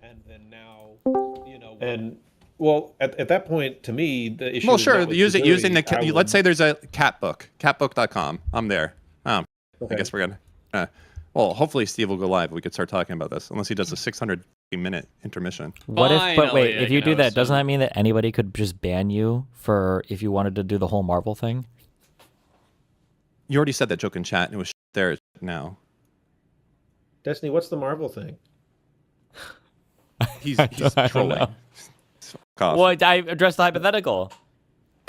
and then now, and well, at that point, to me, the issue Well, is not sure. with Using usability. the let's say there's a cat book, catbook.com. I'm there. I Okay. guess we're gonna. Well, hopefully Steve will go live. We could start talking about this, unless he does a 600-minute intermission. But wait, Finally, I if you can do host that, doesn't him. that mean that anybody could just ban you for if you wanted to do the whole Marvel thing? You already said that joke in chat, and it was there now. Destiny, what's the Marvel thing? He's I don't trolling. know. Cough. Well, I addressed the hypothetical.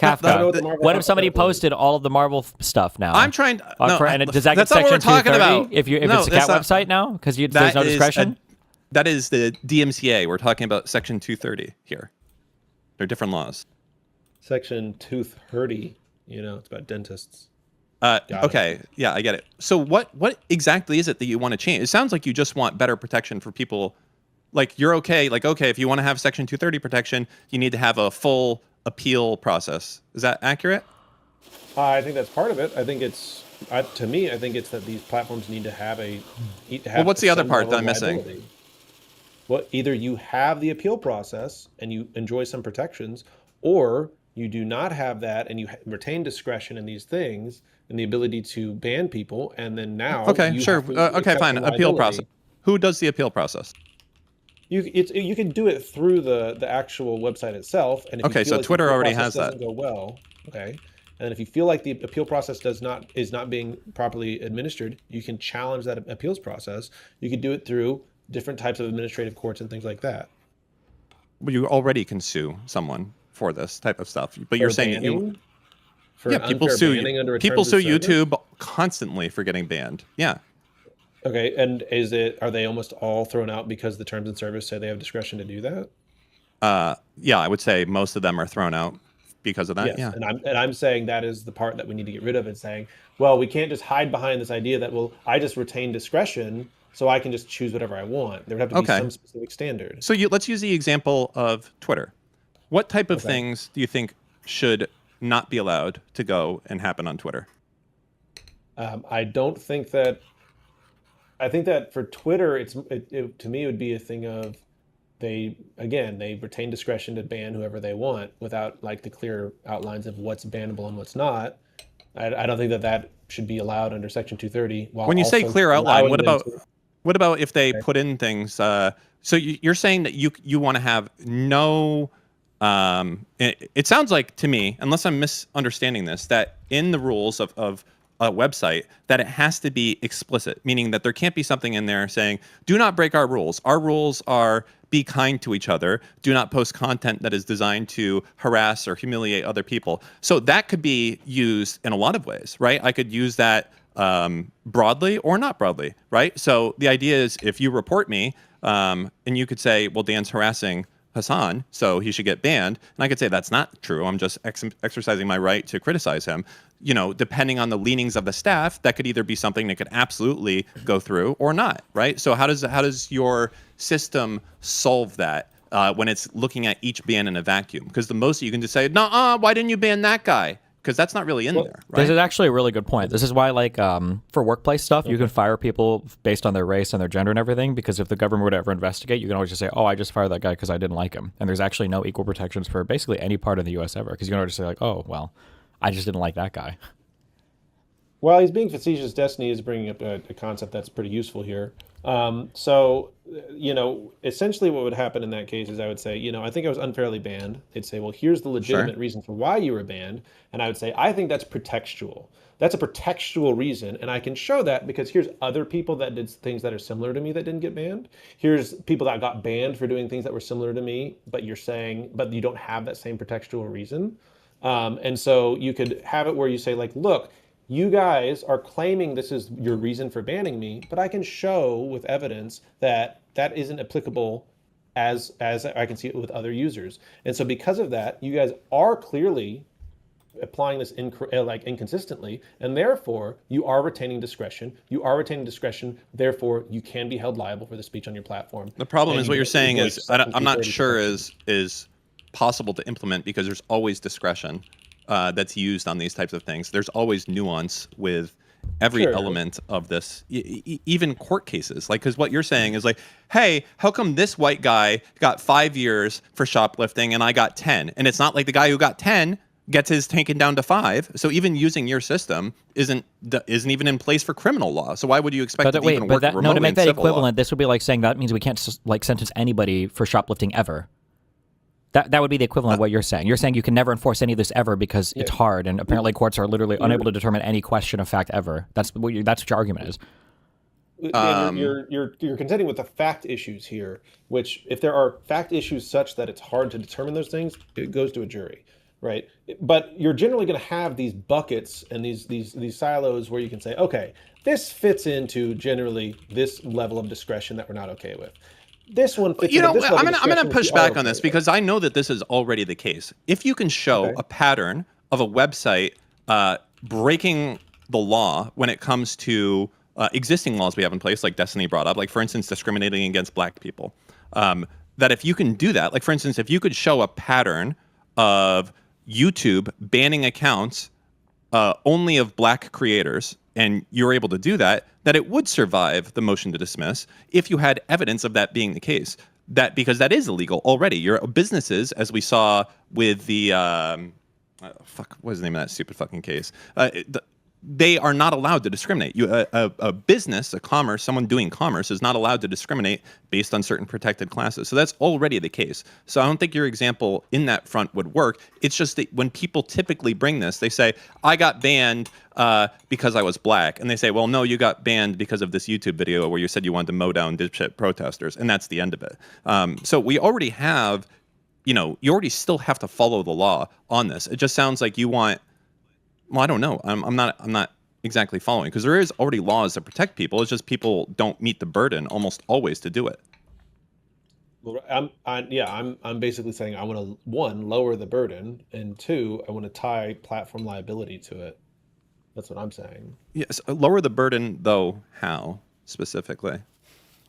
I don't know Kafka. what the Marvel What if somebody hypothetical is. posted all of the Marvel stuff now? I'm trying. No, and does that get that's not what section we're talking 230 about. if No, it's a that's cat not- website now? Because there's that no is discretion? that is the DMCA. We're talking about section 230 here. They're different laws. Section 230. It's about dentists. Got it. Okay, yeah, I get it. So what exactly is it that you want to change? It sounds like you just want better protection for people. Like you're okay. Like okay, if you want to have section 230 protection, you need to have a full appeal process. Is that accurate? I think that's part of it. I think it's to me. I think it's that these platforms need to have Well, what's the other some part level that of I'm missing? liability. Well, either you have the appeal process and you enjoy some protections, or you do not have that and you retain discretion in these things and the ability to ban people, and then now Okay, you sure. have to Okay, accept fine. some Appeal liability. process. Who does the appeal process? You can do it through the actual website itself, and if you Okay, feel so like the Twitter appeal already process has that. doesn't go well, okay, and then if you feel like the appeal process is not being properly administered, you can challenge that appeals process. You could do it through different types of administrative courts and things like that. Well, you already can sue someone for this type of stuff, but you're For saying that you. banning, for Yeah, people unfair sue banning under a people terms of sue service? YouTube constantly for getting banned. Yeah. Okay, and are they almost all thrown out because the terms and service say they have discretion to do that? Yeah, I would say most of them are thrown out because of that. Yes, Yeah. and I'm saying that is the part that we need to get rid of. And saying, well, we can't just hide behind this idea that, well, I just retain discretion, so I can just choose whatever I want. There would have to be Okay. some specific standard. So let's use the example of Twitter. What type of Okay. things do you think should not be allowed to go and happen on Twitter? I don't think that. I think that for Twitter, to me it would be a thing of they retain discretion to ban whoever they want without like the clear outlines of what's bannable and what's not. I don't think that should be allowed under Section 230. While When you say also clear outline, allowing them to- what about if they Okay. put in things? So you're saying that you want to have no. It sounds like to me, unless I'm misunderstanding this, that in the rules of a website, that it has to be explicit, meaning that there can't be something in there saying, "Do not break our rules. Our rules are be kind to each other. Do not post content that is designed to harass or humiliate other people." So that could be used in a lot of ways, right? I could use that broadly or not broadly, right? So the idea is if you report me and you could say, well, Dan's harassing Hassan, so he should get banned. And I could say that's not true. I'm just exercising my right to criticize him. Depending on the leanings of the staff, that could either be something that could absolutely go through or not, right? So how does your system solve that when it's looking at each ban in a vacuum? Because the most you can just say, no, why didn't you ban that guy? Because that's not really in there, right? This is actually a really good point. This is why, like, for workplace stuff, you can fire people based on their race and their gender and everything, because if the government would ever investigate, you can always just say, oh, I just fired that guy because I didn't like him. And there's actually no equal protections for basically any part of the U.S. ever, because you can always say, like, oh, well, I just didn't like that guy. While he's being facetious, Destiny is bringing up a concept that's pretty useful here. So, essentially what would happen in that case is I would say, I think I was unfairly banned. They'd say, well, here's the legitimate reason for why you were banned. And I would say, I think that's pretextual. That's a pretextual reason. And I can show that because here's other people that did things that are similar to me that didn't get banned. Here's people that got banned for doing things that were similar to me, but you're saying, but you don't have that same pretextual reason. And so you could have it where you say, like, look, you guys are claiming this is your reason for banning me, but I can show with evidence that that isn't applicable as I can see it with other users. And so because of that, you guys are clearly applying this inconsistently, and therefore you are retaining discretion. You are retaining discretion, therefore you can be held liable for the speech on your platform. The problem And is what you you're saying avoid is Section I'm not 230 sure protection. is possible to implement because there's always discretion that's used on these types of things. There's always nuance with every Sure. element of this, even court cases. Like, because what you're saying is like, hey, how come this white guy got 5 years for shoplifting and I got 10? And it's not like the guy who got 10 gets his taken down to 5. So even using your system isn't even in place for criminal law. So why would you expect it to even work remotely to make in that civil law? equivalent, this would be like saying that means we can't like sentence anybody for shoplifting ever. That would be the equivalent of what you're saying. You're saying you can never enforce any of this ever because it's hard, and apparently courts are literally unable to determine any question of fact ever. That's what your argument is. And you're contending with the fact issues here, which if there are fact issues such that it's hard to determine those things, it goes to a jury, right? But you're generally going to have these buckets and these silos where you can say, okay, this fits into generally this level of discretion that we're not okay with. This one fits into this level of I'm discretion going to which push we are back on okay this with. because I know that this is already the case. If you can show Okay. a pattern of a website breaking the law when it comes to existing laws we have in place, like Destiny brought up, like for instance, discriminating against black people, that if you can do that, like for instance, if you could show a pattern of YouTube banning accounts only of black creators, and you're able to do that, that it would survive the motion to dismiss if you had evidence of that being the case. That because that is illegal already. Your businesses, as we saw with the what is the name of that stupid fucking case? They are not allowed to discriminate. A business, a commerce, someone doing commerce is not allowed to discriminate based on certain protected classes. So that's already the case. So I don't think your example in that front would work. It's just that when people typically bring this, they say, I got banned because I was black. And they say, well, no, you got banned because of this YouTube video where you said you wanted to mow down dipshit protesters. And that's the end of it. So we already have, you already still have to follow the law on this. It just sounds like you want. Well, I don't know. I'm not exactly following because there is already laws that protect people. It's just people don't meet the burden almost always to do it. Well, I'm basically saying I want to, one, lower the burden, and two, I want to tie platform liability to it. That's what I'm saying. Yes, lower the burden though. How specifically?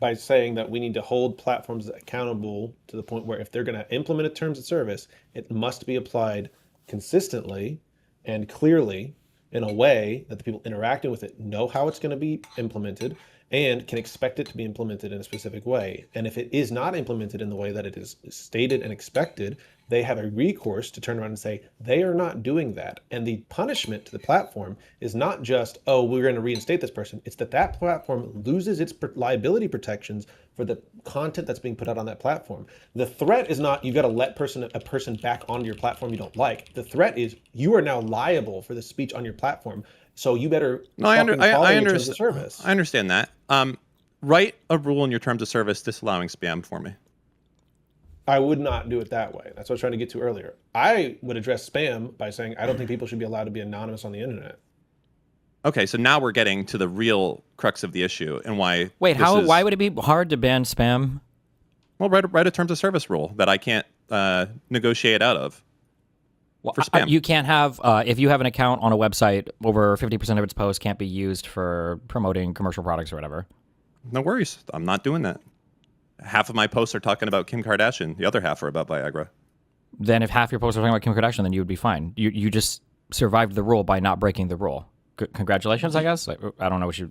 By saying that we need to hold platforms accountable to the point where if they're going to implement a terms of service, it must be applied consistently and clearly in a way that the people interacting with it know how it's going to be implemented and can expect it to be implemented in a specific way. And if it is not implemented in the way that it is stated and expected, they have a recourse to turn around and say they are not doing that. And the punishment to the platform is not just, oh, we're going to reinstate this person. It's that that platform loses its liability protections for the content that's being put out on that platform. The threat is not you've got to let a person back onto your platform you don't like. The threat is you are now liable for the speech on your platform. So you better follow your terms of service. I understand that. Write a rule in your terms of service disallowing spam for me. I would not do it that way. That's what I was trying to get to earlier. I would address spam by saying I don't think people should be allowed to be anonymous on the internet. Okay, so now we're getting to the real crux of the issue and why. Wait, why would it be hard to ban spam? Well, write a terms of service rule that I can't negotiate out of. Well, for spam. You can't have, if you have an account on a website, over 50% of its posts can't be used for promoting commercial products or whatever. No worries. I'm not doing that. Half of my posts are talking about Kim Kardashian. The other half are about Viagra. Then if half your posts are talking about Kim Kardashian, then you would be fine. You just survived the rule by not breaking the rule. Congratulations, I guess. I don't know what you...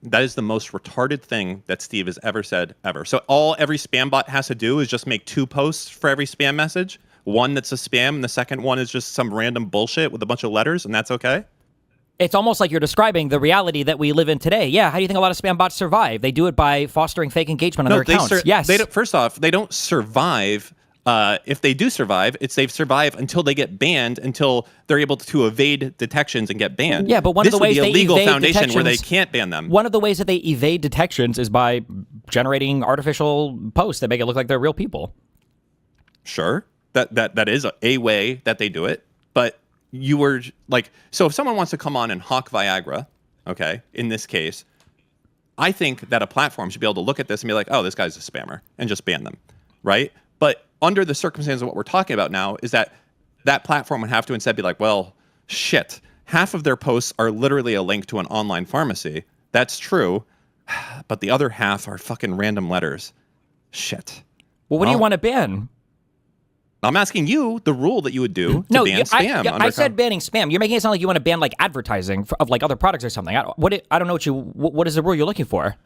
That is the most retarded thing that Steve has ever said, ever. So every spam bot has to do is just make 2 posts for every spam message. One that's a spam, and the second one is just some random bullshit with a bunch of letters, and that's okay? It's almost like you're describing the reality that we live in today. Yeah, how do you think a lot of spam bots survive? They do it by fostering fake engagement on their accounts. Yes. First off, they don't survive. If they do survive, they survive until they get banned, until they're able to evade detections and get banned. Yeah, but one of the ways this would be a they legal evade foundation where they detections- can't ban them. One of the ways that they evade detections is by generating artificial posts that make it look like they're real people. Sure, that is a way that they do it, but you were like, so if someone wants to come on and hawk Viagra, okay, in this case, I think that a platform should be able to look at this and be like, oh, this guy's a spammer, and just ban them, right? But under the circumstances of what we're talking about now is that platform would have to instead be like, well, shit, half of their posts are literally a link to an online pharmacy. That's true, but the other half are fucking random letters. Shit. Well, what do you want to ban? I'm asking you the rule that you would do to No, ban spam. I said banning spam. You're making it sound like you want to ban like advertising of like other products or something. I don't know what is the rule you're looking for?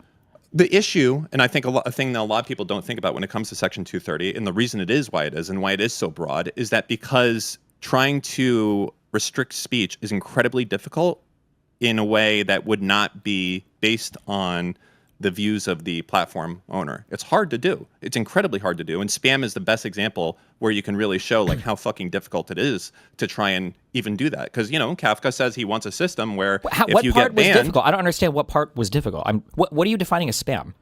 The issue, and I think a thing that a lot of people don't think about when it comes to Section 230, and the reason it is why it is and why it is so broad, is that because trying to restrict speech is incredibly difficult in a way that would not be based on the views of the platform owner. It's hard to do. It's incredibly hard to do. And spam is the best example where you can really show like how fucking difficult it is to try and even do that. Because, Kafka says he wants a system where if you get banned... What part was difficult? I don't understand what part was difficult. What are you defining as spam?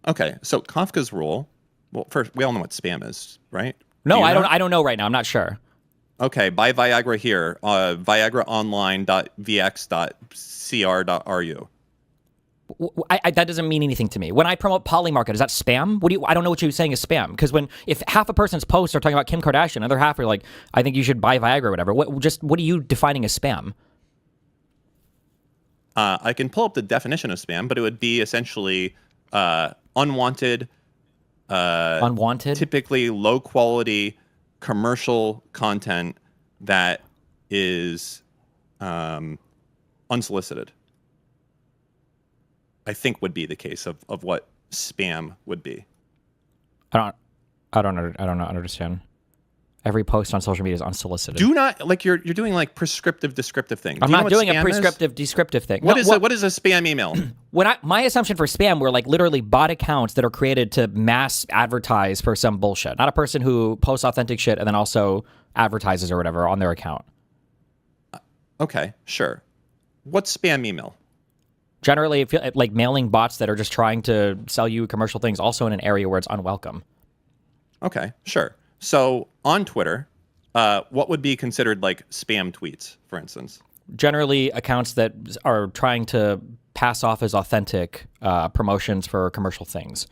Okay, so Kafka's rule... Well, first, we all know what spam is, right? No, I don't know right now. I'm not sure. Okay, buy Viagra here. viagraonline.vx.cr.ru. That doesn't mean anything to me. When I promote Polymarket, is that spam? I don't know what you're saying is spam. Because if half a person's posts are talking about Kim Kardashian, another half are like, I think you should buy Viagra or whatever. What are you defining as spam? I can pull up the definition of spam, but it would be essentially unwanted, typically low quality commercial content that is unsolicited. I think would be the case of what spam would be. I don't understand. Every post on social media is unsolicited. Do not you're doing like prescriptive, descriptive things. I'm not doing a prescriptive, descriptive thing. What is a spam email? My assumption for spam were like literally bot accounts that are created to mass advertise for some bullshit. Not a person who posts authentic shit and then also advertises or whatever on their account. Okay, sure. What's spam email? Generally, like mailing bots that are just trying to sell you commercial things, also in an area where it's unwelcome. Okay, sure. So on Twitter, what would be considered like spam tweets, for instance? Generally, accounts that are trying to pass off as authentic promotions for commercial things.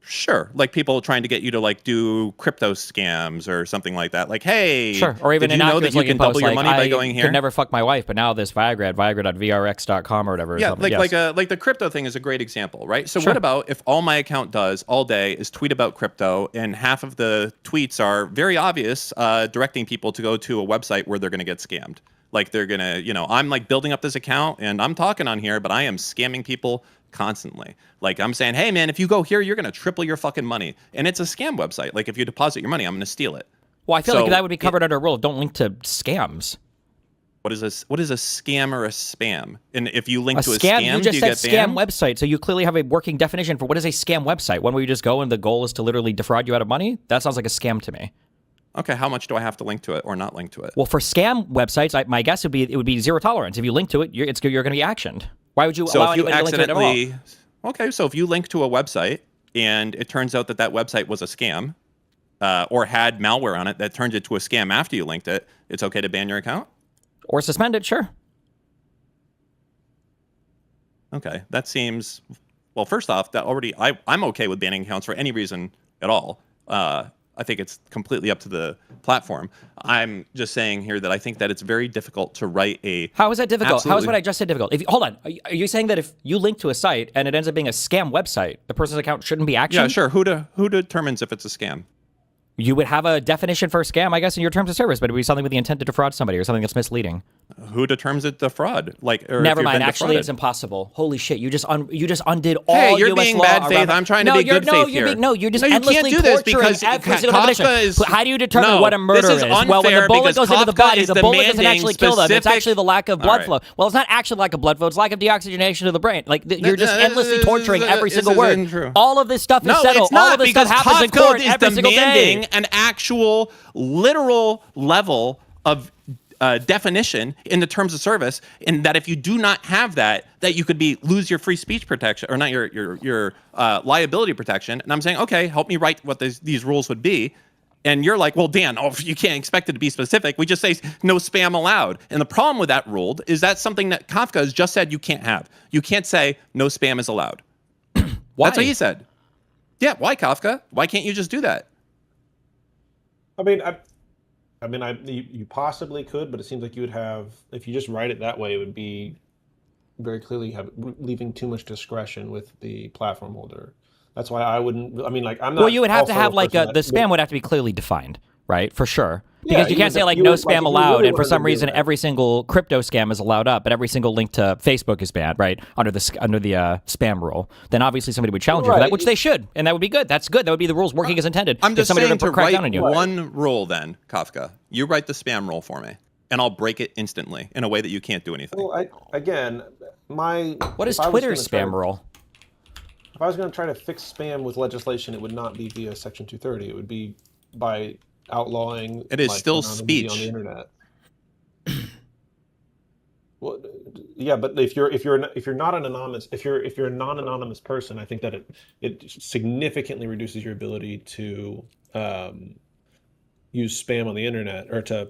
Sure, like people trying to get you to like do crypto scams or something like that. Like, hey, sure, or even did you know that you can double your money by going here? I could never fuck my wife, but now this Viagra at viagra.vrx.com or whatever. Yeah, like the crypto thing is a great example, right? So what about if all my account does all day is tweet about crypto, and half of the tweets are very obvious, directing people to go to a website where they're going to get scammed. Like they're going to, I'm like building up this account and I'm talking on here, but I am scamming people constantly. Like I'm saying, hey man, if you go here, you're going to triple your fucking money. And it's a scam website. Like if you deposit your money, I'm going to steal it. Well, I feel like that would be covered under a rule. Don't link to scams. What is a scam or a spam? And if you link to a scam, scam, you just do you said get scam banned? website, so you clearly have a working definition for what is a scam website. One where you just go and the goal is to literally defraud you out of money? That sounds like a scam to me. Okay, how much do I have to link to it or not link to it? Well, for scam websites, my guess would be it would be zero tolerance. If you link to it, you're going to be actioned. Why would you allow anybody to link to it at all? Okay, so if you link to a website and it turns out that website was a scam or had malware on it that turned it to a scam after you linked it, it's okay to ban your account? Or suspend it, sure. Okay, that seems... Well, first off, I'm okay with banning accounts for any reason at all. I think it's completely up to the platform. I'm just saying here that I think that it's very difficult to write a... How is that difficult? How is what I just said difficult? Hold on. Are you saying that if you link to a site and it ends up being a scam website, the person's account shouldn't be actioned? Yeah, sure. Who determines if it's a scam? You would have a definition for scam, I guess, in your terms of service, but it would be something with the intent to defraud somebody or something that's misleading. Who determines it defraud? Never mind. Actually, it's impossible. Holy shit! You just undid all. Hey, you're US being law bad faith. I'm trying to be good faith here. You're just you endlessly can't do this torturing because every single definition. How do you determine what a murder is? Well, when the bullet goes into the body, the bullet doesn't actually kill them. It's actually the lack of blood flow. Well, it's not actually lack of blood flow. It's lack of deoxygenation of the brain. Like you're just endlessly torturing every single word. All of this stuff is settled. All of this stuff happens in court every single day. An actual literal level of definition in the terms of service, and that if you do not have that you could lose your free speech protection, or not your liability protection. And I'm saying, okay, help me write what these rules would be. And you're like, well, Dan, you can't expect it to be specific. We just say no spam allowed. And the problem with that rule is that's something that Kafka has just said you can't have. You can't say no spam is allowed. Why? That's what he said. Yeah, why, Kafka? Why can't you just do that? You possibly could, but it seems like you would have, if you just write it that way, it would be very clearly leaving too much discretion with the platform holder. That's why I wouldn't. I mean, like, I'm not. Well, you would have to also have a like person the that spam would- would have to be clearly defined, right? For sure. Yeah, Because you can't say like you no would- like, spam if you allowed, really and for wanted some to do reason that. every single crypto scam is allowed up, but every single link to Facebook is banned, right? Under the spam rule, then obviously somebody would challenge you for that, Right. which they should, and that would be good. That's good. That would be the rules working as intended. I'm if just somebody saying were to crack write down on you. one rule then, Kafka. You write the spam rule for me, and I'll break it instantly in a way that you can't do anything. Well, again, What is if I was Twitter's gonna try spam to- rule? If I was going to try to fix spam with legislation, it would not be via Section 230. It would be by outlawing. It is like, still anonymity on speech. the internet. Well, yeah, but if you're not an anonymous, if you're a non-anonymous person, I think that it significantly reduces your ability to use spam on the internet or to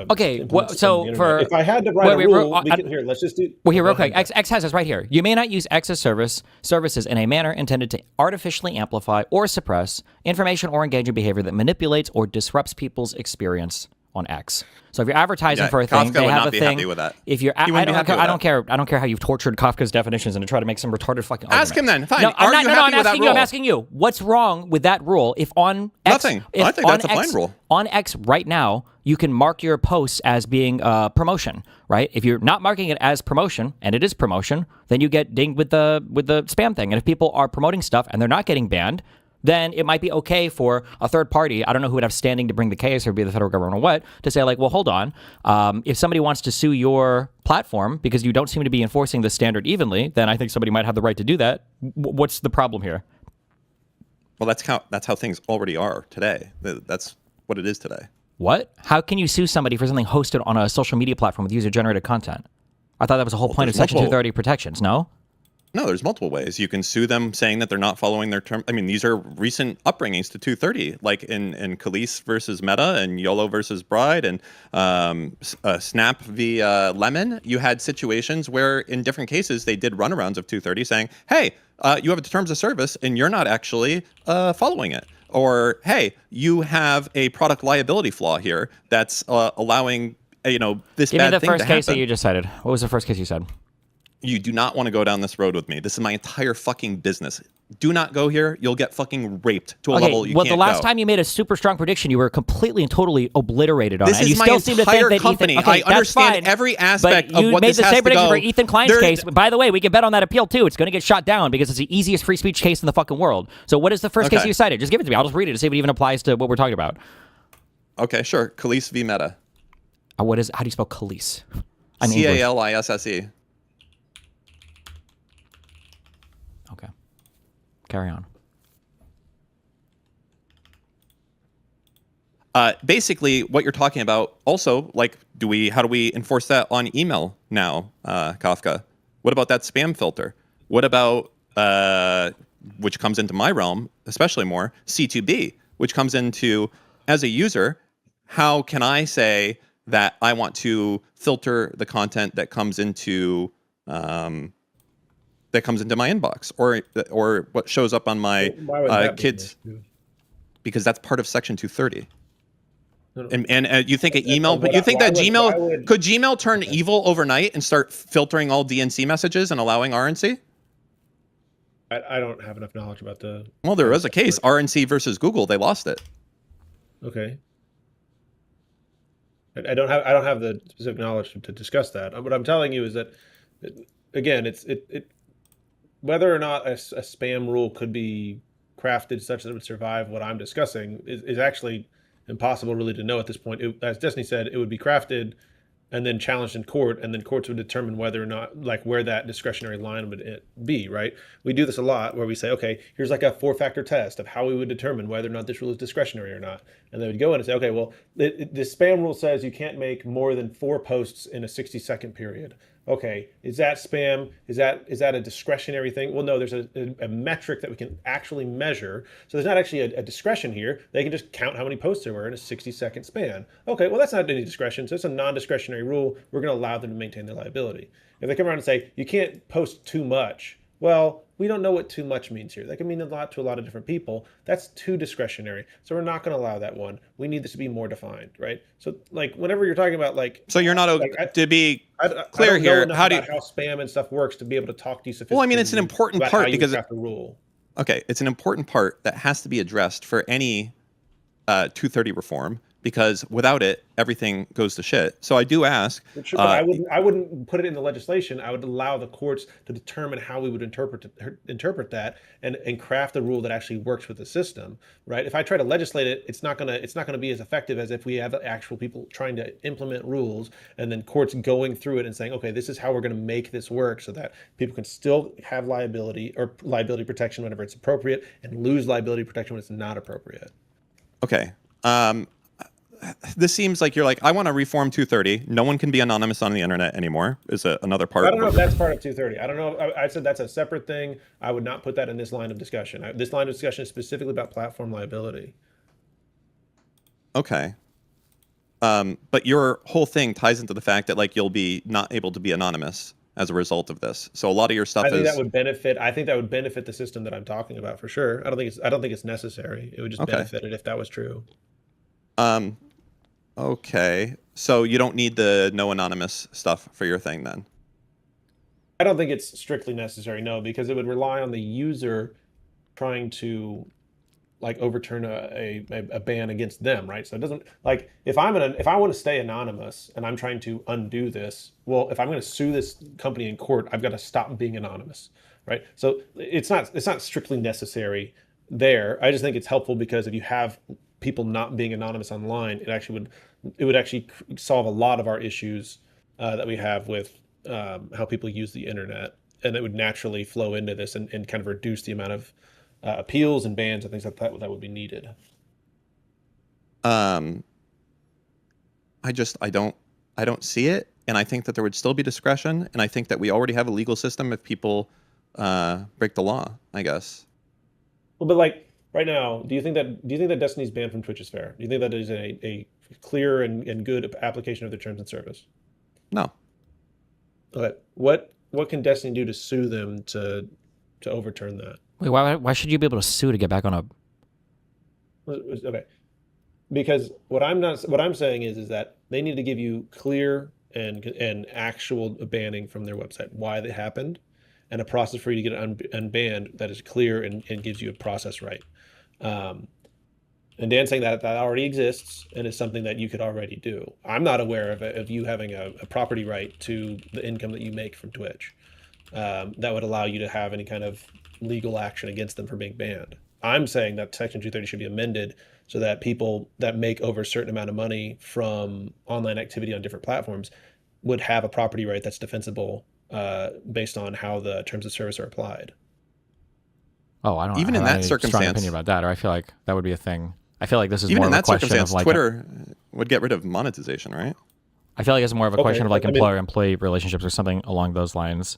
Okay, implement well, spam on so the internet. for- if I had to write wait, a rule, wait, we can, here, let's just do. Well, here, real Go ahead. quick. X has this right here. You may not use X's services in a manner intended to artificially amplify or suppress information or engaging behavior that manipulates or disrupts people's experience on X. So if you're advertising Yeah, for a thing, Kafka they would have not a be thing. happy with that. If you're, He wouldn't be happy with I that. don't care. I don't care how you've tortured Kafka's definitions and to try to make some retarded fucking. Ask him argument. then. Fine. No, I'm Are not. you No, no, happy I'm with that asking you. I'm rule? asking you. What's wrong with that rule? If on X, Nothing. if I think on that's a fine X, rule. On X right now, you can mark your posts as being promotion, right? If you're not marking it as promotion, and it is promotion, then you get dinged with the spam thing. And if people are promoting stuff and they're not getting banned, then it might be okay for a third party, I don't know who would have standing to bring the case or be the federal government or what, to say like, well, hold on. If somebody wants to sue your platform because you don't seem to be enforcing the standard evenly, then I think somebody might have the right to do that. What's the problem here? Well, that's how things already are today. That's what it is today. What? How can you sue somebody for something hosted on a social media platform with user-generated content? I thought that was the whole point of there's Section multiple- 230 protections, no? No, there's multiple ways. You can sue them saying that they're not following their term. I mean, these are recent upbringings to 230, like in Khalees versus Meta and YOLO versus Bride and Snap v. Lemon. You had situations where in different cases they did runarounds of 230 saying, hey, you have terms of service and you're not actually following it. Or, hey, you have a product liability flaw here that's allowing, this Give bad me the thing to first case that happen. you just cited. What was the first case you said? You do not want to go down this road with me. This is my entire fucking business. Do not go here. You'll get fucking raped to a level you well, can't the last go. time you made a super strong prediction, you were completely and totally obliterated on This it. And is you my still seem to entire think that company. Ethan, okay, I understand that's fine, every aspect but of what you made this the has same to prediction go. for Ethan Klein's There's- case. By the way, we can bet on that appeal too. It's going to get shot down because it's the easiest free speech case in the fucking world. So what is the first case Okay. you cited? Just give it to me. I'll just read it to see if it even applies to what we're talking about. Okay, sure. Khalees v. Meta. How do you spell Khalees? I'm English. Calisse. Okay. Carry on. Basically, what you're talking about also, like, how do we enforce that on email now, Kafka? What about that spam filter? What about, which comes into my realm, especially more, C2B, which comes into, as a user, how can I say that I want to filter the content that comes into my inbox or what shows up on my Why would that be an kids? issue? Because that's part of Section 230. No, no. And you think an email, but you think that why Gmail would- could Gmail turn evil overnight and start filtering all DNC messages and allowing RNC? I don't have enough knowledge about the. Well, there was a case, RNC versus Google. They lost it. Okay. I don't have the specific knowledge to discuss that. What I'm telling you is that, again, it whether or not a spam rule could be crafted such that it would survive what I'm discussing is actually impossible really to know at this point. As Destiny said, it would be crafted and then challenged in court, and then courts would determine whether or not, like, where that discretionary line would be, right? We do this a lot where we say, okay, here's like a 4-factor test of how we would determine whether or not this rule is discretionary or not. And then we'd go in and say, okay, well, the spam rule says you can't make more than 4 posts in a 60-second period. Okay, is that spam? Is that a discretionary thing? Well, no, there's a metric that we can actually measure. So there's not actually a discretion here. They can just count how many posts there were in a 60-second span. Okay, well, that's not any discretion. So it's a non-discretionary rule. We're going to allow them to maintain their liability. If they come around and say, you can't post too much, well, we don't know what too much means here. That can mean a lot to a lot of different people. That's too discretionary. So we're not going to allow that one. We need this to be more defined, right? So, like, whenever you're talking about, like... So you're not to be clear I don't here. know how do you? about how spam and stuff works to be able to talk to you sophisticately? Well, I mean, it's an important about part how you because craft a rule. Okay, it's an important part that has to be addressed for any 230 reform, because without it, everything goes to shit. So I do ask. But I wouldn't put it in the legislation. I would allow the courts to determine how we would interpret that and craft a rule that actually works with the system, right? If I try to legislate it, it's not gonna be as effective as if we have actual people trying to implement rules and then courts going through it and saying, okay, this is how we're going to make this work so that people can still have liability or liability protection whenever it's appropriate and lose liability protection when it's not appropriate. Okay. This seems like you're like, I want to reform 230. No one can be anonymous on the internet anymore. Is another part I of don't know what if you're. that's part of 230. I don't know. I said that's a separate thing. I would not put that in this line of discussion. This line of discussion is specifically about platform liability. Okay. But your whole thing ties into the fact that like you'll be not able to be anonymous as a result of this. So a lot of your stuff I think that is would benefit. I think that would benefit the system that I'm talking about for sure. I don't think it's necessary. It would just okay. benefit it if that was true. Um, okay. So you don't need the no anonymous stuff for your thing then. I don't think it's strictly necessary, no, because it would rely on the user trying to like overturn a ban against them, right? So it doesn't like if I want to stay anonymous and I'm trying to undo this, well, if I'm going to sue this company in court, I've got to stop being anonymous, right? So it's not strictly necessary there. I just think it's helpful because if you have people not being anonymous online, it would actually solve a lot of our issues that we have with how people use the internet, and it would naturally flow into this and kind of reduce the amount of appeals and bans and things like that would be needed. Um, I don't see it, and I think that there would still be discretion, and I think that we already have a legal system if people break the law, I guess. Well, but like right now, do you think that Destiny's ban from Twitch is fair? Do you think that is a clear and good application of the terms and service? No. Okay. What can Destiny do to sue them to overturn that? Wait, why should you be able to sue to get back on a? Okay. Because what I'm saying is that they need to give you clear and actual banning from their website, why they happened, and a process for you to get it unbanned that is clear and gives you a process right. Um, and Dan's saying that already exists and is something that you could already do. I'm not aware of you having a property right to the income that you make from Twitch that would allow you to have any kind of legal action against them for being banned. I'm saying that Section 230 should be amended so that people that make over a certain amount of money from online activity on different platforms would have a property right that's defensible based on how the terms of service are applied. Oh, I don't Even in have that any strong circumstance, opinion about that, or I feel like that would be a thing. I feel like this is even more in of a that question of circumstance, like. Twitter would get rid of monetization, right? I feel like it's more of a Okay, question of like I mean, employer-employee relationships or something along those lines.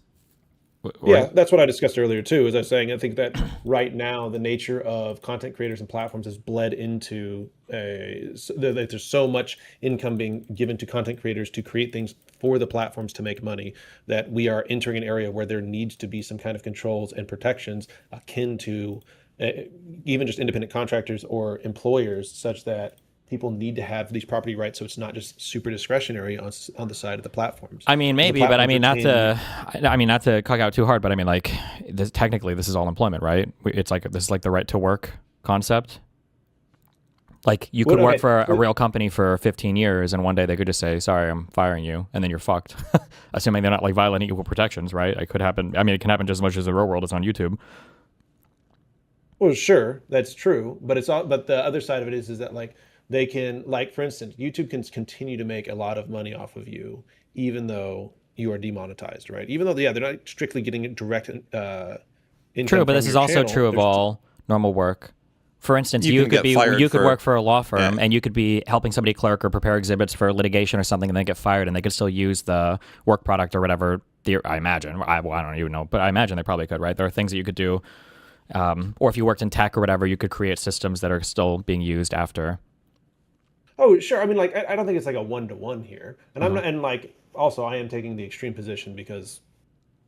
yeah, that's what I discussed earlier too. As I was saying, I think that right now the nature of content creators and platforms has bled into that there's so much income being given to content creators to create things for the platforms to make money that we are entering an area where there needs to be some kind of controls and protections akin to uh, even just independent contractors or employers, such that people need to have these property rights so it's not just super discretionary on the side of the platforms. I mean, And the maybe, but I platforms mean, not retain. to, I mean, not to cuck out too hard, but I mean, like, technically, this is all employment, right? It's like this is like the right to work concept. Like, you could What? work Okay. for a real company for 15 years, and one day they could just say, "Sorry, I'm firing you," and then you're fucked. Assuming they're not like violating equal protections, right? It could happen. I mean, it can happen just as much as the real world is on YouTube. Well, sure, that's true, but it's all. But the other side of it is that like they can, like for instance, YouTube can continue to make a lot of money off of you, even though you are demonetized, right? Even though, yeah, they're not strictly getting direct True, income but from this is your also channel. true of all normal work. For instance, You can get fired you could for, work for a law yeah. firm and you could be helping somebody clerk or prepare exhibits for litigation or something, and then get fired, and they could still use the work product or whatever. I imagine. Well, I don't even know, but I imagine they probably could, right? There are things that you could do, or if you worked in tech or whatever, you could create systems that are still being used after. Oh, sure. I mean, like, I don't think it's like a one-to-one here, and I'm Mhm. not, and like, also, I am taking the extreme position because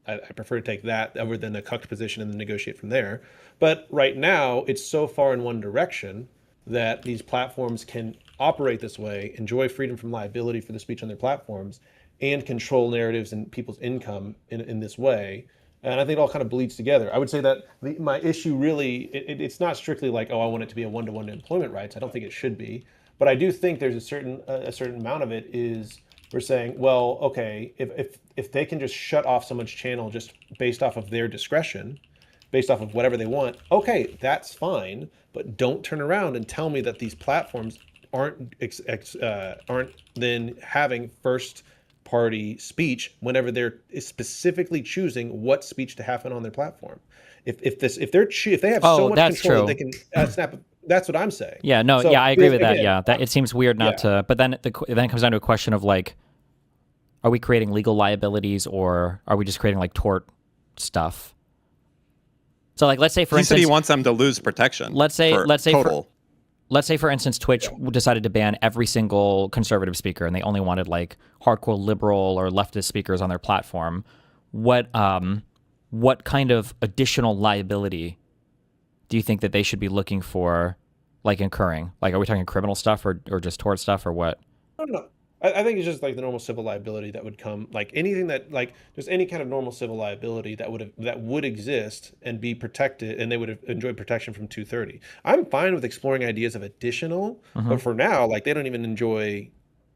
I prefer to take that over than a cucked position and then negotiate from there. But right now, it's so far in one direction that these platforms can operate this way, enjoy freedom from liability for the speech on their platforms, and control narratives and people's income in this way. And I think it all kind of bleeds together. I would say that my issue really, it's not strictly like, oh, I want it to be a one-to-one employment rights. I don't think it should be, but I do think there's a certain amount of it is we're saying, well, okay, if they can just shut off someone's channel just based off of their discretion, based off of whatever they want, okay, that's fine. But don't turn around and tell me that these platforms aren't then having first party speech whenever they're specifically choosing what speech to happen on their platform. If they have so Oh, much that's control true. that they can snap. That's what I'm saying. Yeah, no, So yeah, I agree with that. again, Yeah, that it seems weird not yeah. to. But then then it comes down to a question of like, are we creating legal liabilities or are we just creating like tort stuff? So like, let's say for He said he instance, wants them to lose protection. let's say for let's say total. let's say for instance Twitch decided to ban every single conservative speaker and they only wanted like hardcore liberal or leftist speakers on their platform. What kind of additional liability do you think that they should be looking for, like incurring? Like, are we talking criminal stuff or just tort stuff or what? I don't know. I think it's just like the normal civil liability that would come, like anything that, like, just any kind of normal civil liability that would exist and be protected, and they would have enjoyed protection from 230. I'm fine with exploring ideas of additional, but for now, like, they don't even enjoy,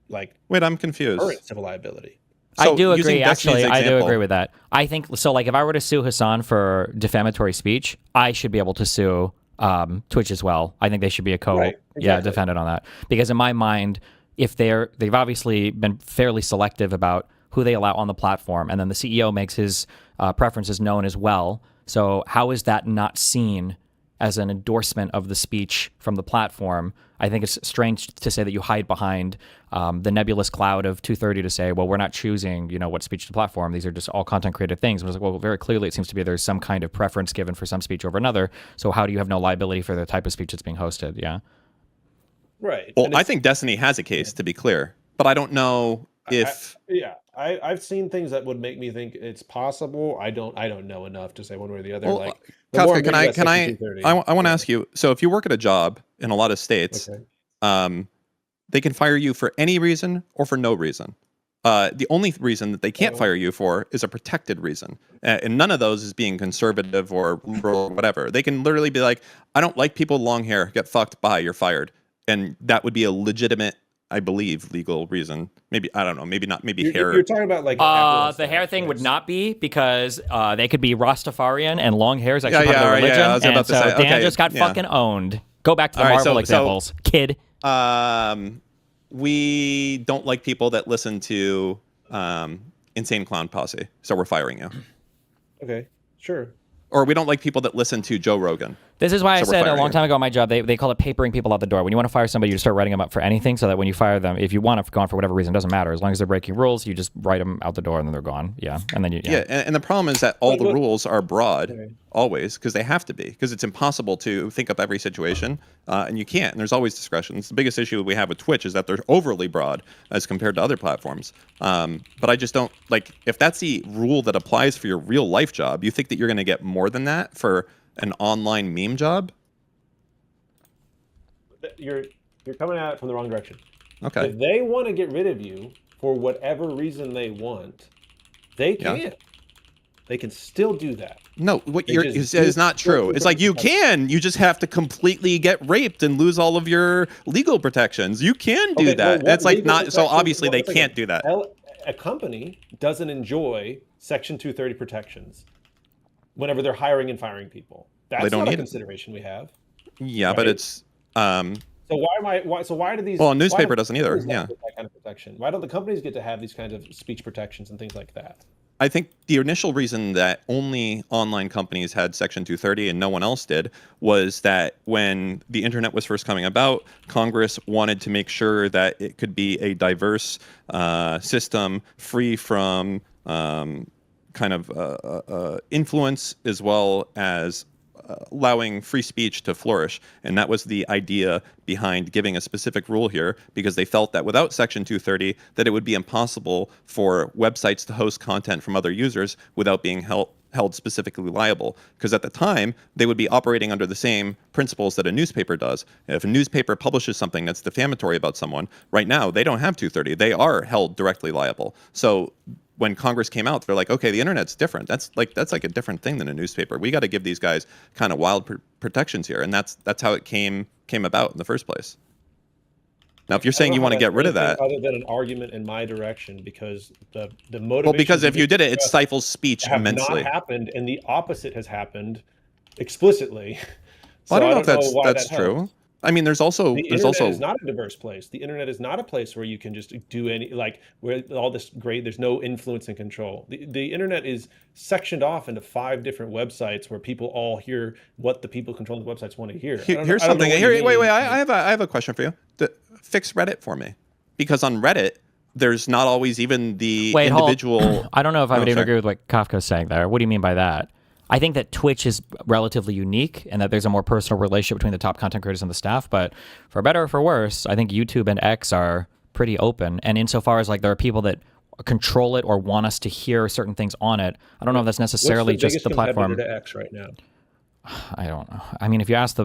like, Wait, I'm confused. current civil liability. I So do using agree. Destiny's Actually, I do example- agree with that. I think so. Like, if I were to sue Hassan for defamatory speech, I should be able to sue Twitch as well. I think they should be a Right, exactly. defendant on that, because in my mind, if they've obviously been fairly selective about who they allow on the platform, and then the CEO makes his preferences known as well. So how is that not seen as an endorsement of the speech from the platform? I think it's strange to say that you hide behind the nebulous cloud of 230 to say, well, we're not choosing, what speech to platform. These are just all content created things. And I was like, well, very clearly it seems to be there's some kind of preference given for some speech over another. So how do you have no liability for the type of speech that's being hosted? Yeah. Right. Well, And I it's, think Destiny has a case, to be clear, but I don't know if. I've seen things that would make me think it's possible. I don't know enough to say one way or the other. Well, Like, the more Kafka, I'm can reading I? about Can Section I? 230, I want to yeah. ask you. So, if you work at a job in a lot of states, Okay. um, they can fire you for any reason or for no reason. The only reason that they can't fire you for is a protected reason, and none of those is being conservative or liberal or whatever. They can literally be like, "I don't like people with long hair. Get fucked. Bye. You're fired," and that would be a legitimate, I believe, legal reason. Maybe I don't know. Maybe not. Maybe hair. You're talking about like The hair thing would not be, because they could be Rastafarian and long hair is actually Yeah, part of their yeah, religion. I was and about to so say, Dan okay, just got yeah. fucking owned. Go back to the All right, Marvel so- examples, kid. We don't like people that listen to Insane Clown Posse, so we're firing you. Okay, sure. Or we don't like people that listen to Joe Rogan. This is why I So we're said a firing long you. time ago on my job, they call it papering people out the door. When you want to fire somebody, you just start writing them up for anything, so that when you fire them, if you want to go on for whatever reason, it doesn't matter. As long as they're breaking rules, you just write them out the door and then they're gone. Yeah. And then Yeah, and the problem is that all Wait, the look- rules are broad, Okay. always, because they have to be, because it's impossible to think up every situation, and you can't. And there's always discretions. The biggest issue we have with Twitch is that they're overly broad as compared to other platforms. But I just don't like, if that's the rule that applies for your real life job, you think that you're going to get more than that for an online meme job? You're coming at it from the wrong direction. Okay. If they want to get rid of you for whatever reason they want, they Yeah. can. They can still do that. No, what They you're just you said is do- not true. It's like you can. You just have to completely get raped and lose all of your legal protections. You can do Okay, well, that. what That's like legal not. So protections- obviously they one second. can't do that. A company doesn't enjoy Section 230 protections whenever they're hiring and firing people. That's don't not a need it. consideration we have. Yeah, but Right. it's. So why do these? Well, a why newspaper don't doesn't either, companies not yeah. get that kind of protection? Why don't the companies get to have these kinds of speech protections and things like that? I think the initial reason that only online companies had Section 230 and no one else did was that when the internet was first coming about, Congress wanted to make sure that it could be a diverse system free from influence, as well as allowing free speech to flourish. And that was the idea behind giving a specific rule here, because they felt that without Section 230, that it would be impossible for websites to host content from other users without being held specifically liable. Because at the time, they would be operating under the same principles that a newspaper does. If a newspaper publishes something that's defamatory about someone, right now, they don't have 230. They are held directly liable. So when Congress came out, they're like, okay, the internet's different. That's like a different thing than a newspaper. We got to give these guys kind of wild protections here, and that's how it came about in the first place. Now, if you're saying you want to get rid of that, other than an argument in my direction, because the motivation. well, because if you did it, it stifles speech immensely. Not happened, and the opposite has happened explicitly. Well, I don't know if that's true. I mean, there's also the internet is not a diverse place. The internet is not a place where you can just do any, like, where all this great, there's no influence and control. The internet is sectioned off into 5 different websites where people all hear what the people controlling the websites want to hear. Here's something. Wait. I have a question for you. Fix Reddit for me, because on Reddit there's not always even the individual. I don't know if I would even agree with what Kafka's saying there. What do you mean by that? I think that Twitch is relatively unique and that there's a more personal relationship between the top content creators and the staff. But for better or for worse, I think YouTube and X are pretty open. And insofar as like there are people that control it or want us to hear certain things on it, I don't know if that's necessarily just the platform. What's the biggest competitor to X right now? I don't know. I mean, if you ask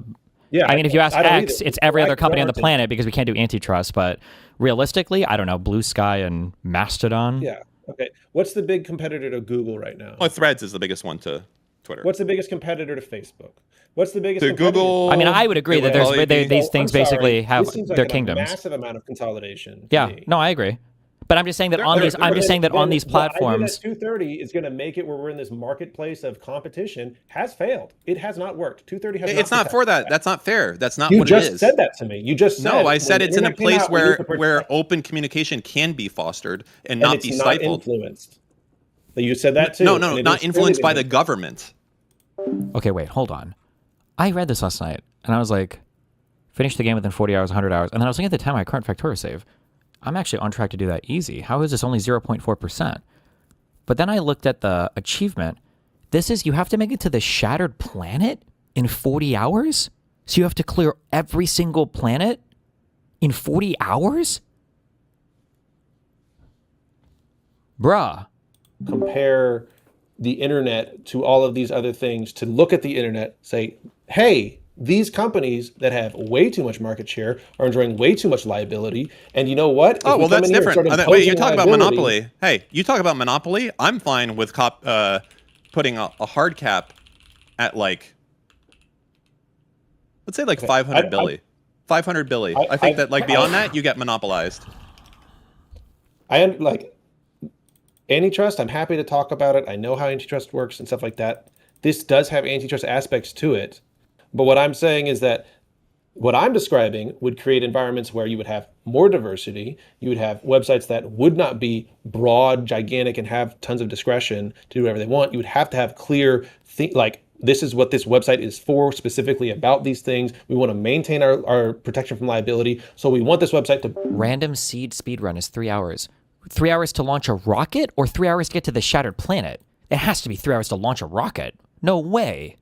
if you ask either. X, it's every other company on the planet because we can't do antitrust. But realistically, I don't know, Blue Sky and Mastodon. Yeah. Okay. What's the big competitor to Google right now? Well, Threads is the biggest one to Twitter. What's the biggest competitor to Facebook? What's the biggest to Google? I mean, I would agree that these things basically have their kingdoms. Massive amount of consolidation. Yeah. No, I agree. But I'm just saying that on these platforms, 230 is going to make it where we're in this marketplace of competition has failed. It has not worked. 230 has. It's not for that. That's not fair. That's not what it is. You just said that to me. You just said. No, I said it's in a place where open communication can be fostered and not be stifled. Influenced. You said that too. No, not influenced by the government. Okay, wait, hold on. I read this last night and I was like, finish the game within 40 hours, 100 hours, and then I was looking at the time my current Factora save. I'm actually on track to do that easy. How is this only 0.4%? But then I looked at the achievement. This is, you have to make it to the shattered planet in 40 hours? So you have to clear every single planet in 40 hours? Bruh. Compare the internet to all of these other things, to look at the internet, say, hey, these companies that have way too much market share are enjoying way too much liability. And you know what? Oh, well, that's different. Wait, you talk about monopoly. Hey, you talk about monopoly. I'm fine with putting a hard cap at like, let's say like 500 billy. 500 billy. I think that like beyond that, you get monopolized. Antitrust, I'm happy to talk about it. I know how antitrust works and stuff like that. This does have antitrust aspects to it. But what I'm saying is that what I'm describing would create environments where you would have more diversity. You would have websites that would not be broad, gigantic, and have tons of discretion to do whatever they want. You would have to have clear, like, this is what this website is for, specifically about these things. We want to maintain our protection from liability. So we want this website to... Random seed speedrun is 3 hours. 3 hours to launch a rocket or 3 hours to get to the shattered planet? It has to be 3 hours to launch a rocket. No way.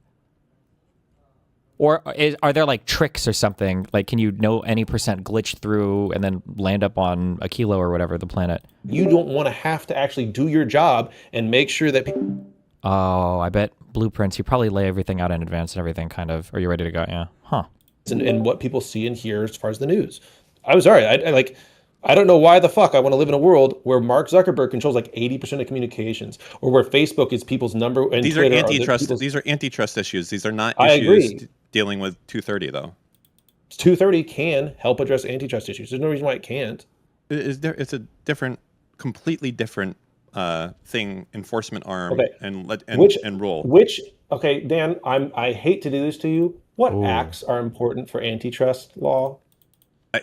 Or are there like tricks or something? Like, can you know any percent glitch through and then land up on a kilo or whatever, the planet? You don't want to have to actually do your job and make sure that Oh, I bet blueprints, you probably lay everything out in advance and everything kind of. Are you ready to go? Yeah. Huh. And what people see and hear as far as the news. I'm sorry. I don't know why the fuck I want to live in a world where Mark Zuckerberg controls like 80% of communications, or where Facebook is people's number. And these Twitter are antitrust. These are antitrust issues. These are not I issues agree. Dealing with 230 though. 230 can help address antitrust issues. There's no reason why it can't. It's a completely different thing. Enforcement arm okay. and rule. Okay, Dan, I hate to do this to you. What acts are important for antitrust law?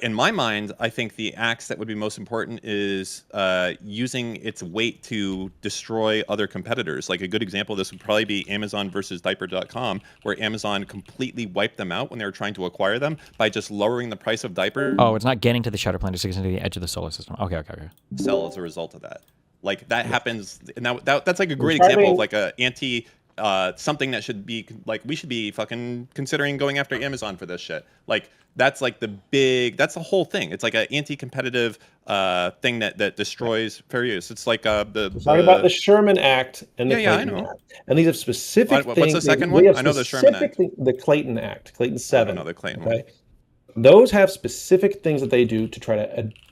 In my mind, I think the acts that would be most important is using its weight to destroy other competitors. Like a good example of this would probably be Amazon versus Diaper.com, where Amazon completely wiped them out when they were trying to acquire them by just lowering the price of diapers. Oh, it's not getting to the shutter planet, it's getting to the edge of the solar system. Okay. Sell as a result of that. Like that happens, and that's like a great example of like a something that should be like, we should be fucking considering going after Amazon for this shit. Like that's like that's the whole thing. It's like an anti-competitive thing that destroys fair use. It's like talking about the Sherman Act and the Clayton Act. And these are specific things. What's the second one? I know the Sherman Act. The Clayton Act, Clayton 7. I don't know the Clayton one. Those have specific things that they do to try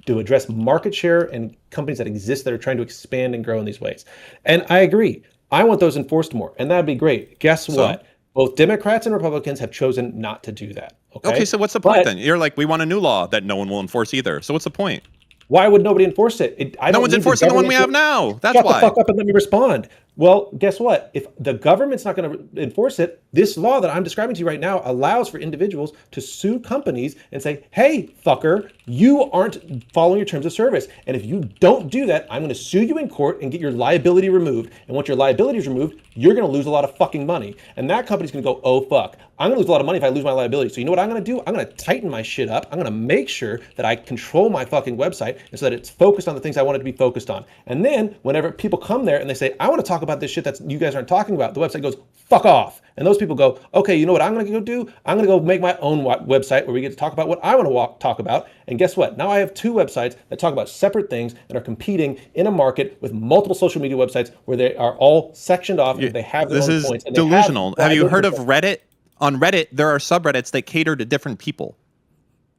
to address market share and companies that exist that are trying to expand and grow in these ways. And I agree. I want those enforced more, and that'd be great. Guess So, what? Both Democrats and Republicans have chosen not to do that. okay, Okay, so what's the point but then? You're like, we want a new law that no one will enforce either. So what's the point? why would nobody enforce it? I No don't one's need the enforcing the one we government have now. That's shut the why. fuck up and let me respond. Well, guess what? If the government's not going to enforce it, this law that I'm describing to you right now allows for individuals to sue companies and say, hey, fucker, you aren't following your terms of service. And if you don't do that, I'm going to sue you in court and get your liability removed. And once your liability is removed, you're going to lose a lot of fucking money. And that company's going to go, oh, fuck. I'm going to lose a lot of money if I lose my liability. So you know what I'm going to do? I'm going to tighten my shit up. I'm going to make sure that I control my fucking website and so that it's focused on the things I want it to be focused on. And then whenever people come there and they say, I want to talk about this shit that you guys aren't talking about, the website goes, fuck off. And those people go, okay, you know what I'm going to go do? I'm going to go make my own website where we get to talk about what I want to talk about. And guess what? Now I have two websites that talk about separate things and are competing in a market with multiple social media websites where they are all sectioned off and they have their This own is points. And delusional. Have you heard of liability Reddit? On Reddit, there are subreddits that cater to different people.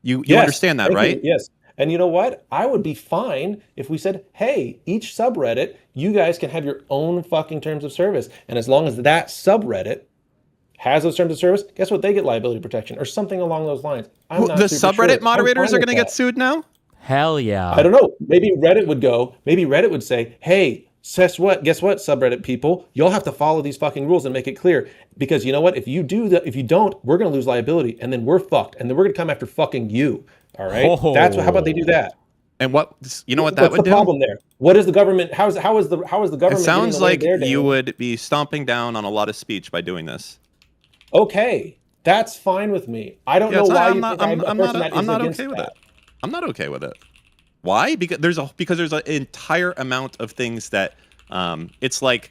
You Yes, understand that, thank you. right? Yes. And you know what? I would be fine if we said, hey, each subreddit, you guys can have your own fucking terms of service. And as long as that subreddit has those terms of service, guess what? They get liability protection or something along those lines. I'm not The super subreddit sure. moderators I'm are fine going to with get sued now? Hell I yeah. don't know. Maybe Reddit would say, hey, guess what, subreddit people, you'll have to follow these fucking rules and make it clear. Because you know what? If you do that, if you don't, we're gonna lose liability and then we're fucked. And then we're gonna come after fucking you. All right. That's what, how about they do that? And you know what that What's would the do? problem there? What is the government? How is the government It getting sounds away like their you day? would be stomping down on a lot of speech by doing this. Okay. That's fine with me. I don't Yeah, know it's not, why I'm you not. think I'm a person that I'm is not against okay with it. that. I'm not okay with it. Why? Because there's an entire amount of things that it's like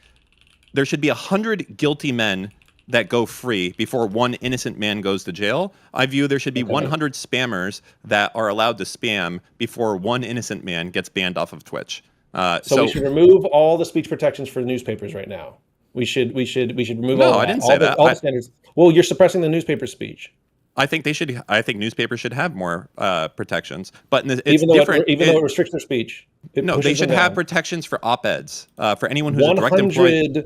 there should be 100 guilty men that go free before one innocent man goes to jail. I view there should be 100 spammers that are allowed to spam before one innocent man gets banned off of Twitch. So we should remove all the speech protections for newspapers right now. We should remove no, all of I that. didn't say that. All the standards. Well, you're suppressing the newspaper speech. I think they should. I think newspapers should have more protections, but it's Even though different. though it restricts their speech, it No, they pushes them should have down. protections for op-eds for anyone who's a direct employee.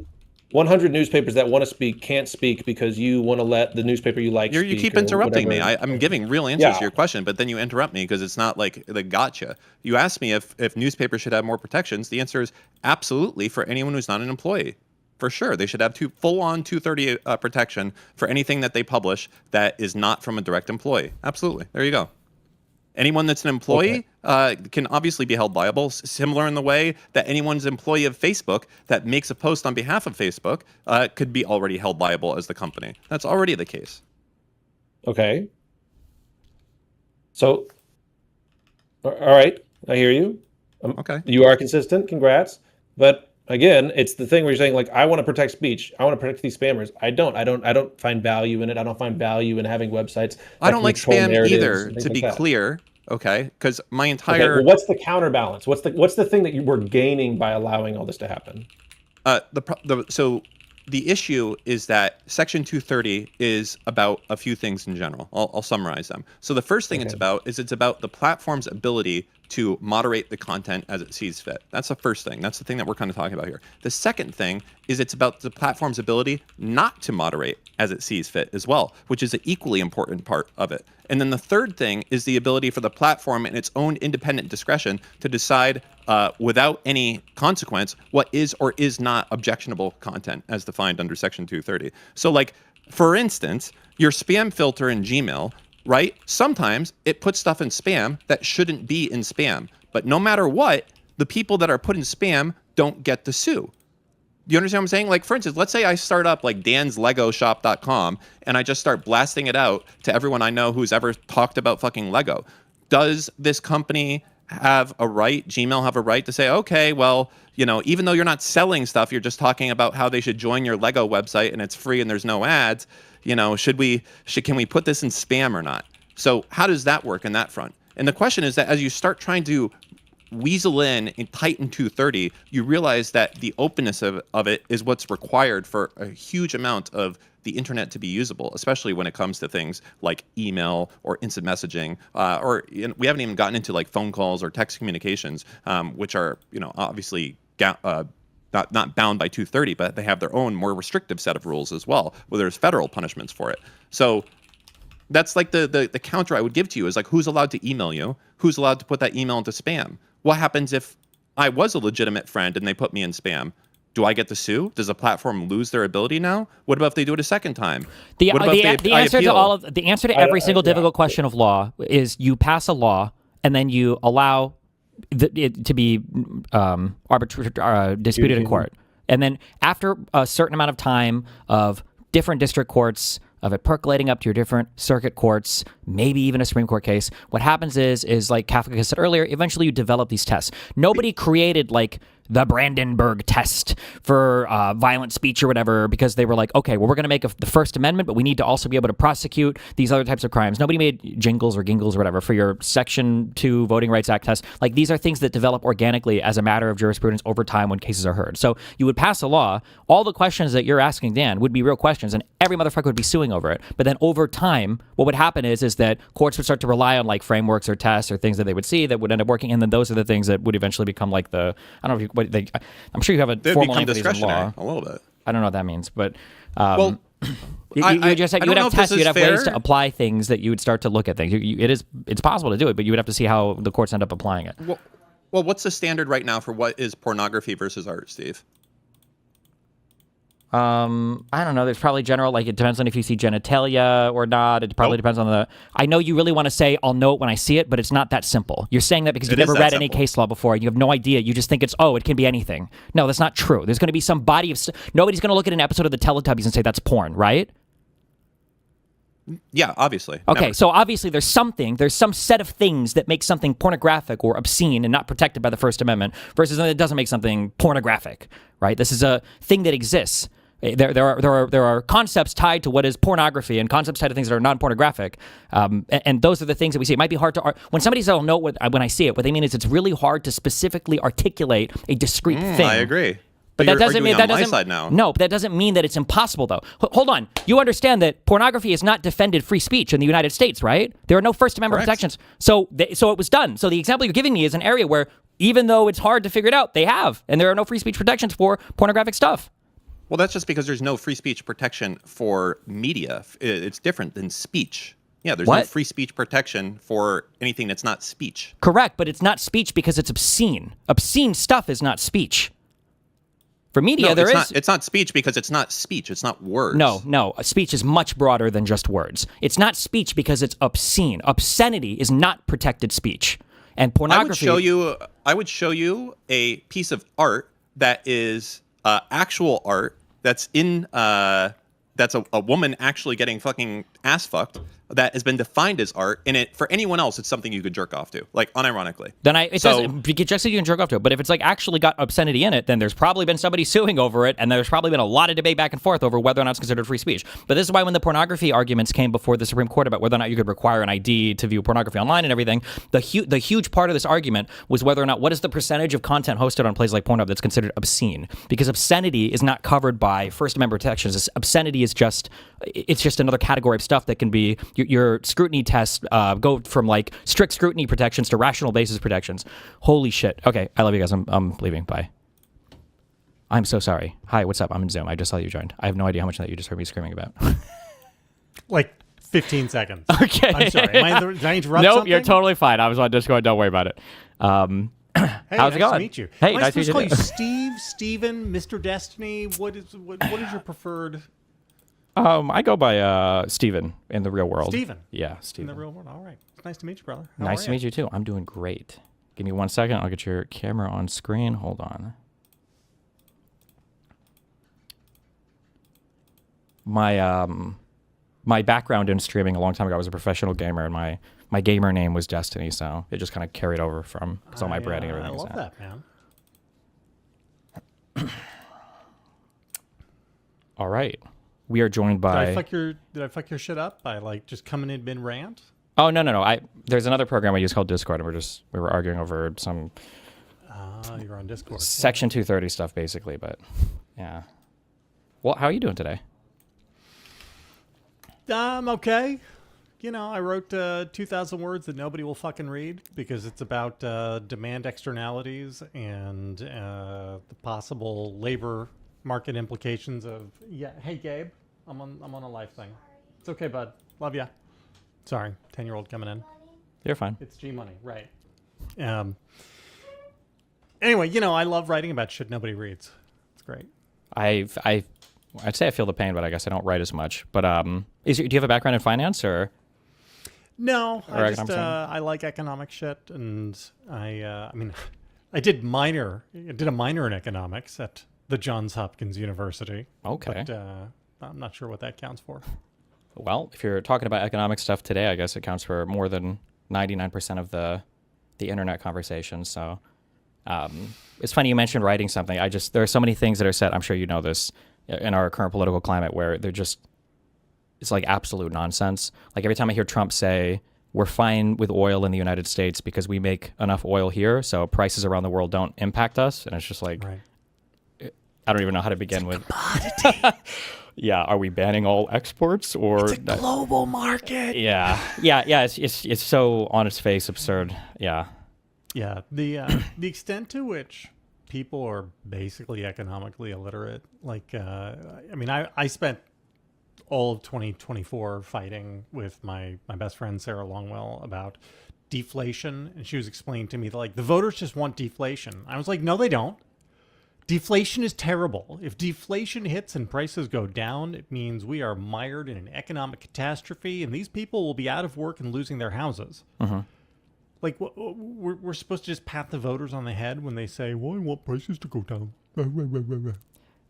100 newspapers that want to speak can't speak because you want to let the newspaper you like You speak keep or interrupting me. whatever. I'm giving real answers Yeah. to your question, but then you interrupt me because it's not like the gotcha. You asked me if newspapers should have more protections. The answer is absolutely for anyone who's not an employee. For sure, they should have full-on 230 protection for anything that they publish that is not from a direct employee. Absolutely. There you go. Anyone that's an employee can obviously be held liable, similar in the way that anyone's employee of Facebook that makes a post on behalf of Facebook could be already held liable as the company. That's already the case. Okay. So, all right, I hear you. Okay. You are consistent. Congrats. But again, it's the thing where you're saying like, I want to protect speech. I want to protect these spammers. I don't find value in it. I don't find value in having websites. I don't like control spam narratives either, and things to like be that. clear. Okay, because my Okay, entire well, what's the counterbalance? What's the thing that you were gaining by allowing all this to happen? so the issue is that Section 230 is about a few things in general. I'll summarize them. So the first thing it's about the platform's ability to moderate the content as it sees fit. That's the first thing. That's the thing that we're kind of talking about here. The second thing is it's about the platform's ability not to moderate as it sees fit as well, which is an equally important part of it. And then the third thing is the ability for the platform in its own independent discretion to decide without any consequence what is or is not objectionable content as defined under Section 230. So like, for instance, your spam filter in Gmail, right? Sometimes it puts stuff in spam that shouldn't be in spam. But no matter what, the people that are put in spam don't get to sue. Do you understand what I'm saying? Like, for instance, let's say I start up like danslegoshop.com and I just start blasting it out to everyone I know who's ever talked about fucking Lego. Does this company have a right, Gmail have a right to say, okay, well, you know, even though you're not selling stuff, you're just talking about how they should join your Lego website and it's free and there's no ads, you know, can we put this in spam or not? So how does that work in that front? And the question is that as you start trying to weasel in and tighten 230, you realize that the openness of it is what's required for a huge amount of the internet to be usable, especially when it comes to things like email or instant messaging, or we haven't even gotten into like phone calls or text communications, which are, obviously not bound by 230, but they have their own more restrictive set of rules as well, where there's federal punishments for it. So that's like the counter I would give to you is like, who's allowed to email you? Who's allowed to put that email into spam? What happens if I was a legitimate friend and they put me in spam? Do I get to sue? Does the platform lose their ability now? What about if they do it a second time? The answer appeal? to every single difficult question of law is you pass a law and then you allow it to be disputed in court. And then after a certain amount of time of different district courts, of it percolating up to your different circuit courts, maybe even a Supreme Court case, what happens is like Kafka said earlier, eventually you develop these tests. Nobody created like the Brandenburg test for violent speech or whatever because they were like, okay, well, we're going to make the First Amendment, but we need to also be able to prosecute these other types of crimes. Nobody made jingles or gingles or whatever for your Section 2 Voting Rights Act test. Like, these are things that develop organically as a matter of jurisprudence over time when cases are heard. So you would pass a law, all the questions that you're asking, Dan, would be real questions, and every motherfucker would be suing over it. But then over time, what would happen is that courts would start to rely on like frameworks or tests or things that they would see that would end up working, and then those are the things that would eventually become like the, I don't know if I'm sure you have a They'd formal become name for these in law. a little bit. I don't know what that means, but Well, you would have tests, you'd have ways to fair. apply things that you would start to look at things. It's possible to do it, but you would have to see how the courts end up applying it. Well, what's the standard right now for what is pornography versus art, Steve? I don't know. There's probably general, like, it depends on if you see genitalia or not. It probably depends on I know you really want to say, I'll know it when I see it, but it's not that simple. You're saying that because you've never read any case law before and you have no idea. You just think it can be anything. No, that's not true. There's going to be some body of, nobody's going to look at an episode of the Teletubbies and say that's porn, right? Yeah, obviously. Okay, Never. so obviously there's some set of things that make something pornographic or obscene and not protected by the First Amendment versus it doesn't make something pornographic, right? This is a thing that exists. There are concepts tied to what is pornography and concepts tied to things that are non-pornographic, and those are the things that we see. It might be hard to when somebody says, "I'll know when I see it." What they mean is it's really hard to specifically articulate a discrete thing. I agree. But that doesn't mean that doesn't. My side now. No, but that doesn't mean that it's impossible, though. Hold on. You understand that pornography has not defended free speech in the United States, right? There are no First Amendment protections. So it was done. So the example you're giving me is an area where, even though it's hard to figure it out, they have, and there are no free speech protections for pornographic stuff. Well, that's just because there's no free speech protection for media. It's different than speech. Yeah, there's no free speech protection for anything that's not speech. Correct, but it's not speech because it's obscene. Obscene stuff is not speech. For media, It's not speech because it's not speech. It's not words. No. Speech is much broader than just words. It's not speech because it's obscene. Obscenity is not protected speech. And pornography... I would show you a piece of art that is actual art that's that's a woman actually getting fucking ass fucked that has been defined as art, and for anyone else, it's something you could jerk off to, like unironically. Then it just says you can jerk off to it. But if it's like actually got obscenity in it, then there's probably been somebody suing over it, and there's probably been a lot of debate back and forth over whether or not it's considered free speech. But this is why when the pornography arguments came before the Supreme Court about whether or not you could require an ID to view pornography online and everything, the huge part of this argument was whether or not what is the percentage of content hosted on places like Pornhub that's considered obscene, because obscenity is not covered by First Amendment protections. Obscenity is just another category of stuff that can be your scrutiny tests go from like strict scrutiny protections to rational basis protections. Holy shit. Okay, I love you guys. I'm leaving. Bye. I'm so sorry. Hi, what's up? I'm in Zoom. I just saw you joined. I have no idea how much of that you just heard me screaming about. Like 15 seconds. Okay. I'm sorry. Did I interrupt nope, something? You're totally fine. I was on Discord. Don't worry about it. Hey, how's it going? Nice to meet you. Hey, Am I nice to supposed meet to you. call you Steve, Steven, Mr. Destiny? What is your preferred? I go by Steven in the real world. Steven? Yeah, Steven. In the real world? All right. It's nice to meet you, brother. How Nice are to meet you too. I'm doing great. Give me 1 second. I'll get your camera on screen. Hold on. My background in streaming a long time ago, I was a professional gamer, and my gamer name was Destiny, so it just kind of carried over from because all my branding and everything. I love that, man. All right. We are joined by. Did I fuck your shit up by like just coming in mid rant? Oh no. There's another program I use called Discord, and we were arguing over some You're on Discord. Section 230 stuff, basically. But yeah. Well, how are you doing today? Okay. You know, I wrote 2,000 words that nobody will fucking read because it's about demand externalities and the possible labor market implications of. Yeah. Hey, Gabe, I'm on a life thing. It's okay, bud. Love ya. Sorry, 10-year-old coming in. You're fine. It's G Money, right? Anyway, you know, I love writing about shit nobody reads. It's great. I'd say I feel the pain, but I guess I don't write as much. But do you have a background in finance or? No, Or I just economics, I like economic shit, and I mean, I did a minor in economics at the Johns Hopkins University. Okay. But I'm not sure what that counts for. Well, if you're talking about economic stuff today, I guess it counts for more than 99% of the internet conversation. So it's funny you mentioned writing something. There are so many things that are said. I'm sure you know this in our current political climate where it's like absolute nonsense. Like every time I hear Trump say, we're fine with oil in the United States because we make enough oil here, so prices around the world don't impact us. And it's just like, Right. I don't even know how to begin with. Yeah, are we banning all exports or? It's a global market. Yeah. It's so on its face absurd. Yeah. Yeah, the extent to which people are basically economically illiterate. Like, I mean, I spent all of 2024 fighting with my best friend Sarah Longwell about deflation, and she was explaining to me that like the voters just want deflation. I was like, no, they don't. Deflation is terrible. If deflation hits and prices go down, it means we are mired in an economic catastrophe, and these people will be out of work and losing their houses. Like, we're supposed to just pat the voters on the head when they say, well, I want prices to go down.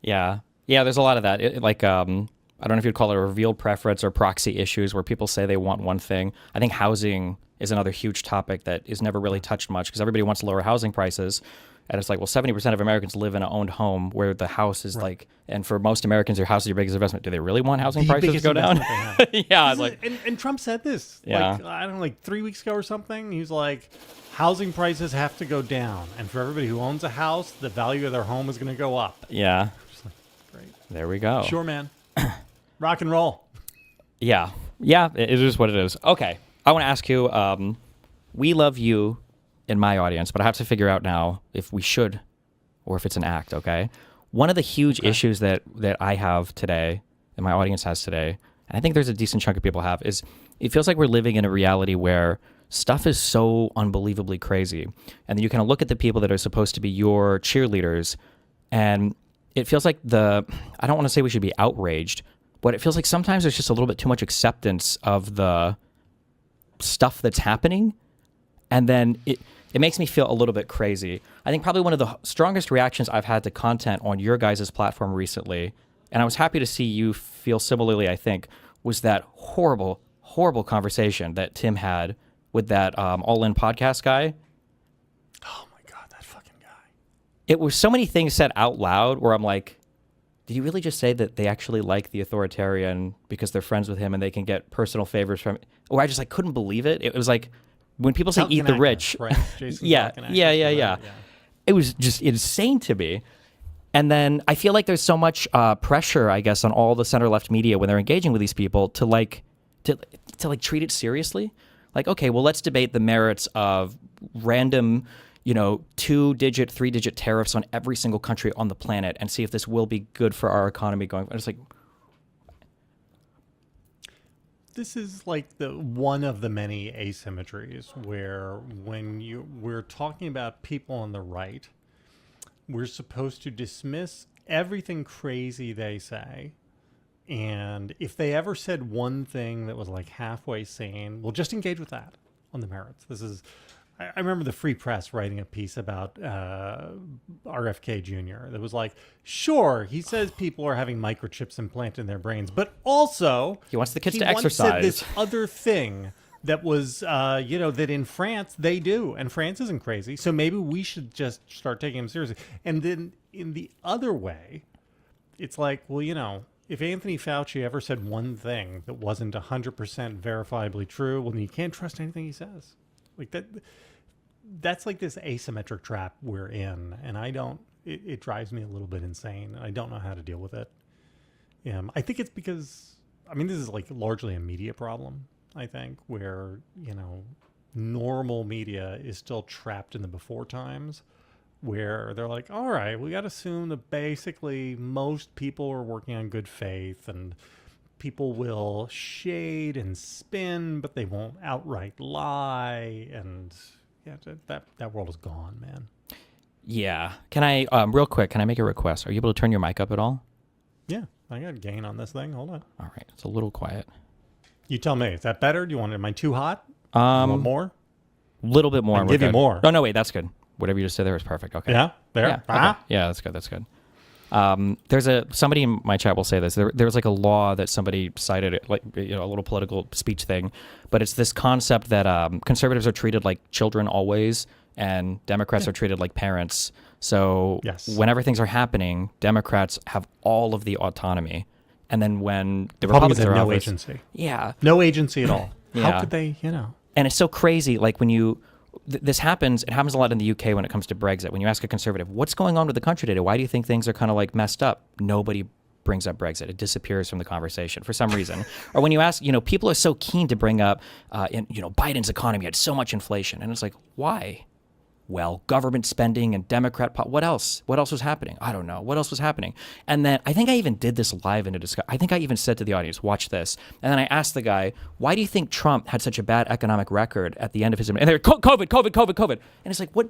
Yeah. There's a lot of that. I don't know if you'd call it a revealed preference or proxy issues where people say they want one thing. I think housing is another huge topic that is never really touched much because everybody wants lower housing prices. And it's like, well, 70% of Americans live in an owned home where the house is like, and for most Americans, your house is your biggest investment. Do they really want housing prices to go down? Yeah. And Trump said this, Yeah. like, I don't know, like 3 weeks ago or something. He's like, housing prices have to go down. And for everybody who owns a house, the value of their home is going to go up. Yeah. Just like, great. There we go. Sure, man. Rock and roll. Yeah, it is what it is. Okay, I want to ask you, we love you in my audience, but I have to figure out now if we should or if it's an act, okay? One of the huge issues that I have today and my audience has today, and I think there's a decent chunk of people have, is it feels like we're living in a reality where stuff is so unbelievably crazy. And then you kind of look at the people that are supposed to be your cheerleaders, and it feels like I don't want to say we should be outraged, but it feels like sometimes there's just a little bit too much acceptance of the stuff that's happening. And then it makes me feel a little bit crazy. I think probably one of the strongest reactions I've had to content on your guys' platform recently, and I was happy to see you feel similarly, I think, was that horrible, horrible conversation that Tim had with that All In podcast guy. Oh, my God, that fucking guy. It was so many things said out loud where I'm like, did you really just say that they actually like the authoritarian because they're friends with him and they can get personal favors from? Or I just like couldn't believe it. It was like when people say eat the rich. Right. Jason's Yeah. yeah. It was just insane to me. And then I feel like there's so much pressure, I guess, on all the center left media when they're engaging with these people to treat it seriously. Like, okay, well, let's debate the merits of random 2-digit, 3-digit tariffs on every single country on the planet and see if this will be good for our economy going forward. It's like, this is like one of the many asymmetries where when we're talking about people on the right, we're supposed to dismiss everything crazy they say. And if they ever said one thing that was like halfway sane, we'll just engage with that on the merits. I remember the Free Press writing a piece about RFK Jr. that was like, sure, he says people are having microchips implanted in their brains, but also he wants the kids to once exercise. said this other thing that was, that in France they do, and France isn't crazy, so maybe we should just start taking him seriously. And then in the other way, it's like, well, if Anthony Fauci ever said one thing that wasn't 100% verifiably true, well, then you can't trust anything he says. Like that's like this asymmetric trap we're in, and it drives me a little bit insane, and I don't know how to deal with it. I think it's because I mean, this is like largely a media problem, I think, where, normal media is still trapped in the before times where they're like, all right, we got to assume that basically most people are working on good faith and people will shade and spin, but they won't outright lie. And yeah, that world is gone, man. Yeah. Can I, real quick, can I make a request? Are you able to turn your mic up at all? Yeah, I got gain on this thing. Hold on. All right. It's a little quiet. You tell me. Is that better? Do you want? Am I too hot? You want more? A little bit more. I can give you more. No, wait. That's good. Whatever you just said there was perfect. Okay. Yeah. There. Yeah. Okay. Yeah. That's good. That's good. There's somebody in my chat will say this. There's like a law that somebody cited, like a little political speech thing, but it's this concept that conservatives are treated like children always, and Democrats are treated like parents. So whenever things are happening, Democrats have all of the autonomy, and then when the Republicans have are no office, agency, yeah, no agency at all. Yeah. How could they? And it's so crazy. Like when this happens, it happens a lot in the UK when it comes to Brexit. When you ask a conservative, what's going on with the country today? Why do you think things are kind of like messed up? Nobody brings up Brexit. It disappears from the conversation for some reason. Or when you ask, people are so keen to bring up, Biden's economy had so much inflation. And it's like, why? Well, government spending and what else? What else was happening? I don't know. What else was happening? And then I think I even did this live in a discussion. I think I even said to the audience, watch this. And then I asked the guy, why do you think Trump had such a bad economic record at the end of his... And they're COVID. And it's like, what?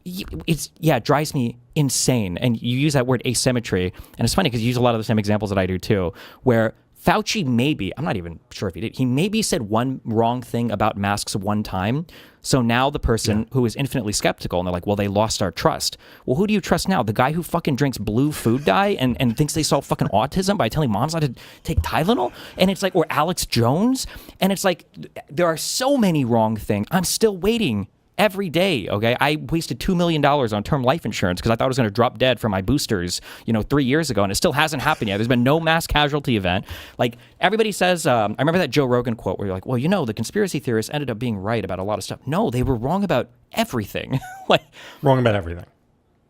It drives me insane. And you use that word asymmetry. And it's funny because you use a lot of the same examples that I do too, where Fauci I'm not even sure if he did, he maybe said one wrong thing about masks one time. So now the person who is infinitely skeptical, and they're like, well, they lost our trust. Well, who do you trust now? The guy who fucking drinks blue food dye and thinks they solve fucking autism by telling moms not to take Tylenol? And it's like, or Alex Jones? And it's like, there are so many wrong things. I'm still waiting every day, okay? I wasted $2 million on term life insurance because I thought I was going to drop dead from my boosters, 3 years ago, and it still hasn't happened yet. There's been no mass casualty event. Like, everybody says, I remember that Joe Rogan quote where you're like, well, the conspiracy theorists ended up being right about a lot of stuff. No, they were wrong about everything. Wrong about everything.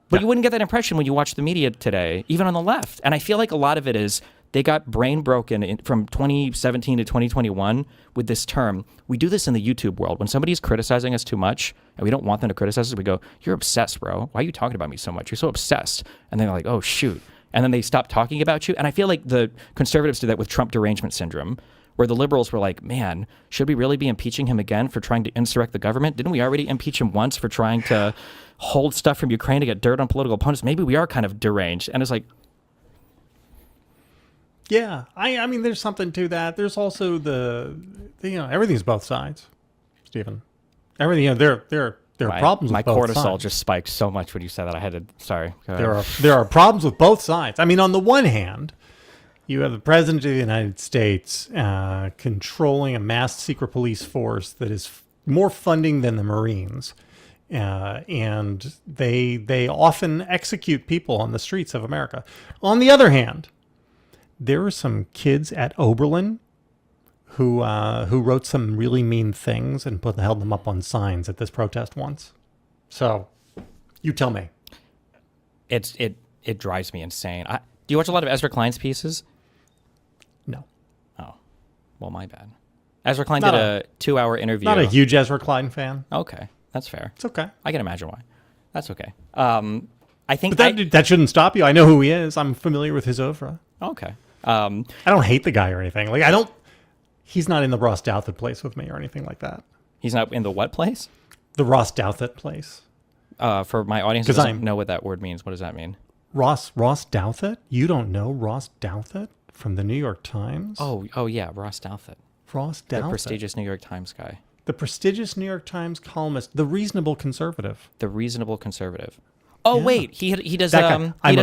But you wouldn't get that impression when you watch the media today, even on the left. And I feel like a lot of it is they got brain broken from 2017 to 2021 with this term. We do this in the YouTube world. When somebody's criticizing us too much and we don't want them to criticize us, we go, you're obsessed, bro. Why are you talking about me so much? You're so obsessed. And they're like, oh, shoot. And then they stop talking about you. And I feel like the conservatives did that with Trump derangement syndrome, where the liberals were like, man, should we really be impeaching him again for trying to insurrect the government? Didn't we already impeach him once for trying to hold stuff from Ukraine to get dirt on political opponents? Maybe we are kind of deranged. And it's like, yeah, I mean, there's something to that. There's also the everything's both sides, Stephen. Everything, there are problems with both sides. My cortisol just spiked so much when you said that. I had to, sorry. There are problems with both sides. I mean, on the one hand, you have the president of the United States controlling a masked secret police force that is more funding than the Marines. And they often execute people on the streets of America. On the other hand, there were some kids at Oberlin who wrote some really mean things and held them up on signs at this protest once. So, you tell me. It drives me insane. Do you watch a lot of Ezra Klein's pieces? No. Oh, well, my bad. Ezra Klein did a 2-hour interview. Not a huge Ezra Klein fan. Okay, that's fair. It's okay. I can imagine why. That's okay. I think but that shouldn't stop you. I know who he is. I'm familiar with his oeuvre. Okay. I don't hate the guy or anything. Like, he's not in the Ross Douthat place with me or anything like that. He's not in the what place? The Ross Douthat place. For my audience who doesn't know what that word means, what does that mean? Ross Douthat? You don't know Ross Douthat from the New York Times? Oh yeah, Ross Douthat. Ross Douthat. The prestigious New York Times guy. The prestigious New York Times columnist, the reasonable conservative. The reasonable conservative. Oh, yeah. Wait, he does he does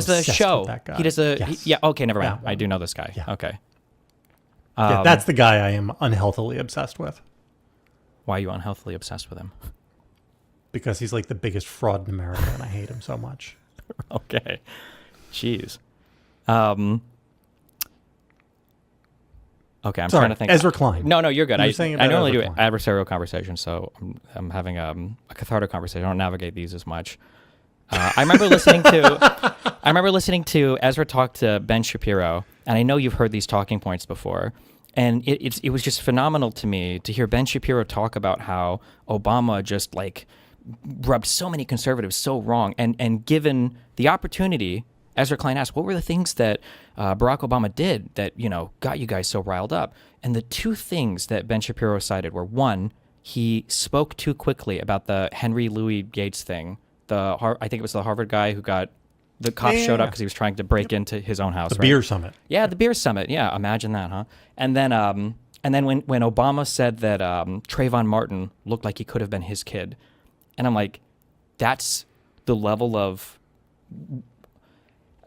the show. With that guy. He does the yes. yeah. Okay, never mind. Yeah. I do know this guy. Yeah. Okay. Yeah, that's the guy I am unhealthily obsessed with. Why are you unhealthily obsessed with him? Because he's like the biggest fraud in America, and I hate him so much. Okay. Jeez. Okay, I'm trying to think. Ezra Klein. No, you're good. I normally do Klein. adversarial conversations, so I'm having a cathartic conversation. I don't navigate these as much. I remember listening to Ezra talk to Ben Shapiro, and I know you've heard these talking points before. it was just phenomenal to me to hear Ben Shapiro talk about how Obama just like rubbed so many conservatives so wrong, and given the opportunity, Ezra Klein asked, what were the things that Barack Obama did that, got you guys so riled up? And the two things that Ben Shapiro cited were, one, he spoke too quickly about the Henry Louis Gates thing. I think it was the Harvard guy who got the cops showed up because he was trying to break into his own house. The beer summit. Yeah, the beer summit. Yeah, imagine that, huh? And then when Obama said that Trayvon Martin looked like he could have been his kid, and I'm like, that's the level of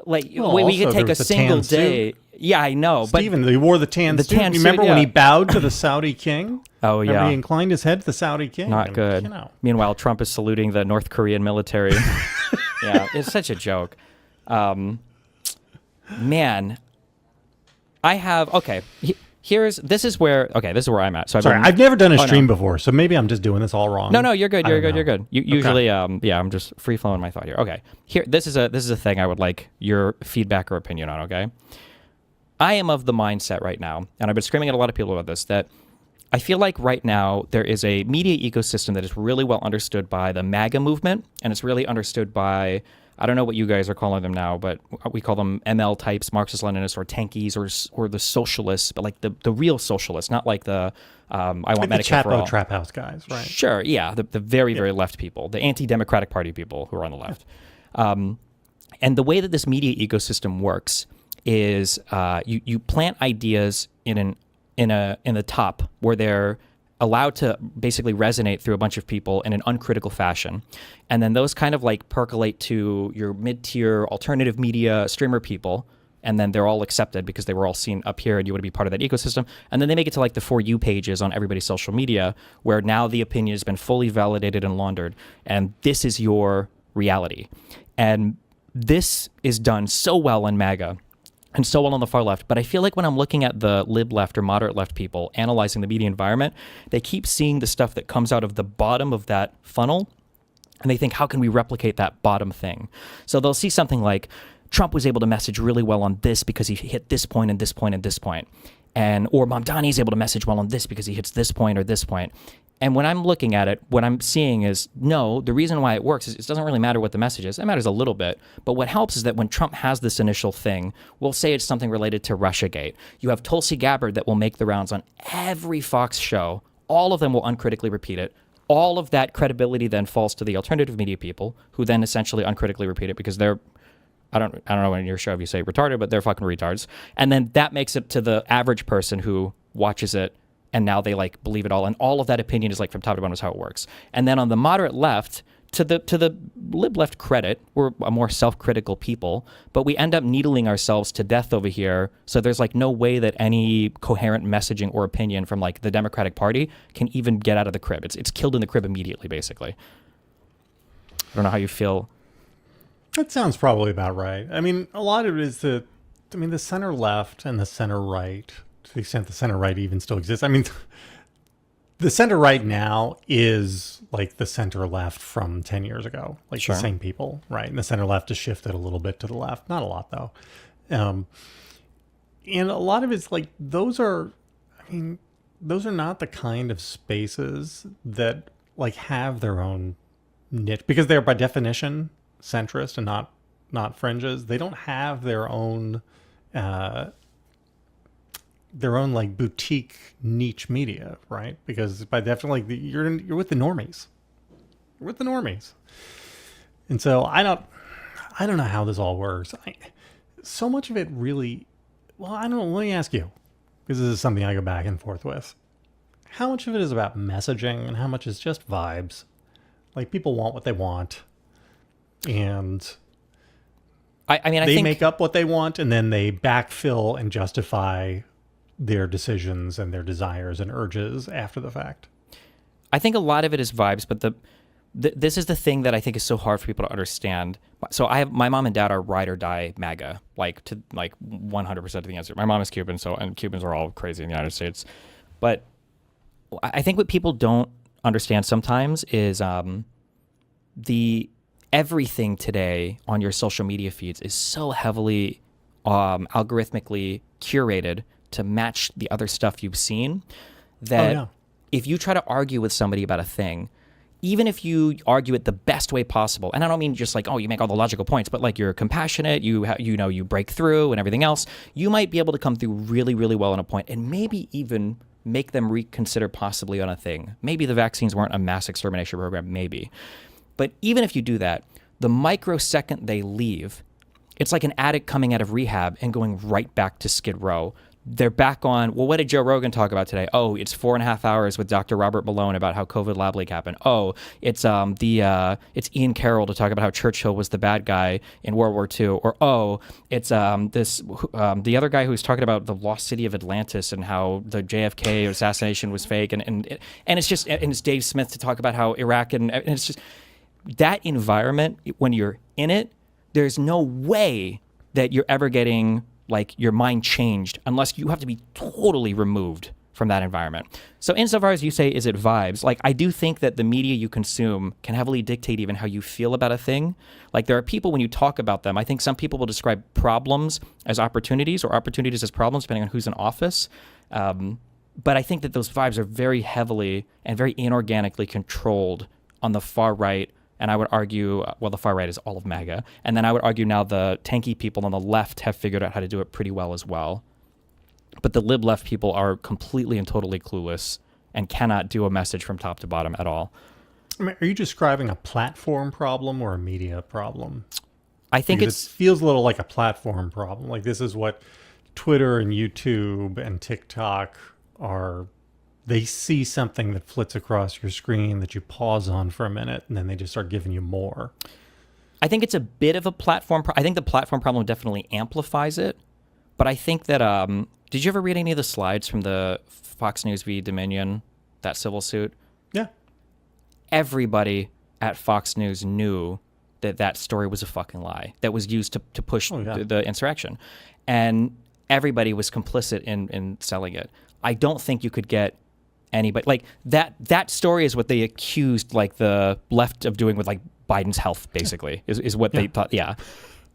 like we could take a single day. Yeah, I know. Stephen, he wore the tan suit. Tan suit, Remember when yeah. he bowed to the Saudi king? Oh, Remember yeah. he inclined his head to the Saudi king. Not good. Meanwhile, Trump is saluting the North Korean military. Yeah, it's such a joke. Man, I have this is where I'm at. So I've never done a stream before, so maybe I'm just doing this all wrong. No, you're good. You're good. know. You're good. Usually, I'm just free flowing my thought here. Okay, this is a thing I would like your feedback or opinion on. Okay, I am of the mindset right now, and I've been screaming at a lot of people about this, that I feel like right now there is a media ecosystem that is really well understood by the MAGA movement, and it's really understood by, I don't know what you guys are calling them now, but we call them ML types, Marxist-Leninists, or tankies, or the socialists, but like the real socialists, not like the I want Like Medicare for all. the Trap House guys, right? Sure, yeah, the very, very left people, the anti-democratic party people who are on the left. And the way that this media ecosystem works is you plant ideas in the top where they're allowed to basically resonate through a bunch of people in an uncritical fashion. And then those kind of like percolate to your mid-tier alternative media streamer people, and then they're all accepted because they were all seen up here and you want to be part of that ecosystem. And then they make it to like the For You pages on everybody's social media, where now the opinion has been fully validated and laundered, and this is your reality. And this is done so well in MAGA and so well on the far left. But I feel like when I'm looking at the lib left or moderate left people analyzing the media environment, they keep seeing the stuff that comes out of the bottom of that funnel, and they think, how can we replicate that bottom thing? So they'll see something like, Trump was able to message really well on this because he hit this point and this point and this point. Or Mamdani is able to message well on this because he hits this point or this point. And when I'm looking at it, what I'm seeing is, no, the reason why it works is it doesn't really matter what the message is. It matters a little bit. But what helps is that when Trump has this initial thing, we'll say it's something related to Russiagate. You have Tulsi Gabbard that will make the rounds on every Fox show. All of them will uncritically repeat it. All of that credibility then falls to the alternative media people, who then essentially uncritically repeat it because they're, I don't know in your show if you say retarded, but they're fucking retards. And then that makes it to the average person who watches it, and now they like believe it all, and all of that opinion is like from top to bottom is how it works. And then on the moderate left, to the lib left credit, we're a more self-critical people, but we end up needling ourselves to death over here. So there's like no way that any coherent messaging or opinion from like the Democratic Party can even get out of the crib. It's killed in the crib immediately, basically. I don't know how you feel. That sounds probably about right. I mean, a lot of it is the center left and the center right, to the extent the center right even still exists. I mean, the center right now is like the center left from 10 years ago, like Sure. the same people, right? And the center left has shifted a little bit to the left, not a lot though. And a lot of it's like, those are not the kind of spaces that like have their own niche, because they're by definition centrist and not fringes. They don't have their own like boutique niche media, right? Because by definition, like you're with the normies. You're with the normies. And so I don't know how this all works. So much of it really, well, I don't know. Let me ask you, because this is something I go back and forth with. How much of it is about messaging and how much is just vibes? Like people want what they want, and I think make up what they want, and then they backfill and justify their decisions and their desires and urges after the fact. I think a lot of it is vibes, but this is the thing that I think is so hard for people to understand. So my mom and dad are ride or die MAGA, like to like 100% of the answer. My mom is Cuban, and Cubans are all crazy in the United States. But I think what people don't understand sometimes is the everything today on your social media feeds is so heavily algorithmically curated to match the other stuff you've seen that yeah. if you try to argue with somebody about a thing, even if you argue it the best way possible, and I don't mean just like, oh, you make all the logical points, but like you're compassionate, you break through and everything else, you might be able to come through really, really well on a point and maybe even make them reconsider possibly on a thing. Maybe the vaccines weren't a mass extermination program, maybe. But even if you do that, the microsecond they leave, it's like an addict coming out of rehab and going right back to Skid Row. They're back on, well, what did Joe Rogan talk about today? Oh, it's 4.5 hours with Dr. Robert Malone about how COVID lab leak happened. Oh, it's Ian Carroll to talk about how Churchill was the bad guy in World War II. Or, oh, it's the other guy who's talking about the lost city of Atlantis and how the JFK assassination was fake. And it's Dave Smith to talk about how Iraq and it's just that environment, when you're in it, there's no way that you're ever getting like your mind changed unless you have to be totally removed from that environment. So insofar as you say, is it vibes? Like, I do think that the media you consume can heavily dictate even how you feel about a thing. Like, there are people, when you talk about them, I think some people will describe problems as opportunities or opportunities as problems, depending on who's in office. But I think that those vibes are very heavily and very inorganically controlled on the far right. And I would argue, well, the far right is all of MAGA. And then I would argue now the tanky people on the left have figured out how to do it pretty well as well. But the lib left people are completely and totally clueless and cannot do a message from top to bottom at all. I mean, are you describing a platform problem or a media problem? I think Because it feels a little like a platform problem. Like, this is what Twitter and YouTube and TikTok are. They see something that flits across your screen that you pause on for a minute, and then they just start giving you more. I think it's a bit of a platform. I think the platform problem definitely amplifies it. But I think that, did you ever read any of the slides from the Fox News v. Dominion, that civil suit? Yeah. Everybody at Fox News knew that that story was a fucking lie that was used to push the insurrection. And everybody was complicit in selling it. I don't think you could get anybody like that story is what they accused like the left of doing with like Biden's health, basically, is what they thought. Yeah.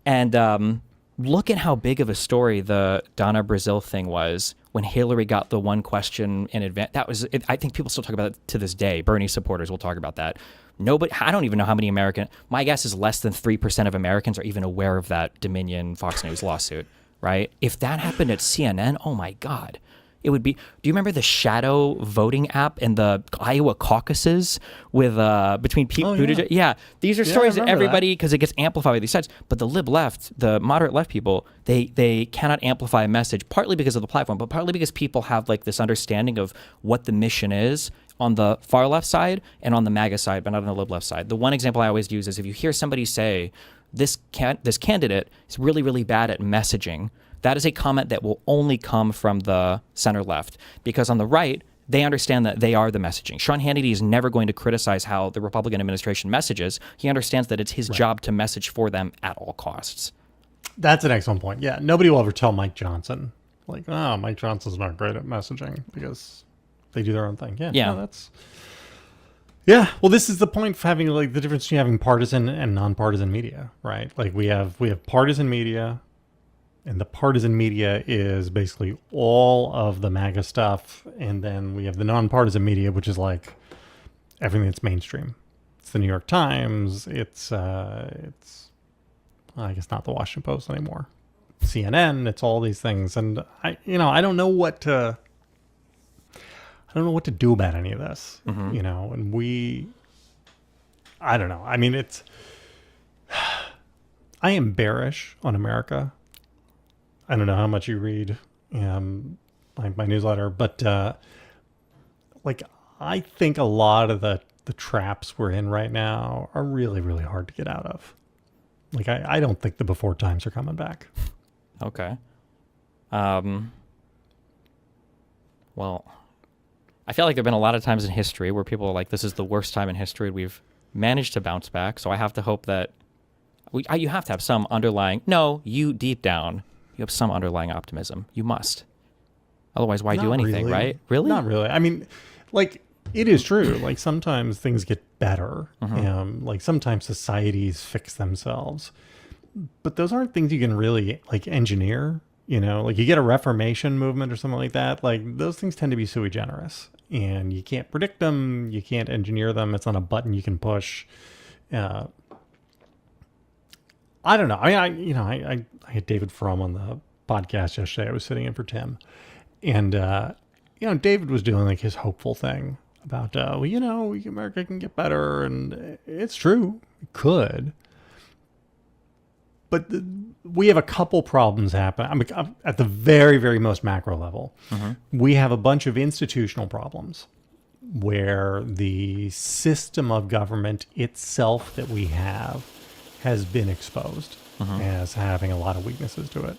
And look at how big of a story the Donna Brazile thing was when Hillary got the one question in advance. That was, I think people still talk about it to this day. Bernie supporters will talk about that. Nobody, I don't even know how many my guess is less than 3% of Americans are even aware of that Dominion Fox News lawsuit, right? If that happened at CNN, oh my God. It would be. Do you remember the shadow voting app in the Iowa caucuses with between Pete Buttigieg? Yeah, these are stories that everybody, because it gets amplified by these sides. But the lib left, the moderate left people, they cannot amplify a message, partly because of the platform, but partly because people have like this understanding of what the mission is on the far left side and on the MAGA side, but not on the lib left side. The one example I always use is if you hear somebody say, this candidate is really, really bad at messaging, that is a comment that will only come from the center left, because on the right, they understand that they are the messaging. Sean Hannity is never going to criticize how the Republican administration messages. He understands that it's his job to message for them at all costs. That's an excellent point. Yeah, nobody will ever tell Mike Johnson, like, oh, Mike Johnson's not great at messaging because they do their own thing. Yeah. No, that's... Yeah, well, this is the point of having like the difference between having partisan and nonpartisan media, right? Like we have partisan media. And the partisan media is basically all of the MAGA stuff. And then we have the nonpartisan media, which is like everything that's mainstream. It's the New York Times. It's I guess not the Washington Post anymore. CNN. It's all these things. And I don't know what to do about any of this, and I don't know. I mean, I am bearish on America. I don't know how much you read my newsletter, but like I think a lot of the traps we're in right now are really, really hard to get out of. Like I don't think the before times are coming back. Okay. Well, I feel like there've been a lot of times in history where people are like, this is the worst time in history. We've managed to bounce back. So I have to hope that you have to have some underlying, you deep down, you have some underlying optimism. You must. Otherwise, why do anything, really. Right? Really? Not really. I mean, like, it is true. Like, sometimes things get better. Like, sometimes societies fix themselves. But those aren't things you can really, like, engineer. Like you get a Reformation movement or something like that. Like those things tend to be sui generis, and you can't predict them. You can't engineer them. It's not a button you can push. I don't know. I had David Frum on the podcast yesterday. I was sitting in for Tim, and David was doing like his hopeful thing about America can get better, and it's true, it could. But we have a couple problems happen. I mean, at the very, very most macro level, we have a bunch of institutional problems where the system of government itself that we have has been exposed as having a lot of weaknesses to it.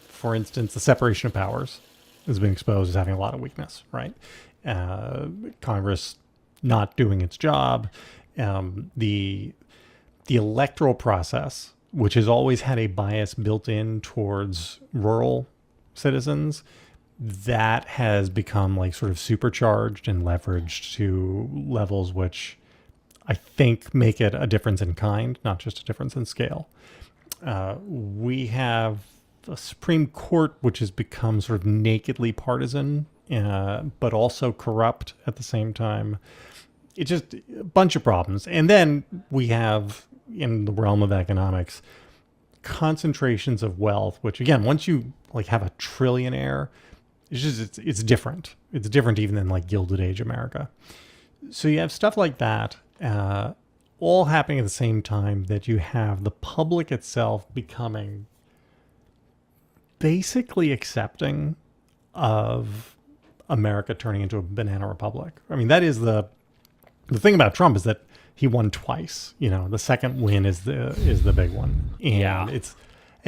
For instance, the separation of powers has been exposed as having a lot of weakness, right? Congress not doing its job. The electoral process, which has always had a bias built in towards rural citizens, that has become like sort of supercharged and leveraged to levels which I think make it a difference in kind, not just a difference in scale. We have a Supreme Court which has become sort of nakedly partisan, but also corrupt at the same time. It's just a bunch of problems. And then we have, in the realm of economics, concentrations of wealth, which again, once you like have a trillionaire, it's different. It's different even than like Gilded Age America. So you have stuff like that, all happening at the same time that you have the public itself becoming basically accepting of America turning into a banana republic. I mean, that is the thing about Trump, is that he won twice. The second win is the big one. And it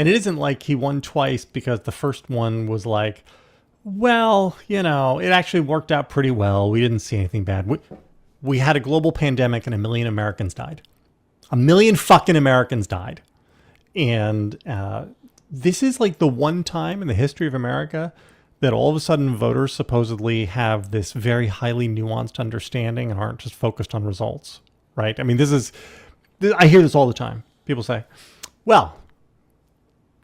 isn't like he won twice because the first one was like, well, it actually worked out pretty well. We didn't see anything bad. We had a global pandemic and 1 million Americans died. 1 million fucking Americans died. And this is like the one time in the history of America that all of a sudden voters supposedly have this very highly nuanced understanding and aren't just focused on results, right? I mean, I hear this all the time. People say, well,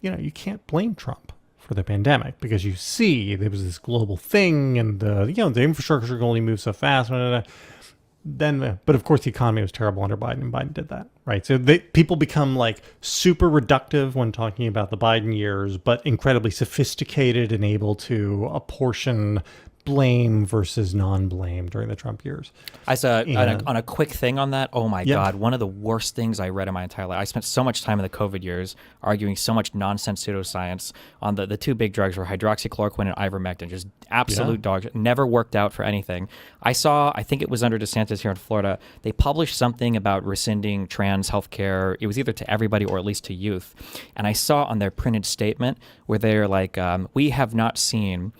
you can't blame Trump for the pandemic because you see there was this global thing and the infrastructure can only move so fast. Blah, blah, blah. But of course the economy was terrible under Biden, and Biden did that, right? So people become like super reductive when talking about the Biden years, but incredibly sophisticated and able to apportion blame versus non-blame during the Trump years. On a quick thing on that, oh my God, one of the worst things I read in my entire life. I spent so much time in the COVID years arguing so much nonsense pseudoscience on the two big drugs were hydroxychloroquine and ivermectin, just absolute dog shit. Never worked out for anything. I think it was under DeSantis here in Florida, they published something about rescinding trans healthcare. It was either to everybody or at least to youth. And I saw on their printed statement where they're like, we have not seen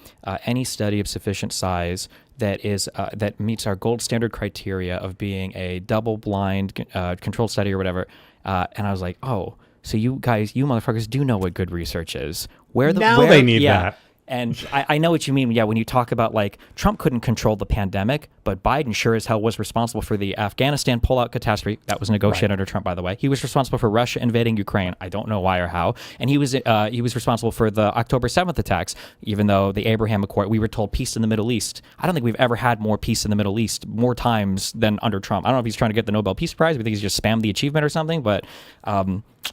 any study of sufficient size that meets our gold standard criteria of being a double-blind controlled study or whatever. And I was like, oh, so you motherfuckers do know what good research is. They need that. And I know what you mean. Yeah, when you talk about like Trump couldn't control the pandemic, but Biden sure as hell was responsible for the Afghanistan pullout catastrophe. That was negotiated under Trump, by the way. He was responsible for Russia invading Ukraine. I don't know why or how. And he was responsible for the October 7th attacks, even though the Abraham Accord, we were told peace in the Middle East. I don't think we've ever had more peace in the Middle East more times than under Trump. I don't know if he's trying to get the Nobel Peace Prize. We think he's just spammed the achievement or something. But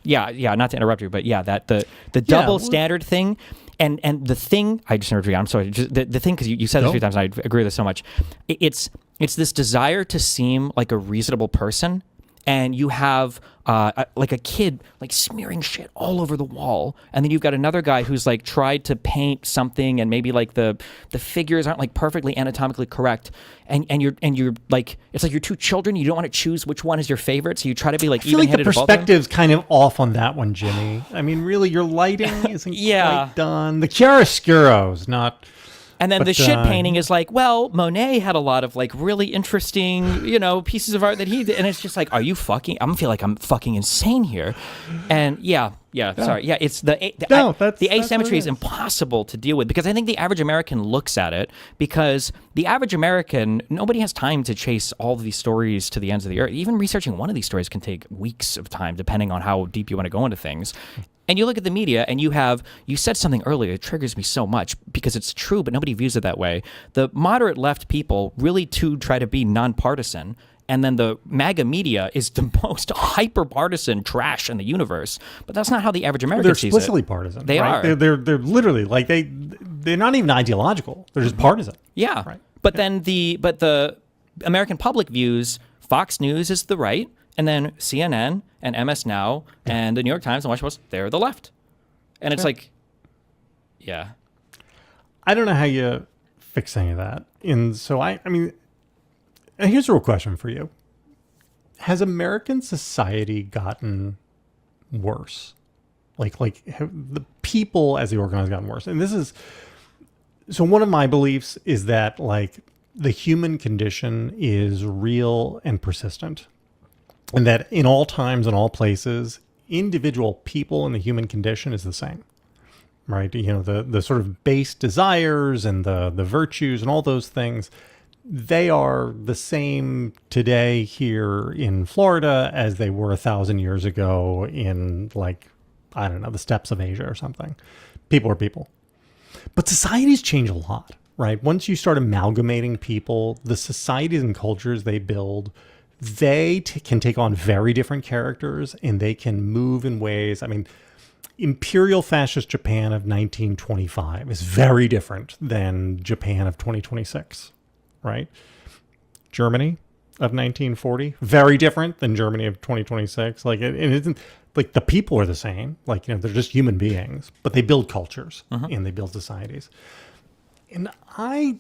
yeah, not to interrupt you, but yeah, that the double standard thing. And the thing, I just interrupted you, I'm sorry, the thing, because you said this a few times, and I agree with this so much. It's this desire to seem like a reasonable person, and you have like a kid like smearing shit all over the wall, and then you've got another guy who's like tried to paint something, and maybe like the figures aren't like perfectly anatomically correct, and you're like, it's like your two children, you don't want to choose which one is your favorite, so you try to be like even-headed. I feel like the perspective's kind of off on that one, Jimmy. I mean, really, your lighting isn't quite done. The chiaroscuro's not. And then the shit painting is like, well, Monet had a lot of like really interesting, pieces of art that he did. And it's just like, are you fucking, I feel like I'm fucking insane here. And yeah, Yeah, sorry. Yeah, it's No, that's the what it asymmetry is is. impossible to deal with because I think the average American looks at it because the average American, nobody has time to chase all of these stories to the ends of the earth. Even researching one of these stories can take weeks of time, depending on how deep you want to go into things. And you look at the media and you said something earlier, it triggers me so much because it's true, but nobody views it that way. The moderate left people really too try to be nonpartisan. And then the MAGA media is the most hyper-partisan trash in the universe. But that's not how the average American They're sees explicitly it. partisan. They right? are. They're literally like they're not even ideological. They're just partisan. Yeah. Right. But then the American public views Fox News is the right, and then CNN and MS Now and the New York Times and Washington Post, they're the left. And it's like, yeah. I don't know how you fix any of that. And so I mean, and here's a real question for you. Has American society gotten worse? Like have the people as the organized gotten worse? And this is, so one of my beliefs is that like the human condition is real and persistent. And that in all times and all places, individual people in the human condition is the same. Right? You know, the sort of base desires and the virtues and all those things, they are the same today here in Florida as they were 1,000 years ago in, like, I don't know, the steppes of Asia or something. People are people. But societies change a lot, right? Once you start amalgamating people, the societies and cultures they build, they can take on very different characters and they can move in ways. I mean, Imperial fascist Japan of 1925 is very different than Japan of 2026. Right? Germany of 1940, very different than Germany of 2026. Like it isn't like the people are the same. Like, you know, they're just human beings, but they build cultures and they build societies. And I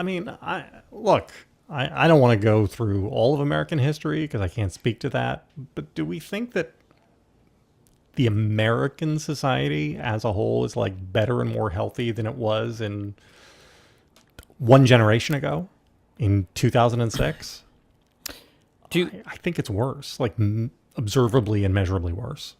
mean, I don't want to go through all of American history because I can't speak to that. But do we think that the American society as a whole is like better and more healthy than it was in one generation ago in 2006? I think it's worse, like observably and measurably worse.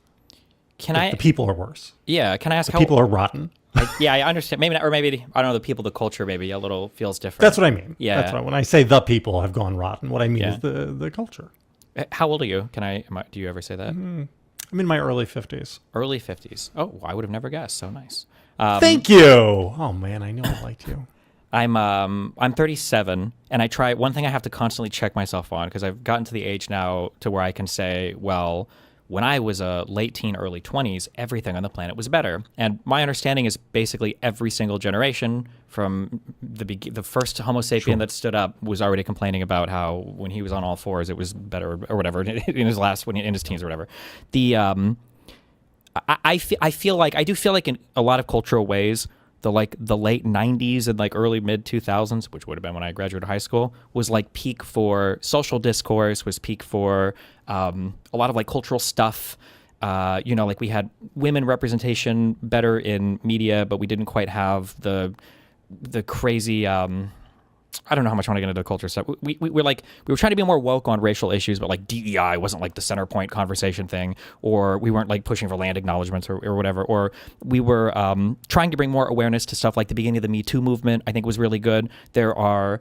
The people are worse. Yeah, can I ask The people are rotten. I understand. Maybe not, or maybe I don't know. The people, the culture, maybe a little feels different. That's what I mean. Yeah. That's when I say the people have gone rotten. What I mean is the culture. How old are you? Do you ever say that? I'm in my early 50s. Early 50s. Oh, I would have never guessed. So nice. Thank you. Oh man, I know I liked you. I'm 37, and I try. One thing I have to constantly check myself on because I've gotten to the age now to where I can say, well, when I was a late teen, early 20s, everything on the planet was better. And my understanding is basically every single generation from the first Homo sapien that stood up was already complaining about how when he was on all fours it was better or whatever in his teens or whatever. I feel like in a lot of cultural ways, the late 90s and like early mid 2000s, which would have been when I graduated high school, was like peak for social discourse, was peak for a lot of like cultural stuff. Like we had women representation better in media, but we didn't quite have the crazy. I don't know how much I want to get into the culture stuff. We were trying to be more woke on racial issues, but like DEI wasn't like the center point conversation thing, or we weren't like pushing for land acknowledgements or whatever, or we were trying to bring more awareness to stuff like the beginning of the Me Too movement. I think was really good. There are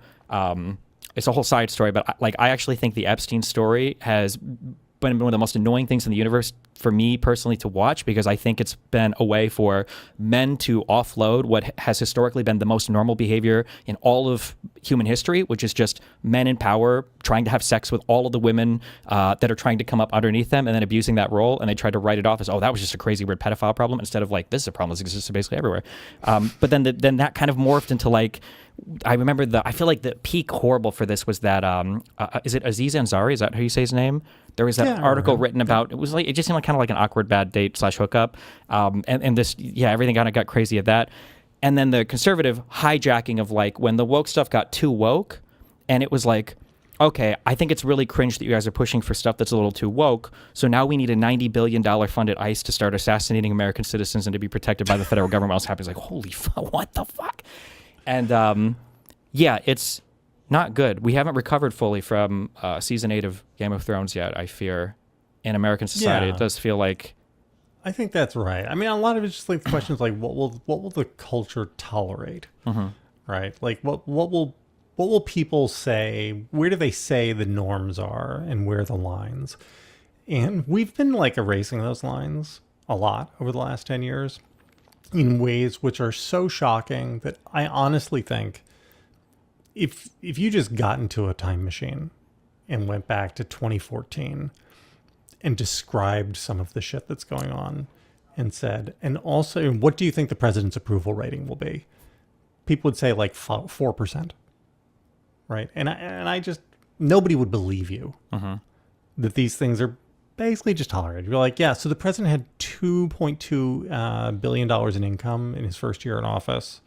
it's a whole side story, but I actually think the Epstein story has been one of the most annoying things in the universe for me personally to watch, because I think it's been a way for men to offload what has historically been the most normal behavior in all of human history, which is just men in power trying to have sex with all of the women that are trying to come up underneath them and then abusing that role. And they tried to write it off as, oh, that was just a crazy weird pedophile problem, instead of like, this is a problem that exists basically everywhere. But then that kind of morphed into like, I remember I feel like the peak horrible for this was that, is it Aziz Ansari? Is that how you say his name? There was that article written about, it just seemed like kind of like an awkward bad date / hookup. And this, everything kind of got crazy at that. And then the conservative hijacking of like when the woke stuff got too woke, and it was like, okay, I think it's really cringe that you guys are pushing for stuff that's a little too woke. So now we need a $90 billion funded ICE to start assassinating American citizens and to be protected by the federal government. Else happens, like, holy fuck, what the fuck? And it's not good. We haven't recovered fully from season 8 of Game of Thrones yet, I fear, in American society. Yeah. It does feel like I think that's right. I mean, a lot of it's just like questions like what will the culture tolerate, right? Like what will people say? Where do they say the norms are, and where are the lines? And we've been like erasing those lines a lot over the last 10 years in ways which are so shocking that I honestly think if you just got into a time machine and went back to 2014 and described some of the shit that's going on and said, and also, what do you think the president's approval rating will be? People would say like 4%, right? And I just, nobody would believe you that these things are basically just tolerated. You're like, yeah, so the president had $2.2 billion in income in his first year in office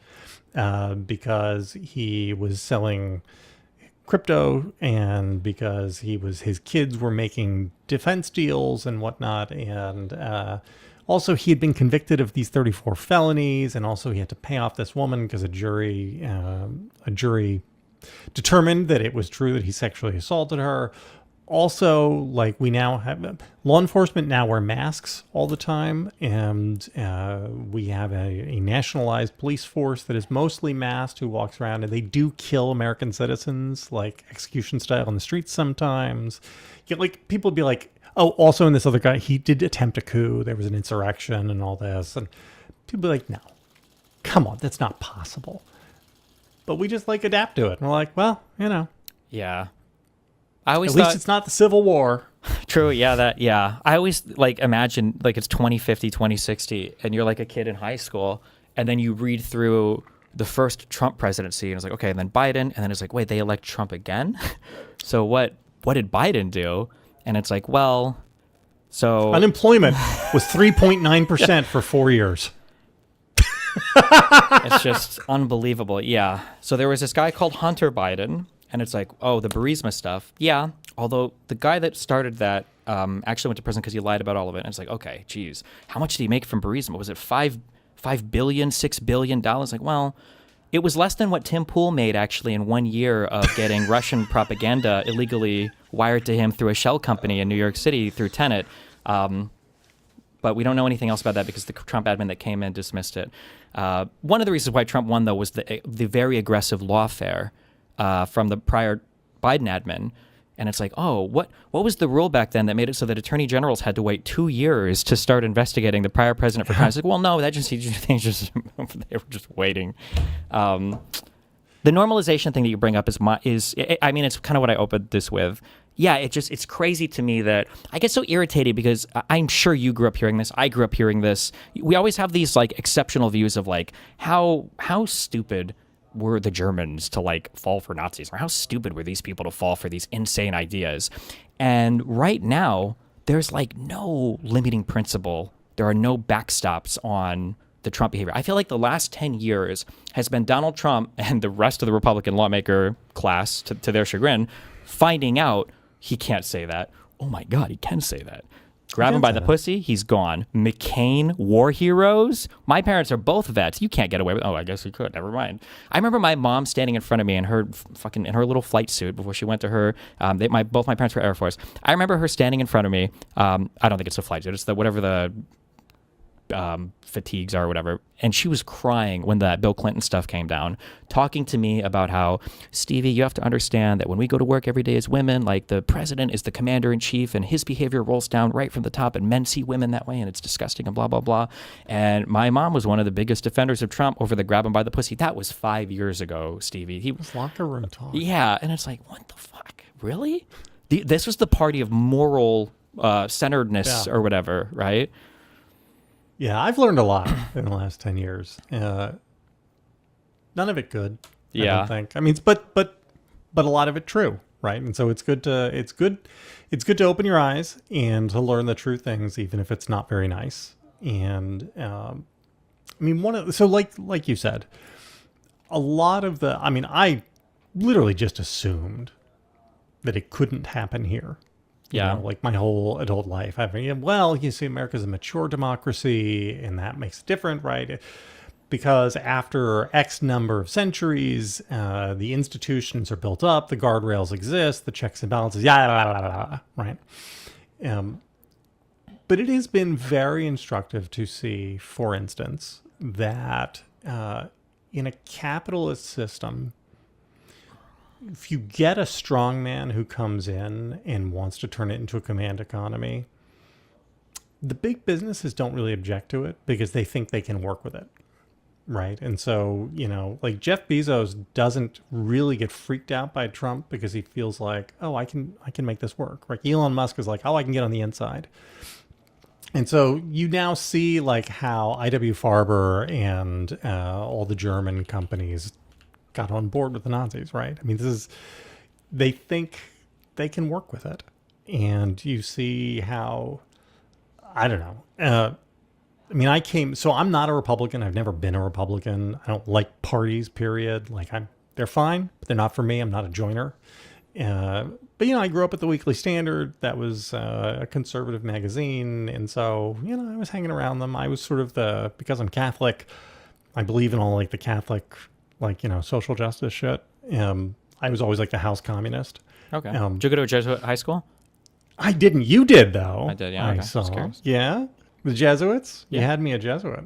because he was selling crypto and because his kids were making defense deals and whatnot, and also he had been convicted of these 34 felonies, and also he had to pay off this woman because a jury determined that it was true that he sexually assaulted her. Also, like, we now have law enforcement now wear masks all the time, and we have a nationalized police force that is mostly masked who walks around, and they do kill American citizens, like execution style on the streets sometimes. Like, people would be like, oh, also in this other guy, he did attempt a coup. There was an insurrection and all this, and people would be like, no, come on, that's not possible. But we just like adapt to it, and we're like, well, Yeah. I always at least thought, it's not the Civil War. true. Yeah. I always like imagine like it's 2050, 2060, and you're like a kid in high school, and then you read through the first Trump presidency, and it's like, okay, and then Biden, and then it's like, wait, they elect Trump again? So what did Biden do? And it's like, well, so Unemployment was 3.9% for 4 years. it's just unbelievable. Yeah. So there was this guy called Hunter Biden, and it's like, oh, the Burisma stuff. Yeah. Although the guy that started that actually went to prison because he lied about all of it. And it's like, okay, geez, how much did he make from Burisma? Was it $5 billion, $6 billion? Like, well, it was less than what Tim Pool made actually in 1 year of getting Russian propaganda illegally wired to him through a shell company in New York City through Tenet. But we don't know anything else about that because the Trump admin that came in dismissed it. One of the reasons why Trump won, though, was the very aggressive lawfare from the prior Biden admin. And it's like, oh, what was the rule back then that made it so that attorney generals had to wait 2 years to start investigating the prior president for crimes? Like, well, no, they were just waiting. The normalization thing that you bring up is I mean, it's kind of what I opened this with. Yeah, it's crazy to me that I get so irritated because I'm sure you grew up hearing this. I grew up hearing this. We always have these like exceptional views of like how stupid were the Germans to like fall for Nazis, or how stupid were these people to fall for these insane ideas. And right now, there's like no limiting principle. There are no backstops on the Trump behavior. I feel like the last 10 years has been Donald Trump and the rest of the Republican lawmaker class, to their chagrin, finding out he can't say that. Oh my God, he can say that. Grab him by the pussy, he's gone. McCain, war heroes. My parents are both vets. You can't get away with. Oh, I guess you could. Never mind. I remember my mom standing in front of me in her little flight suit before she went to her. Both my parents were Air Force. I remember her standing in front of me. I don't think it's a flight suit. It's whatever the fatigues are or whatever, and she was crying when that Bill Clinton stuff came down, talking to me about how, Stevie, you have to understand that when we go to work every day as women, like the president is the commander-in-chief and his behavior rolls down right from the top and men see women that way and it's disgusting and blah, blah, blah. And my mom was one of the biggest defenders of Trump over the grab him by the pussy. That was 5 years ago, Stevie. He was locker room talk. Yeah, and it's like, what the fuck? Really? This was the party of moral centeredness or whatever, right? Yeah, I've learned a lot in the last 10 years. None of it good, I don't think. I mean, but a lot of it true, right? And so it's good to open your eyes and to learn the true things, even if it's not very nice. And I mean, like you said, a lot of I literally just assumed that it couldn't happen here. Like my whole adult life. You see, America's a mature democracy, and that makes it different, right? Because after X number of centuries, the institutions are built up, the guardrails exist, the checks and balances, right? But it has been very instructive to see, for instance, that in a capitalist system, if you get a strongman who comes in and wants to turn it into a command economy, the big businesses don't really object to it because they think they can work with it. Right. And so, like Jeff Bezos doesn't really get freaked out by Trump because he feels like, oh, I can make this work. Right. Elon Musk is like, oh, I can get on the inside. And so you now see like how IW Farber and all the German companies got on board with the Nazis, right? I mean, they think they can work with it. And you see how, I don't know. So I'm not a Republican. I've never been a Republican. I don't like parties, period. Like they're fine, but they're not for me. I'm not a joiner. But I grew up at the Weekly Standard. That was a conservative magazine. And so, I was hanging around them. I was sort of because I'm Catholic, I believe in all like the Catholic, social justice shit. I was always like the house communist. Okay. Did you go to a Jesuit high school? I didn't. You did though. I did. Yeah. I Okay. saw. Yeah. The Jesuits? Yeah. You had me a Jesuit.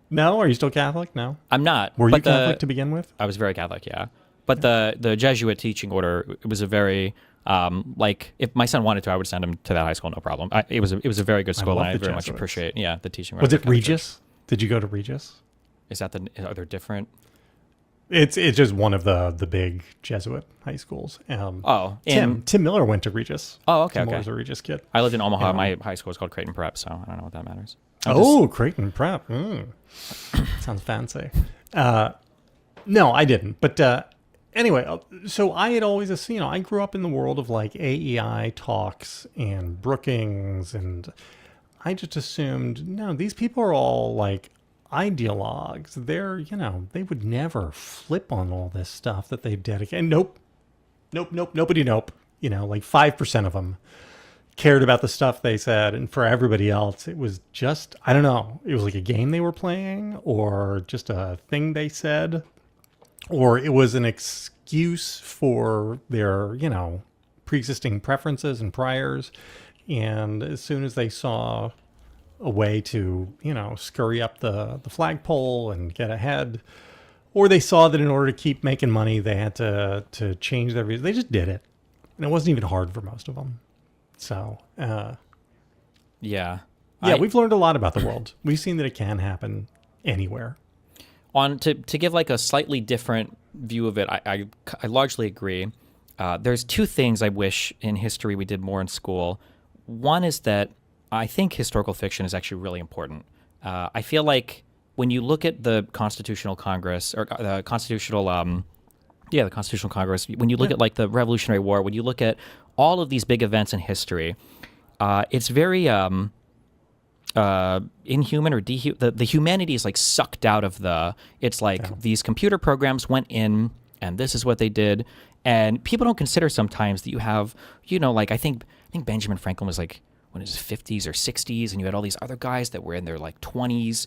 No? Are you still Catholic? No? I'm not. Were you but Catholic to begin with? I was very Catholic, yeah. But the Jesuit teaching order, it was a very if my son wanted to, I would send him to that high school, no problem. It was a very good school, love and I the very much Jesuits. appreciate the teaching order. Was of it the Catholic Church. Regis? Did you go to Regis? Are there different? It's just one of the big Jesuit high schools. Tim Miller went to Regis. Oh, okay, Tim okay. Miller's a Regis kid. I lived in Omaha. My high school was called Creighton Prep, so I don't know what that matters. Creighton Prep. Sounds fancy. No, I didn't. But anyway, so I had always, I grew up in the world of like AEI talks and Brookings, and I just assumed, no, these people are all like ideologues. They're, they would never flip on all this stuff that they've dedicated. Nope. Nobody. Like 5% of them cared about the stuff they said. And for everybody else, it was just, I don't know, it was like a game they were playing or just a thing they said, or it was an excuse for their, pre-existing preferences and priors. And as soon as they saw a way to, scurry up the flagpole and get ahead, or they saw that in order to keep making money, they had to change their views. They just did it. And it wasn't even hard for most of them. So, Yeah, we've learned a lot about the world. We've seen that it can happen anywhere. To give like a slightly different view of it, I largely agree. There's two things I wish in history we did more in school. One is that I think historical fiction is actually really important. I feel like when you look at the Constitutional Congress or the Constitutional, the Constitutional Congress, when you look at like the Revolutionary War, when you look at all of these big events in history, it's very inhuman or the humanity is like sucked out of it's like these computer programs went in and this is what they did. And people don't consider sometimes that you have, like I think Benjamin Franklin was like when his 50s or 60s, and you had all these other guys that were in their like 20s,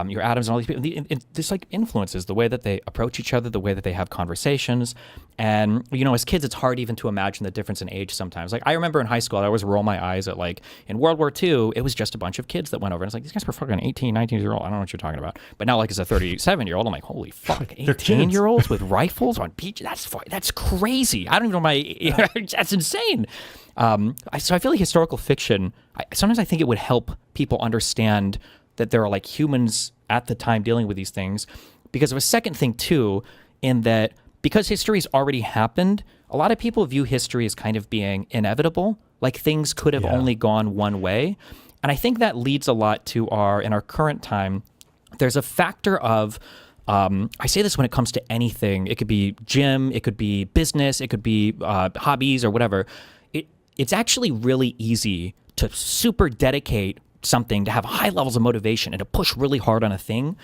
your Adams and all these people. This like influences the way that they approach each other, the way that they have conversations. And, as kids, it's hard even to imagine the difference in age sometimes. Like I remember in high school, I always roll my eyes at like in World War II, it was just a bunch of kids that went over. And it's like, these guys were fucking 18, 19-year-old. I don't know what you're talking about. But now like as a 37-year-old, I'm like, holy fuck, 18-year-olds with rifles on beach? That's crazy. I don't even know that's insane. So I feel like historical fiction, sometimes I think it would help people understand that there are like humans at the time dealing with these things, because of a second thing too, in that because history's already happened, a lot of people view history as kind of being inevitable, like things could have only gone one way. And I think that leads a lot to in our current time, there's a factor of, I say this when it comes to anything. It could be gym, it could be business, it could be hobbies or whatever. It's actually really easy to super dedicate something, to have high levels of motivation and to push really hard on a thing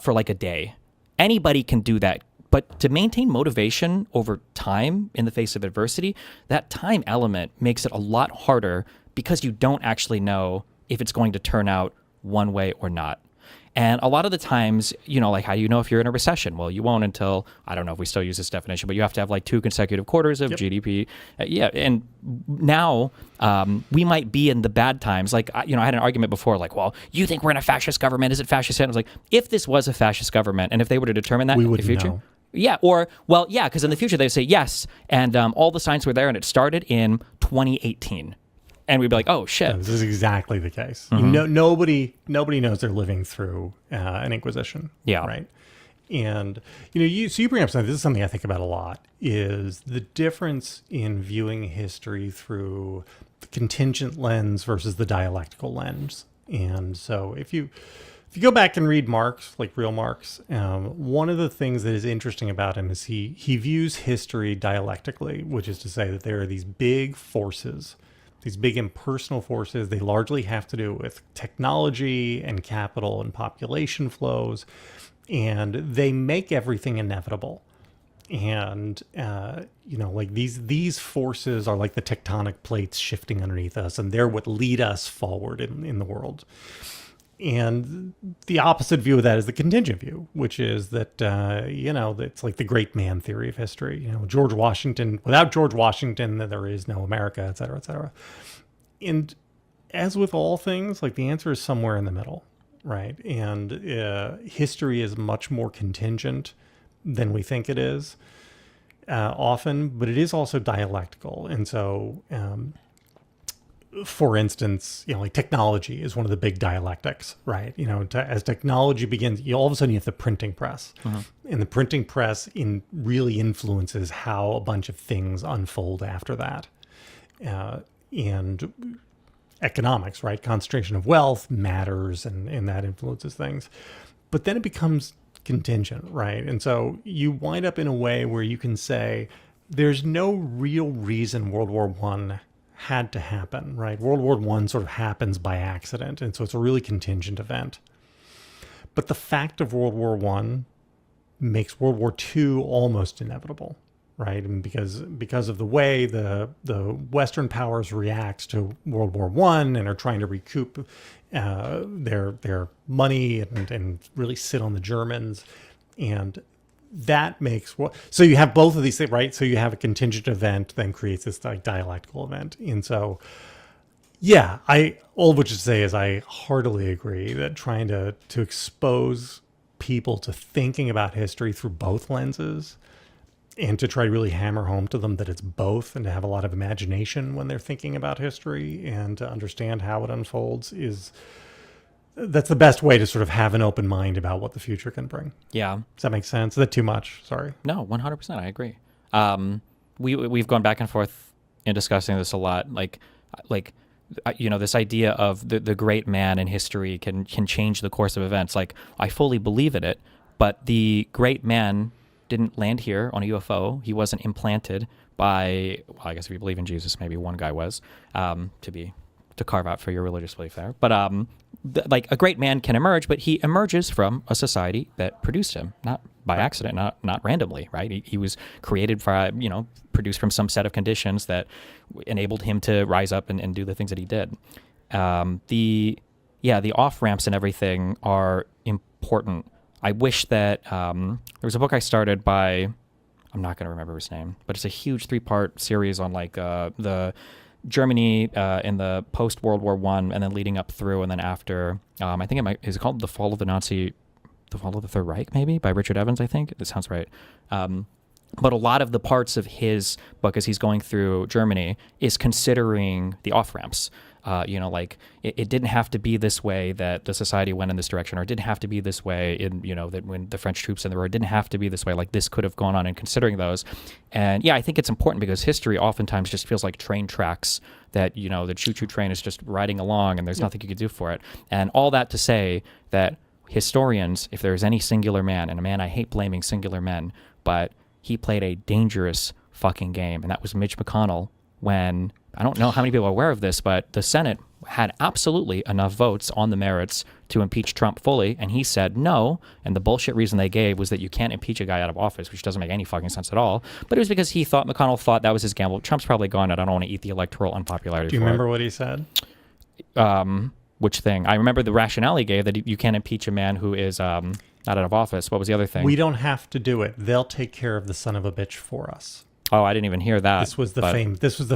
for like a day. Anybody can do that. But to maintain motivation over time in the face of adversity, that time element makes it a lot harder because you don't actually know if it's going to turn out one way or not. And a lot of the times, like how do you know if you're in a recession? Well, you won't until, I don't know if we still use this definition, but you have to have like 2 consecutive quarters of GDP. Yeah. And now we might be in the bad times. Like, I had an argument before, like, well, you think we're in a fascist government? Is it fascist? And I was like, if this was a fascist government, and if they were to determine that We in the wouldn't future. know. Yeah, because in the future they'd say yes, and all the signs were there, and it started in 2018, and we'd be like, oh shit. This is exactly the case. Nobody knows they're living through an inquisition. Yeah. Right. And you bring up something. This is something I think about a lot. Is the difference in viewing history through the contingent lens versus the dialectical lens. And so if you go back and read Marx, like real Marx, one of the things that is interesting about him is he views history dialectically, which is to say that there are these big forces, these big impersonal forces. They largely have to do with technology and capital and population flows, and they make everything inevitable. And like these forces are like the tectonic plates shifting underneath us, and they're what lead us forward in the world. And the opposite view of that is the contingent view, which is that, it's like the great man theory of history. George Washington, without George Washington, then there is no America, et cetera, et cetera. And as with all things, like the answer is somewhere in the middle, right? And history is much more contingent than we think it is often, but it is also dialectical. And so, for instance, like technology is one of the big dialectics, right? As technology begins, all of a sudden you have the printing press, and the printing press really influences how a bunch of things unfold after that. And economics, right? Concentration of wealth matters, and that influences things. But then it becomes contingent, right? And so you wind up in a way where you can say there's no real reason World War I had to happen, right? World War I sort of happens by accident, and so it's a really contingent event. But the fact of World War I makes World War II almost inevitable, right? And because of the way the Western powers react to World War I and are trying to recoup their money and really sit on the Germans, and that makes so you have both of these things, right? So you have a contingent event then creates this like dialectical event. And so all of which to say is I heartily agree that trying to expose people to thinking about history through both lenses and to try to really hammer home to them that it's both, and to have a lot of imagination when they're thinking about history and to understand how it unfolds, that's the best way to sort of have an open mind about what the future can bring. Yeah. Does that make sense? Is that too much? Sorry. No, 100%. I agree. We've gone back and forth in discussing this a lot. Like this idea of the great man in history can change the course of events. Like, I fully believe in it, but the great man didn't land here on a UFO. He wasn't implanted by, well, I guess if you believe in Jesus, maybe one guy was, to carve out for your religious belief there. But like a great man can emerge, but he emerges from a society that produced him, not by accident, not randomly, right? He was created for, produced from some set of conditions that enabled him to rise up and do the things that he did. The off-ramps and everything are important. I wish that there was a book I started by, I'm not going to remember his name, but it's a huge 3-part series on like the Germany in the post-World War I, and then leading up through, and then after. I think is it called The Fall of the Third Reich, maybe, by Richard Evans, I think. That sounds right. But a lot of the parts of his book as he's going through Germany is considering the off-ramps. Like it didn't have to be this way that the society went in this direction, or it didn't have to be this way that when the French troops in the war, it didn't have to be this way. Like this could have gone on, and considering those. And I think it's important because history oftentimes just feels like train tracks that, the choo-choo train is just riding along and there's nothing you can do for it. And all that to say that historians, if there's any singular man, and a man I hate blaming singular men, but he played a dangerous fucking game, and that was Mitch McConnell when, I don't know how many people are aware of this, but the Senate had absolutely enough votes on the merits to impeach Trump fully, and he said no, and the bullshit reason they gave was that you can't impeach a guy out of office, which doesn't make any fucking sense at all, but it was because McConnell thought that was his gamble. Trump's probably gone, and I don't want to eat the electoral unpopularity. Do you remember what he said? Which thing? I remember the rationale he gave that you can't impeach a man who is not out of office. What was the other thing? We don't have to do it. They'll take care of the son of a bitch for us. Oh, I didn't even hear that. This was the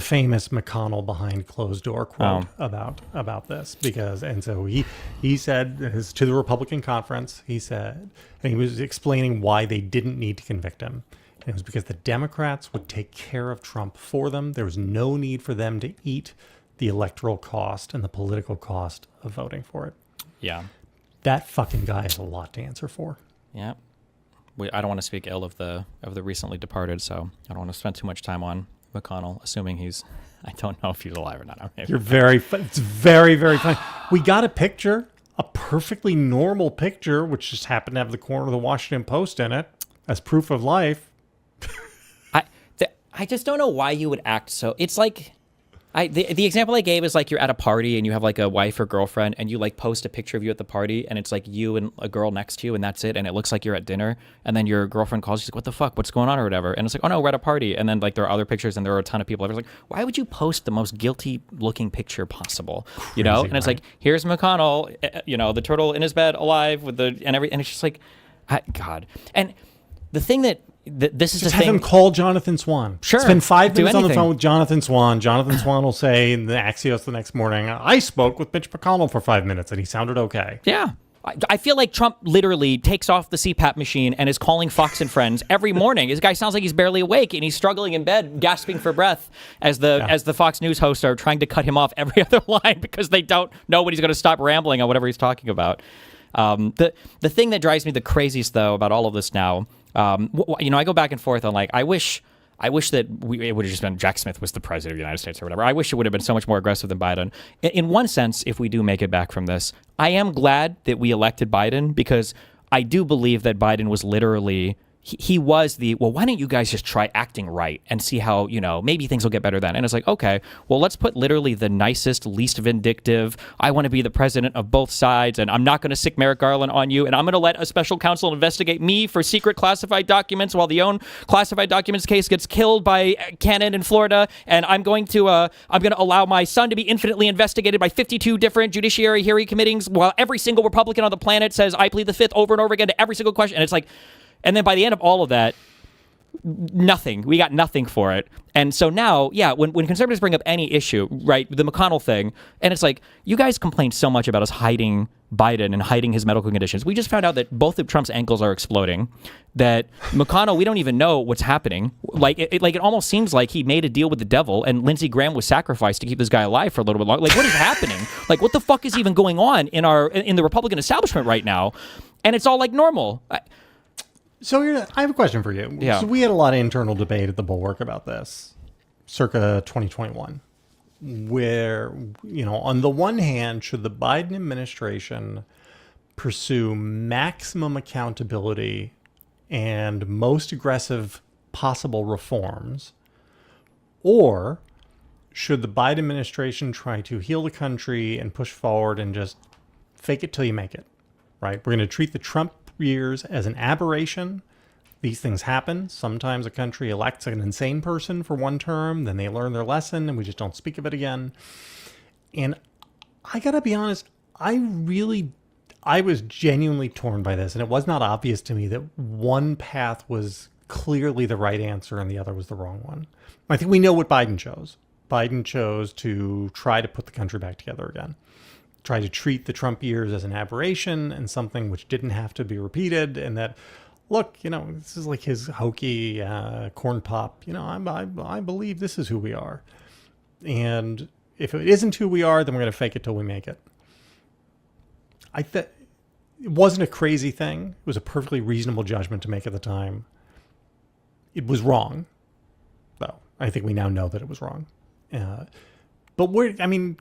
famous McConnell behind closed door quote about this, because so he said this to the Republican conference. He said, and he was explaining why they didn't need to convict him. And it was because the Democrats would take care of Trump for them. There was no need for them to eat the electoral cost and the political cost of voting for it. Yeah. That fucking guy has a lot to answer for. Yeah. I don't want to speak ill of the recently departed, so I don't want to spend too much time on McConnell, assuming he's. I don't know if he's alive or not. You're it's very, very funny. We got a picture, a perfectly normal picture, which just happened to have the corner of the Washington Post in it as proof of life. I just don't know why you would act so. It's like. The example I gave is like you're at a party and you have like a wife or girlfriend and you like post a picture of you at the party and it's like you and a girl next to you and that's it, and it looks like you're at dinner, and then your girlfriend calls, she's like, what the fuck, what's going on or whatever, and it's like, oh no, we're at a party, and then like there are other pictures and there are a ton of people. I was like, why would you post the most guilty looking picture possible? You know? And it's like, here's McConnell, the turtle in his bed alive with and it's just like, God. And the thing that this is just the have thing. him call Jonathan Swan. Sure. Spend 5 Do minutes on the anything. phone with Jonathan Swan. Jonathan Swan will say in the Axios the next morning, I spoke with Mitch McConnell for 5 minutes and he sounded okay. Yeah. I feel like Trump literally takes off the CPAP machine and is calling Fox and Friends every morning. This guy sounds like he's barely awake and he's struggling in bed, gasping for breath as the Fox News hosts are trying to cut him off every other line because they don't know when he's going to stop rambling on whatever he's talking about. The thing that drives me the craziest, though, about all of this now, I go back and forth on like, I wish that it would have just been Jack Smith was the president of the United States or whatever. I wish it would have been so much more aggressive than Biden. In one sense, if we do make it back from this, I am glad that we elected Biden, because I do believe that Biden was literally... He was why don't you guys just try acting right and see how, maybe things will get better then. And it's like, okay, well, let's put literally the nicest, least vindictive, I want to be the president of both sides, and I'm not going to sick Merrick Garland on you, and I'm going to let a special counsel investigate me for secret classified documents while the own classified documents case gets killed by Cannon in Florida, and I'm going to allow my son to be infinitely investigated by 52 different judiciary hearing committees while every single Republican on the planet says, I plead the fifth over and over again to every single question. And it's like, and then by the end of all of that, nothing. We got nothing for it. And so now, when conservatives bring up any issue, right, the McConnell thing, and it's like, you guys complain so much about us hiding Biden and hiding his medical conditions. We just found out that both of Trump's ankles are exploding, that McConnell, we don't even know what's happening. Like, it almost seems like he made a deal with the devil and Lindsey Graham was sacrificed to keep this guy alive for a little bit longer. Like, what is happening? Like, what the fuck is even going on in the Republican establishment right now? And it's all like normal. So I have a question for you. Yeah. So we had a lot of internal debate at the Bulwark about this, circa 2021, where, on the one hand, should the Biden administration pursue maximum accountability and most aggressive possible reforms, or should the Biden administration try to heal the country and push forward and just fake it till you make it, right? We're going to treat the Trump years as an aberration. These things happen. Sometimes a country elects an insane person for one term, then they learn their lesson and we just don't speak of it again. And I gotta be honest, I was genuinely torn by this, and it was not obvious to me that one path was clearly the right answer and the other was the wrong one. I think we know what Biden chose. Biden chose to try to put the country back together again. Try to treat the Trump years as an aberration and something which didn't have to be repeated, and that, look, this is like his hokey corn pop. I believe this is who we are. And if it isn't who we are, then we're going to fake it till we make it. It wasn't a crazy thing. It was a perfectly reasonable judgment to make at the time. It was wrong, though. I think we now know that it was wrong. But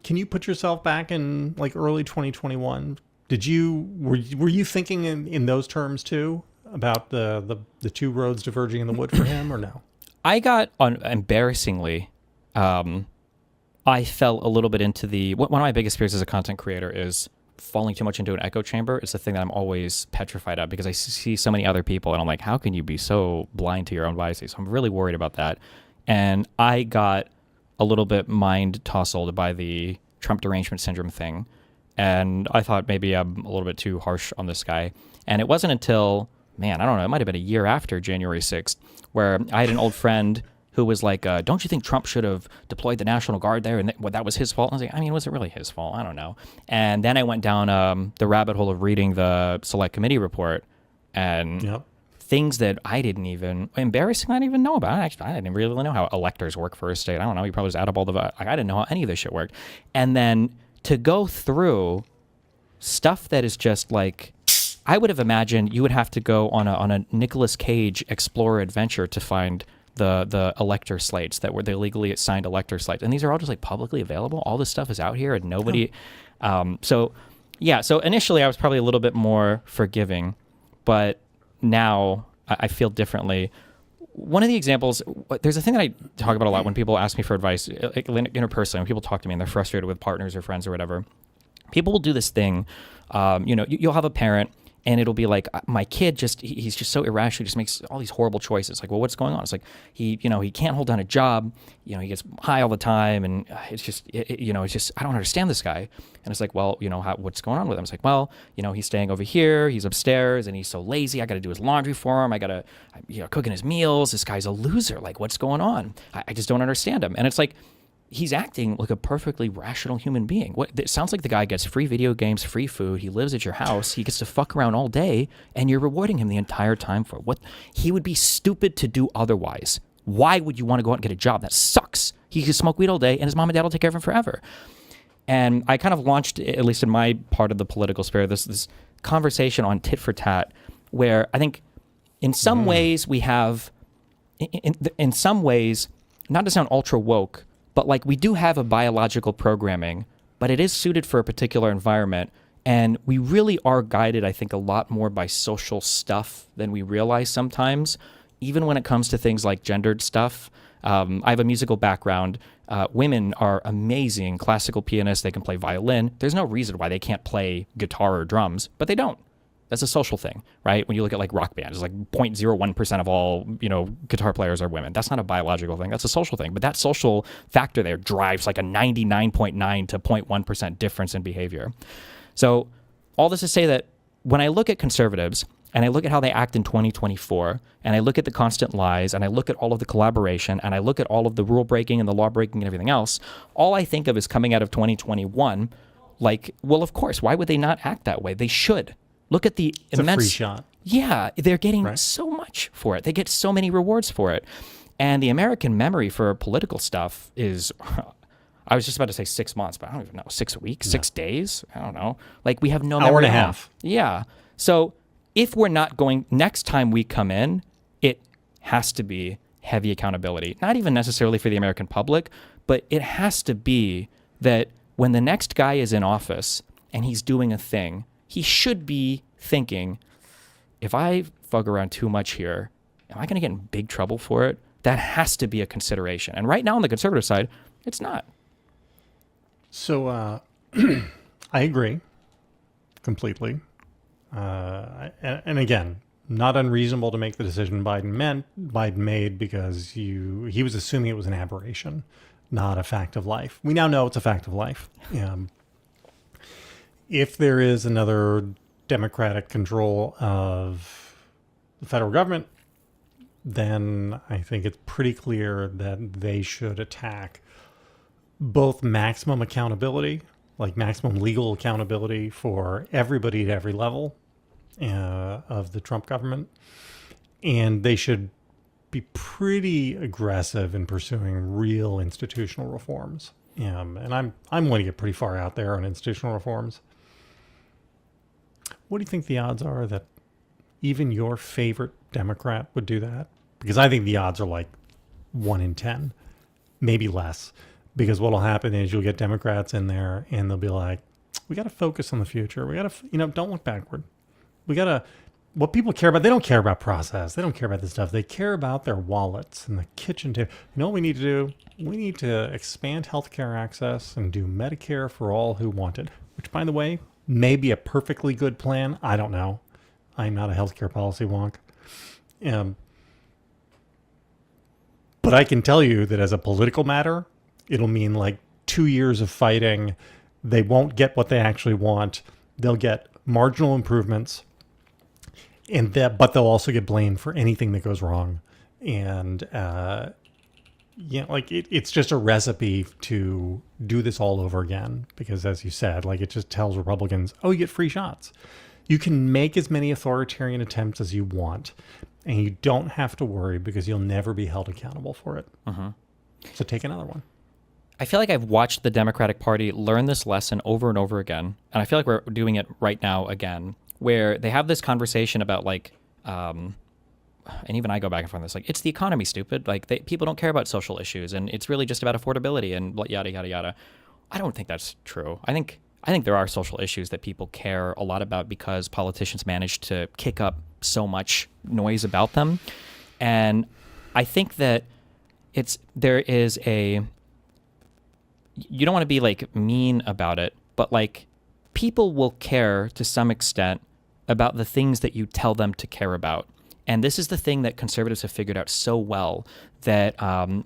can you put yourself back in like early 2021? Were you thinking in those terms too, about the two roads diverging in the wood for him, or no? I got embarrassingly, I fell a little bit into one of my biggest fears as a content creator is falling too much into an echo chamber. It's the thing that I'm always petrified of, because I see so many other people and I'm like, how can you be so blind to your own biases? So I'm really worried about that. And I got a little bit mind tousled by the Trump derangement syndrome thing. And I thought maybe I'm a little bit too harsh on this guy. And it wasn't until, man, I don't know, it might have been a year after January 6th, where I had an old friend who was like, don't you think Trump should have deployed the National Guard there? And that was his fault. And I was like, I mean, was it really his fault? I don't know. And then I went down the rabbit hole of reading the Select Committee report and Yep. things that I didn't even, embarrassing, I didn't even know about. Actually, I didn't really know how electors work for a state. I don't know. You probably just add up all the, like, I didn't know how any of this shit worked. And then to go through stuff that is just like, I would have imagined you would have to go on a Nicolas Cage Explorer adventure to find the elector slates that were the legally assigned elector slates, and these are all just like publicly available. All this stuff is out here, and nobody. So initially I was probably a little bit more forgiving, but now I feel differently. One of the examples, there's a thing that I talk about a lot when people ask me for advice, like interpersonally, when people talk to me and they're frustrated with partners or friends or whatever. People will do this thing, you'll have a parent and it'll be like, my kid he's just so irrational, he just makes all these horrible choices. Like, well, what's going on? It's like, he can't hold down a job, he gets high all the time, and it's just, I don't understand this guy. And it's like, well, what's going on with him? It's like, well, he's staying over here, he's upstairs, and he's so lazy, I got to do his laundry for him, I got to, cooking his meals, this guy's a loser, like, what's going on? I just don't understand him. And it's like, he's acting like a perfectly rational human being. It sounds like the guy gets free video games, free food. He lives at your house. He gets to fuck around all day, and you're rewarding him the entire time for what he would be stupid to do otherwise. Why would you want to go out and get a job? That sucks. He can smoke weed all day, and his mom and dad will take care of him forever. And I kind of launched, at least in my part of the political sphere, this conversation on tit for tat, where I think in some ways we have, in some ways, not to sound ultra woke, but like we do have a biological programming, but it is suited for a particular environment. And we really are guided, I think, a lot more by social stuff than we realize sometimes, even when it comes to things like gendered stuff. I have a musical background. Women are amazing classical pianists. They can play violin. There's no reason why they can't play guitar or drums, but they don't. That's a social thing, right? When you look at like rock bands, it's like 0.01% of all, guitar players are women. That's not a biological thing. That's a social thing. But that social factor there drives like a 99.9 to 0.1% difference in behavior. So all this to say that when I look at conservatives and I look at how they act in 2024, and I look at the constant lies, and I look at all of the collaboration, and I look at all of the rule breaking and the law breaking and everything else, all I think of is coming out of 2021, like, well, of course, why would they not act that way? They should. Look at the immense. It's a free shot. Yeah, they're getting so much for it. They get so many rewards for it. And the American memory for political stuff is, I was just about to say 6 months, but I don't even know, 6 weeks, 6 days? I don't know. Like, we have no memory. Hour and a half. Yeah. So if we're not going, next time we come in, it has to be heavy accountability. Not even necessarily for the American public, but it has to be that when the next guy is in office and he's doing a thing, he should be thinking, if I fuck around too much here, am I going to get in big trouble for it? That has to be a consideration. And right now on the conservative side, it's not. So I agree completely. And again, not unreasonable to make the decision Biden made, because he was assuming it was an aberration, not a fact of life. We now know it's a fact of life. If there is another Democratic control of the federal government, then I think it's pretty clear that they should attack both maximum accountability, like maximum legal accountability for everybody at every level of the Trump government, and they should be pretty aggressive in pursuing real institutional reforms. And I'm going to get pretty far out there on institutional reforms. What do you think the odds are that even your favorite Democrat would do that? Because I think the odds are like 1 in 10, maybe less. Because what'll happen is you'll get Democrats in there and they'll be like, we got to focus on the future. We got to, don't look backward. We got to, what people care about, they don't care about process. They don't care about this stuff. They care about their wallets and the kitchen table. You know what we need to do? We need to expand healthcare access and do Medicare for all who want it, which, by the way, may be a perfectly good plan. I don't know. I'm not a healthcare policy wonk. But I can tell you that as a political matter, it'll mean like 2 years of fighting they won't get what they actually want. They'll get marginal improvements, but they'll also get blamed for anything that goes wrong. And like it's just a recipe to do this all over again. Because as you said, like it just tells Republicans, oh, you get free shots. You can make as many authoritarian attempts as you want, and you don't have to worry because you'll never be held accountable for it. So take another one. I feel like I've watched the Democratic Party learn this lesson over and over again, and I feel like we're doing it right now again, where they have this conversation about like, and even I go back and forth on this, like, it's the economy, stupid. Like, people don't care about social issues, and it's really just about affordability and yada yada yada. I don't think that's true. I think there are social issues that people care a lot about because politicians manage to kick up so much noise about them, and I think that there is a, you don't want to be like mean about it, but like people will care to some extent about the things that you tell them to care about. And this is the thing that conservatives have figured out so well, that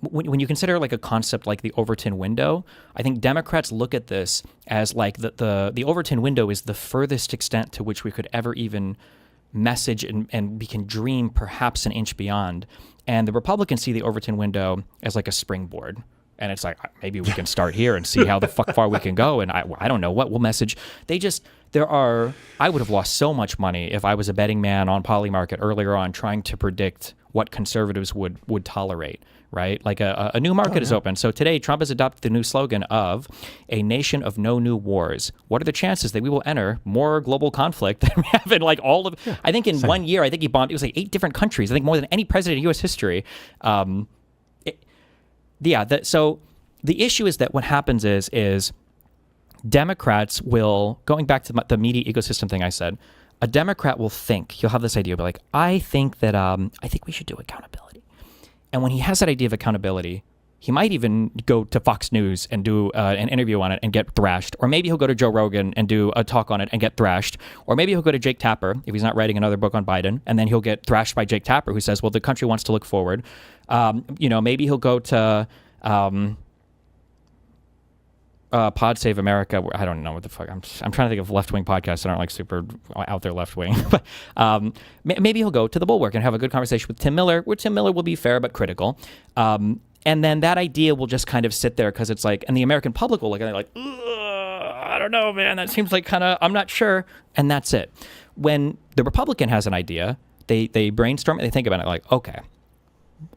when you consider like a concept like the Overton window, I think Democrats look at this as like the Overton window is the furthest extent to which we could ever even message and we can dream perhaps an inch beyond. And the Republicans see the Overton window as like a springboard. And it's like, maybe we can start here and see how the fuck far we can go. And I don't know what we'll message. I would have lost so much money if I was a betting man on Polymarket earlier on trying to predict what conservatives would tolerate, right? Like a new market is open. So today, Trump has adopted the new slogan of a nation of no new wars. What are the chances that we will enter more global conflict than we have in like all of, I think in 1 year, I think he bombed, it was like 8 different countries. I think more than any president in U.S. history. So the issue is that what happens is Democrats will, going back to the media ecosystem thing I said, a Democrat will think, he'll have this idea, but like, I think we should do accountability. And when he has that idea of accountability, he might even go to Fox News and do an interview on it and get thrashed. Or maybe he'll go to Joe Rogan and do a talk on it and get thrashed. Or maybe he'll go to Jake Tapper if he's not writing another book on Biden, and then he'll get thrashed by Jake Tapper, who says, well, the country wants to look forward. Maybe he'll go to Pod Save America. I don't know what the fuck. I'm trying to think of left-wing podcasts that aren't like super out there left-wing. But maybe he'll go to The Bulwark and have a good conversation with Tim Miller, where Tim Miller will be fair but critical. And then that idea will just kind of sit there because it's like, and the American public will look at it like, I don't know, man. That seems like kind of, I'm not sure. And that's it. When the Republican has an idea, they brainstorm it, they think about it like, okay,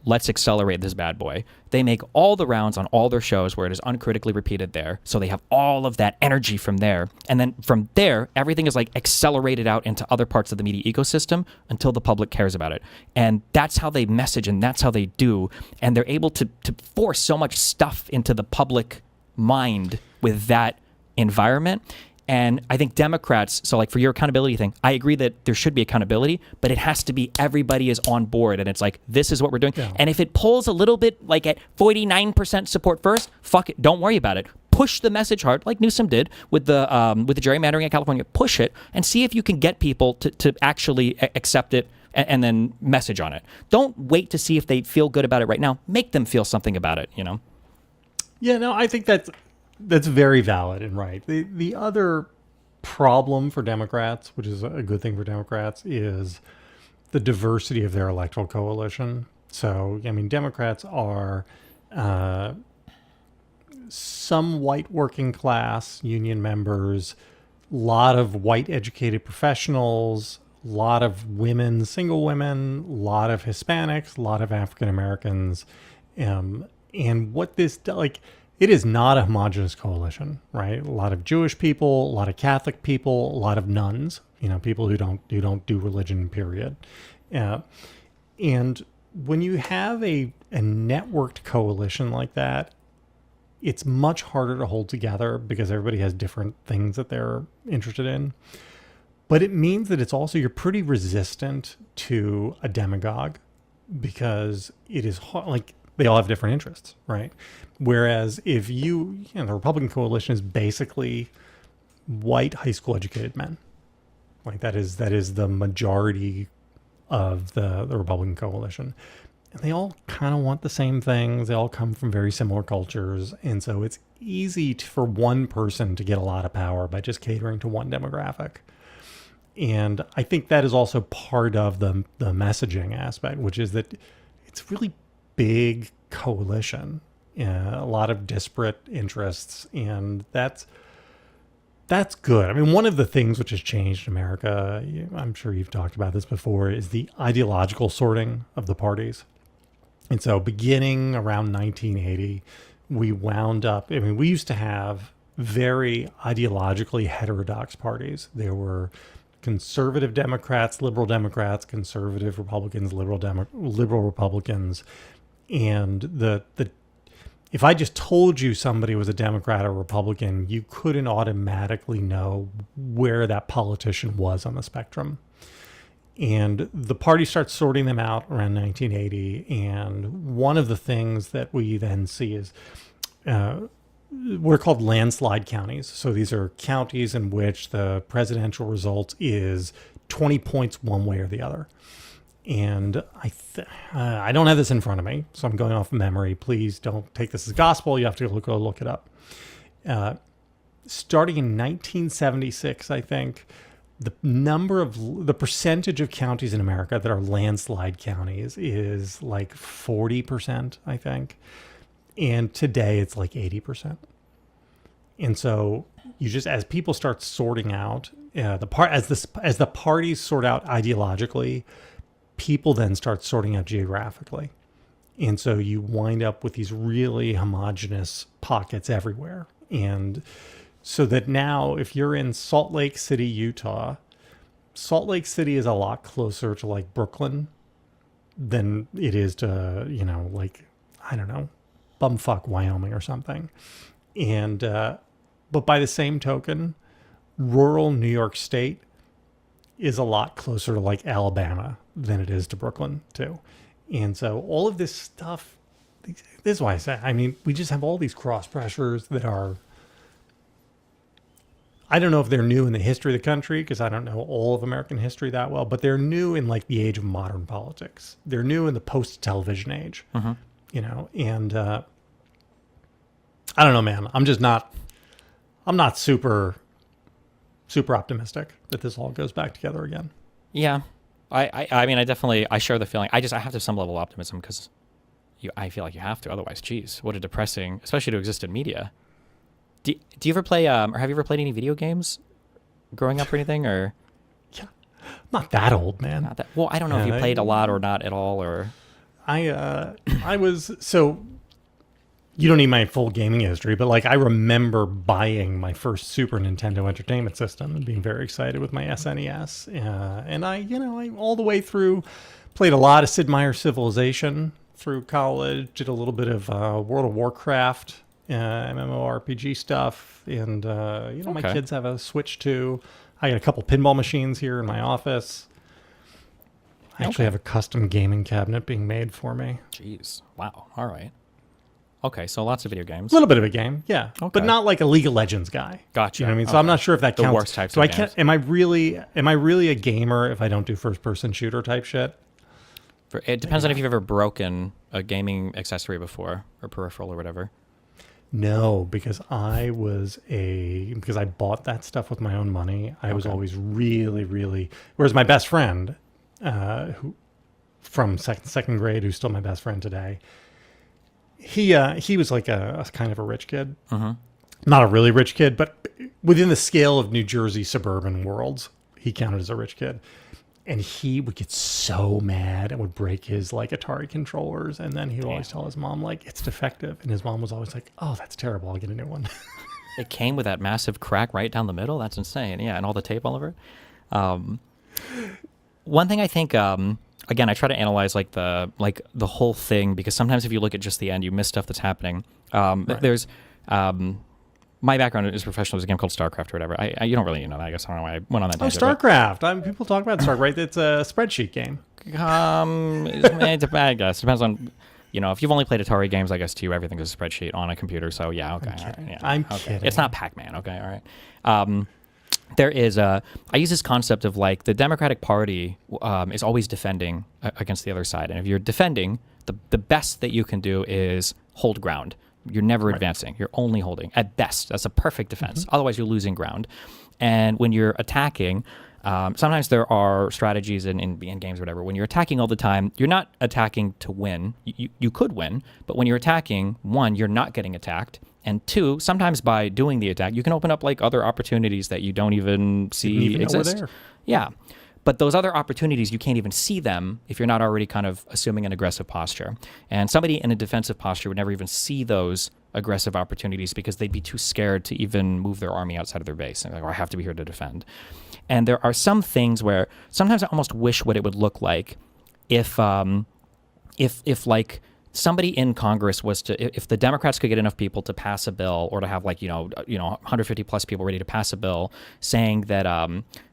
let's accelerate this bad boy. They make all the rounds on all their shows where it is uncritically repeated there. So they have all of that energy from there. And then from there, everything is like accelerated out into other parts of the media ecosystem until the public cares about it. And that's how they message and that's how they do. And they're able to force so much stuff into the public mind with that environment. And I think Democrats, so like for your accountability thing, I agree that there should be accountability, but it has to be everybody is on board and it's like, this is what we're doing. Yeah. And if it pulls a little bit like at 49% support first, fuck it, don't worry about it. Push the message hard, like Newsom did with the gerrymandering in California. Push it and see if you can get people to actually accept it and then message on it. Don't wait to see if they feel good about it right now. Make them feel something about it, you know? Yeah, no, I think that's very valid and right. The other problem for Democrats, which is a good thing for Democrats, is the diversity of their electoral coalition. So, I mean, Democrats are some white working class union members, a lot of white educated professionals, a lot of women, single women, a lot of Hispanics, a lot of African Americans. And what this, like, it is not a homogenous coalition, right? A lot of Jewish people, a lot of Catholic people, a lot of nuns, people who don't do religion, period. And when you have a networked coalition like that, it's much harder to hold together because everybody has different things that they're interested in. But it means that it's also, you're pretty resistant to a demagogue because it is hard, like, they all have different interests, right? Whereas if the Republican coalition is basically white high school educated men. Like that is the majority of the Republican coalition. and they all kind of want the same things. They all come from very similar cultures. And so it's easy for one person to get a lot of power by just catering to one demographic. And I think that is also part of the messaging aspect, which is that it's a really big coalition, a lot of disparate interests, and that's good. I mean, one of the things which has changed in America, I'm sure you've talked about this before, is the ideological sorting of the parties. And so beginning around 1980, we wound up, I mean, we used to have very ideologically heterodox parties. There were conservative Democrats, conservative Republicans, liberal Republicans. And the if I just told you somebody was a Democrat or Republican, you couldn't automatically know where that politician was on the spectrum. And the party starts sorting them out around 1980. And one of the things that we then see is what are called landslide counties. So these are counties in which the presidential result is 20 points one way or the other. And I don't have this in front of me, so I'm going off memory. Please don't take this as gospel. You have to go look it up. Starting in 1976, I think, the percentage of counties in America that are landslide counties is like 40%, I think. And today it's like 80%. And so you just, as people start sorting out as the parties sort out ideologically, people then start sorting out geographically. And so you wind up with these really homogenous pockets everywhere. And so that now if you're in Salt Lake City, Utah, Salt Lake City is a lot closer to like Brooklyn than it is to, like, I don't know, bumfuck Wyoming or something. And, but by the same token, rural New York State is a lot closer to like Alabama than it is to Brooklyn too. And so all of this stuff, this is why I say, I mean, we just have all these cross pressures that are, I don't know if they're new in the history of the country, because I don't know all of American history that well, but they're new in like the age of modern politics. They're new in the post-television age, and I don't know, man. I'm not super optimistic that this all goes back together again. Yeah. I mean, I share the feeling. I have to have some level of optimism because I feel like you have to. Otherwise, geez, what a depressing, especially to exist in media. Do you ever play, or have you ever played any video games growing up or anything? Or yeah, I'm not that old, man. Not that, well, I don't know if you played a lot or not at all, or I was, so you don't need my full gaming history, but like I remember buying my first Super Nintendo Entertainment System and being very excited with my SNES. And I all the way through played a lot of Sid Meier's Civilization through college, did a little bit of World of Warcraft, MMORPG stuff. And, my kids have a Switch too. I got a couple pinball machines here in my office. I actually have a custom gaming cabinet being made for me. Jeez. Wow. All right. Okay, so lots of video games. A little bit of a game, yeah. Okay. But not like a League of Legends guy. Gotcha. You know what I mean? So I'm not sure if that counts. The worst types so of I games. can't, am I really a gamer if I don't do first person shooter type shit? It depends on if you've ever broken a gaming accessory before, or peripheral or whatever. No, because I bought that stuff with my own money. I was always really, really, whereas my best friend, who from second grade, who's still my best friend today, he was like a kind of a rich kid. Mm-hmm. Not a really rich kid, but within the scale of New Jersey suburban worlds, he counted as a rich kid. And he would get so mad and would break his like Atari controllers. And then he would always tell his mom, like, it's defective. And his mom was always like, oh, that's terrible. I'll get a new one. It came with that massive crack right down the middle. That's insane. Yeah, and all the tape all over it. One thing I think, again, I try to analyze like the whole thing, because sometimes if you look at just the end, you miss stuff that's happening. Right. There's my background is professional. There's a game called StarCraft or whatever. You don't really know that. I guess I don't know why I went on that. StarCraft. People talk about StarCraft. It's a spreadsheet game. I guess it depends on, if you've only played Atari games, I guess to you everything is a spreadsheet on a computer. So yeah, okay. I'm kidding. It's not Pac-Man. Okay, all right. There is I use this concept of like the Democratic Party is always defending against the other side, and if you're defending, The best that you can do is hold ground. You're never advancing. You're only holding. At best, that's a perfect defense. Otherwise, you're losing ground. And when you're attacking, sometimes there are strategies in games or whatever. When you're attacking all the time, you're not attacking to win. You could win, but when you're attacking, one, you're not getting attacked. And two, sometimes by doing the attack, you can open up like other opportunities that you don't even see exist. There. Yeah. But those other opportunities, you can't even see them if you're not already kind of assuming an aggressive posture. And somebody in a defensive posture would never even see those aggressive opportunities because they'd be too scared to even move their army outside of their base. And like, oh, I have to be here to defend. And there are some things where sometimes I almost wish what it would look like if like somebody in Congress was to, if the Democrats could get enough people to pass a bill or to have like, 150 plus people ready to pass a bill saying that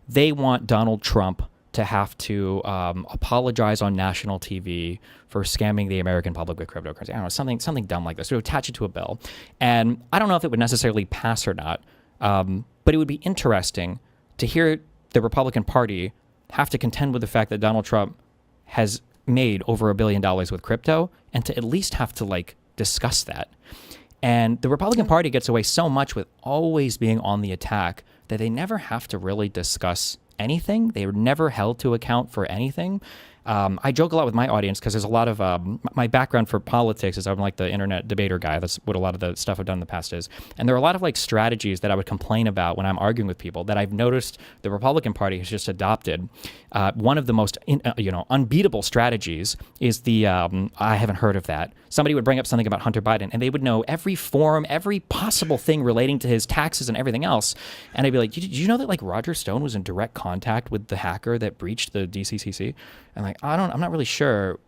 they want Donald Trump to have to apologize on national TV for scamming the American public with cryptocurrency. I don't know, something dumb like this. So attach it to a bill. And I don't know if it would necessarily pass or not, but it would be interesting to hear the Republican Party have to contend with the fact that Donald Trump has made over $1 billion with crypto and to at least have to like discuss that. And the Republican Party gets away so much with always being on the attack that they never have to really discuss anything. They are never held to account for anything. I joke a lot with my audience because there's a lot of my background for politics is I'm like the internet debater guy. That's what a lot of the stuff I've done in the past is. And there are a lot of like strategies that I would complain about when I'm arguing with people that I've noticed the Republican Party has just adopted. One of the most unbeatable strategies is the I haven't heard of that. Somebody would bring up something about Hunter Biden and they would know every form, every possible thing relating to his taxes and everything else. And I'd be like, did you know that like Roger Stone was in direct contact with the hacker that breached the DCCC? And like, I'm not really sure.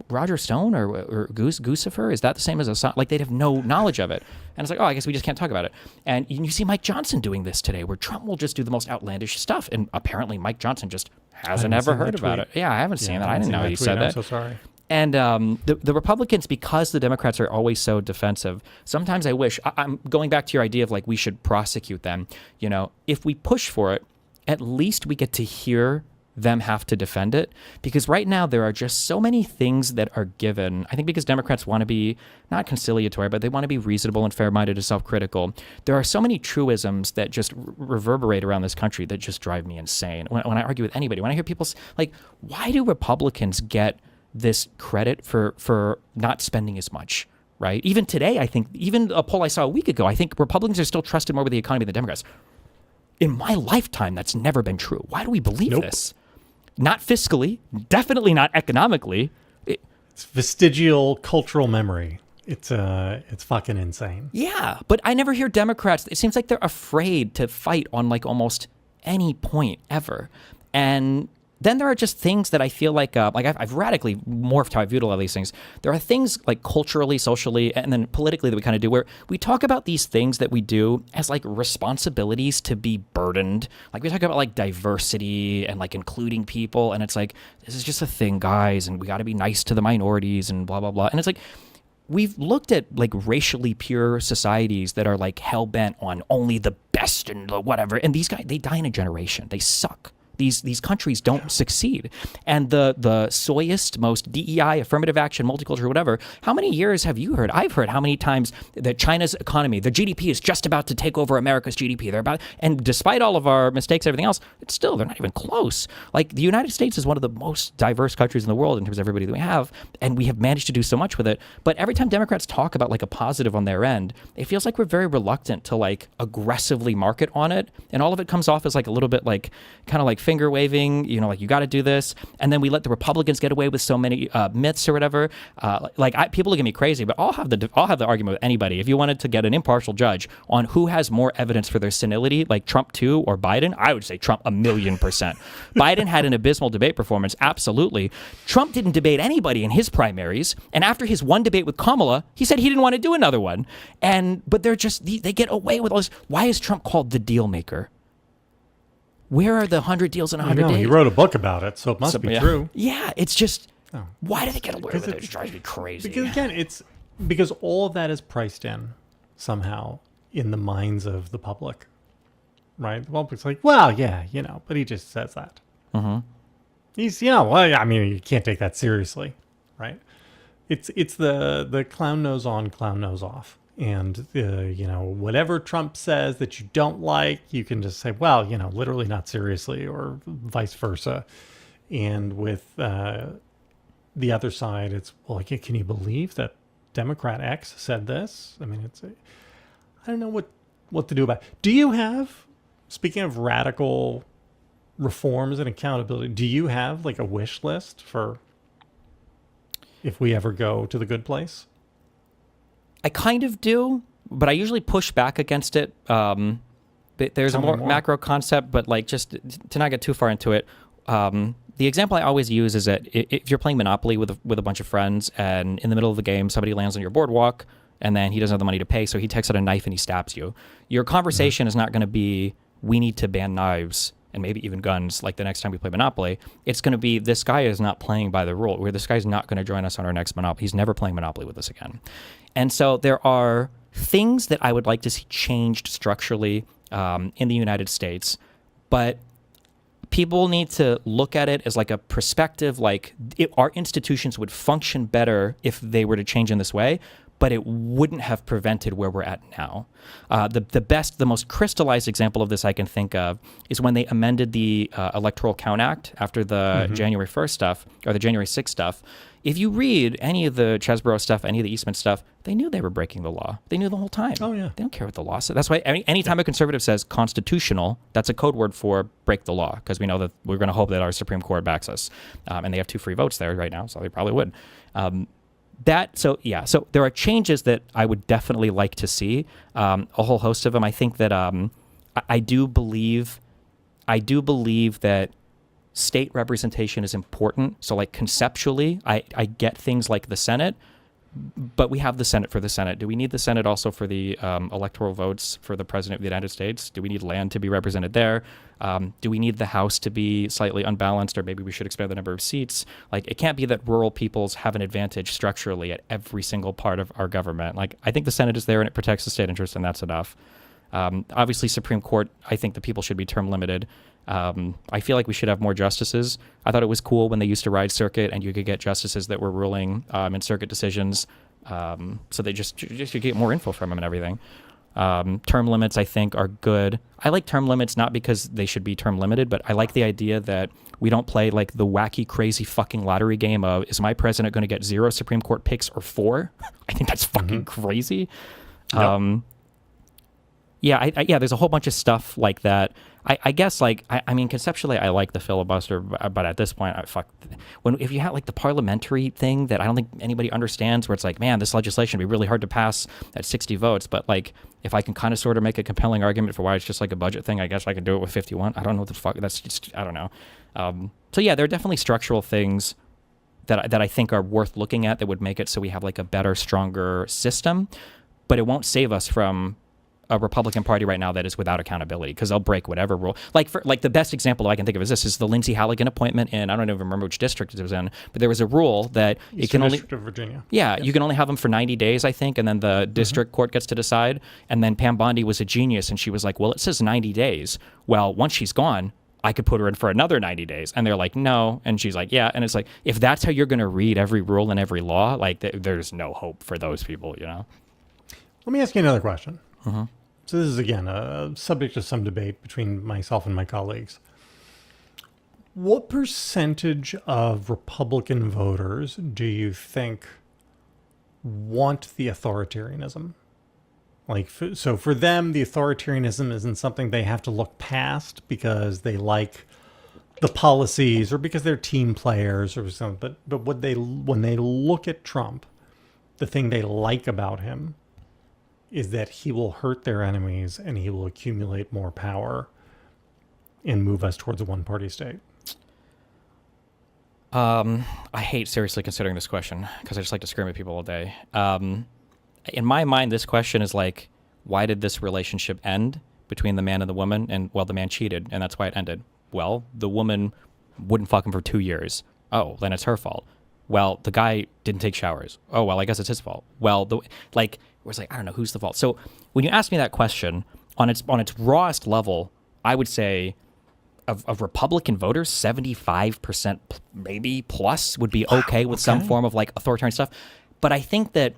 Roger Stone or Goosifer, is that the same as a like they'd have no knowledge of it. And it's like, oh, I guess we just can't talk about it. And you see Mike Johnson doing this today, where Trump will just do the most outlandish stuff, and apparently Mike Johnson just hasn't ever heard about it. Yeah, I haven't seen that. I didn't know he said that. I'm so sorry. And the Republicans, because the Democrats are always so defensive, sometimes I wish, I'm going back to your idea of like we should prosecute them. If we push for it, at least we get to hear them have to defend it, because right now there are just so many things that are given. I think because Democrats want to be not conciliatory, but they want to be reasonable and fair-minded and self-critical. There are so many truisms that just reverberate around this country that just drive me insane. When I argue with anybody, when I hear people like, why do Republicans get this credit for not spending as much? Right? Even today, I think, even a poll I saw a week ago, I think Republicans are still trusted more with the economy than Democrats. In my lifetime, that's never been true. Why do we believe this? Not fiscally, definitely not economically. It's vestigial cultural memory. It's fucking insane. Yeah, but I never hear Democrats. It seems like they're afraid to fight on like almost any point ever. And then there are just things that I feel like I've radically morphed how I viewed a lot of these things. There are things like culturally, socially, and then politically that we kind of do where we talk about these things that we do as like responsibilities to be burdened. Like we talk about like diversity and like including people, and it's like, this is just a thing, guys, and we got to be nice to the minorities and blah, blah, blah. And it's like, we've looked at like racially pure societies that are like hell-bent on only the best and the whatever. And these guys, they die in a generation. They suck. These countries don't succeed. And the soyest, most DEI, affirmative action, multicultural, whatever, how many years have you heard? I've heard how many times that China's economy, their GDP is just about to take over America's GDP. And despite all of our mistakes, everything else, they're not even close. Like the United States is one of the most diverse countries in the world in terms of everybody that we have, and we have managed to do so much with it. But every time Democrats talk about like a positive on their end, it feels like we're very reluctant to like aggressively market on it. And all of it comes off as like a little bit like kind of like finger waving, like you got to do this, and then we let the Republicans get away with so many myths or whatever. People look at me crazy, but I'll have the argument with anybody. If you wanted to get an impartial judge on who has more evidence for their senility, like Trump 2 or Biden, I would say Trump 1,000,000%. Biden had an abysmal debate performance, absolutely. Trump didn't debate anybody in his primaries, and after his one debate with Kamala, he said he didn't want to do another one. But they're just they get away with all this. Why is Trump called the deal maker? Where are the 100 deals in 100 days? He wrote a book about it, so it must be true. Yeah, it's just, why do they get away with it? It just drives me crazy. Because again, it's because all of that is priced in somehow in the minds of the public, right? The public's like, well, yeah, but he just says that. Mm-hmm. He's, you can't take that seriously, right? It's the clown nose on, clown nose off. And whatever Trump says that you don't like, you can just say, well, literally not seriously, or vice versa. And with the other side, it's, well, can you believe that Democrat X said this? I mean, I don't know what to do about it. Do you have, speaking of radical reforms and accountability, do you have like a wish list for if we ever go to the good place? I kind of do, but I usually push back against it. But there's Tell a me more macro concept, but like just to not get too far into it. The example I always use is that if you're playing Monopoly with a bunch of friends, and in the middle of the game somebody lands on your boardwalk, and then he doesn't have the money to pay, so he takes out a knife and he stabs you. Your conversation is not going to be, we need to ban knives and maybe even guns like the next time we play Monopoly. It's going to be, this guy is not playing by the rule, where this guy's not going to join us on our next Monopoly. He's never playing Monopoly with us again. And so there are things that I would like to see changed structurally in the United States, but people need to look at it as like a perspective, like our institutions would function better if they were to change in this way, but it wouldn't have prevented where we're at now. The most crystallized example of this I can think of is when they amended the Electoral Count Act after the January 1st stuff, or the January 6th stuff. If you read any of the Chesborough stuff, any of the Eastman stuff, they knew they were breaking the law. They knew the whole time. Oh, yeah. They don't care what the law says. That's why anytime a conservative says constitutional, that's a code word for break the law, because we know that we're going to hope that our Supreme Court backs us. And they have 2 free votes there right now, so they probably would. So there are changes that I would definitely like to see, a whole host of them. I think that I do believe that state representation is important. So like conceptually, I get things like the Senate, but we have the Senate for the Senate. Do we need the Senate also for the electoral votes for the President of the United States? Do we need land to be represented there? Do we need the House to be slightly unbalanced, or maybe we should expand the number of seats? Like, it can't be that rural peoples have an advantage structurally at every single part of our government. Like, I think the Senate is there and it protects the state interest, and that's enough. Obviously, Supreme Court, I think the people should be term limited. I feel like we should have more justices. I thought it was cool when they used to ride circuit and you could get justices that were ruling in circuit decisions. So they just you get more info from them and everything. Term limits, I think, are good. I like term limits not because they should be term limited, but I like the idea that we don't play like the wacky, crazy fucking lottery game of, is my president going to get 0 Supreme Court picks or 4? I think that's fucking crazy. Yep. There's a whole bunch of stuff like that. I guess, like, I mean, conceptually, I like the filibuster, but at this point, if you had like the parliamentary thing that I don't think anybody understands, where it's like, man, this legislation would be really hard to pass at 60 votes, but like, if I can kind of sort of make a compelling argument for why it's just like a budget thing, I guess I can do it with 51. I don't know what the fuck, that's just, I don't know. So yeah, there are definitely structural things that I think are worth looking at that would make it so we have like a better, stronger system, but it won't save us from a Republican Party right now that is without accountability, because they'll break whatever rule. Like the best example I can think of is the Lindsey Halligan appointment in, I don't even remember which district it was in, but there was a rule that it can only, District of Virginia. Yeah, you can only have them for 90 days, I think, and then the district court gets to decide. And then Pam Bondi was a genius, and she was like, well, it says 90 days. Well, once she's gone, I could put her in for another 90 days. And they're like, no. And she's like, yeah. And it's like, if that's how you're going to read every rule and every law, like there's no hope for those people, you know? Let me ask you another question. So this is, again, a subject to some debate between myself and my colleagues. What percentage of Republican voters do you think want the authoritarianism? Like, so for them, the authoritarianism isn't something they have to look past because they like the policies or because they're team players or something. But when they look at Trump, the thing they like about him is that he will hurt their enemies and he will accumulate more power and move us towards a one-party state. I hate seriously considering this question because I just like to scream at people all day. In my mind, this question is like, why did this relationship end between the man and the woman? And, well, the man cheated, and that's why it ended. Well, the woman wouldn't fuck him for 2 years. Oh, then it's her fault. Well, the guy didn't take showers. Oh, well, I guess it's his fault. Well, I don't know, who's the fault? So when you ask me that question, on its rawest level, I would say of Republican voters, 75% maybe plus would be okay with some form of like authoritarian stuff. But I think that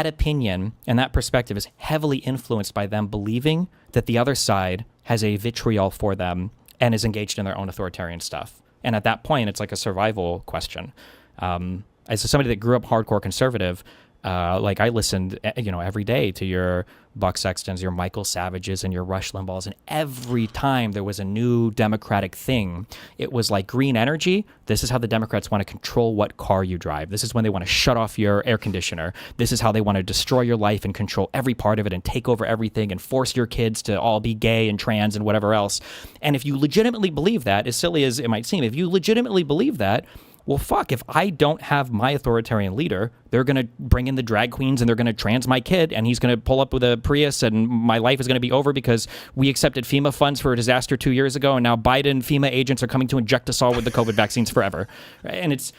opinion and that perspective is heavily influenced by them believing that the other side has a vitriol for them and is engaged in their own authoritarian stuff. And at that point, it's like a survival question. As somebody that grew up hardcore conservative, like I listened, every day to your Buck Sextons, your Michael Savages, and your Rush Limbaughs, and every time there was a new Democratic thing, it was like green energy. This is how the Democrats want to control what car you drive. This is when they want to shut off your air conditioner. This is how they want to destroy your life and control every part of it and take over everything and force your kids to all be gay and trans and whatever else. And if you legitimately believe that, as silly as it might seem, if you legitimately believe that, well, fuck, if I don't have my authoritarian leader, they're going to bring in the drag queens and they're going to trans my kid and he's going to pull up with a Prius and my life is going to be over because we accepted FEMA funds for a disaster 2 years ago and now Biden FEMA agents are coming to inject us all with the COVID vaccines forever. And it's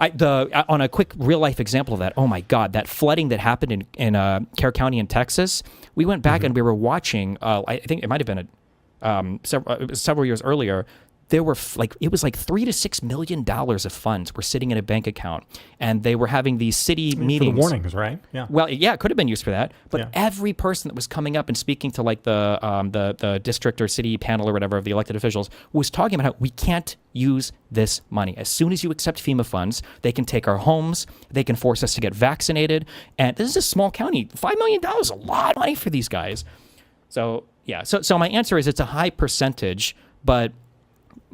on a quick real life example of that, oh my God, that flooding that happened in Kerr County in Texas, we went back and we were watching, I think it might have been several years earlier, there were it was like $3 to $6 million of funds were sitting in a bank account, and they were having these city meetings. For the warnings, right? Yeah. Well, yeah, it could have been used for that, but every person that was coming up and speaking to like the district or city panel or whatever of the elected officials was talking about how we can't use this money. As soon as you accept FEMA funds, they can take our homes, they can force us to get vaccinated, and this is a small county. $5 million is a lot of money for these guys. So yeah, so my answer is it's a high percentage, but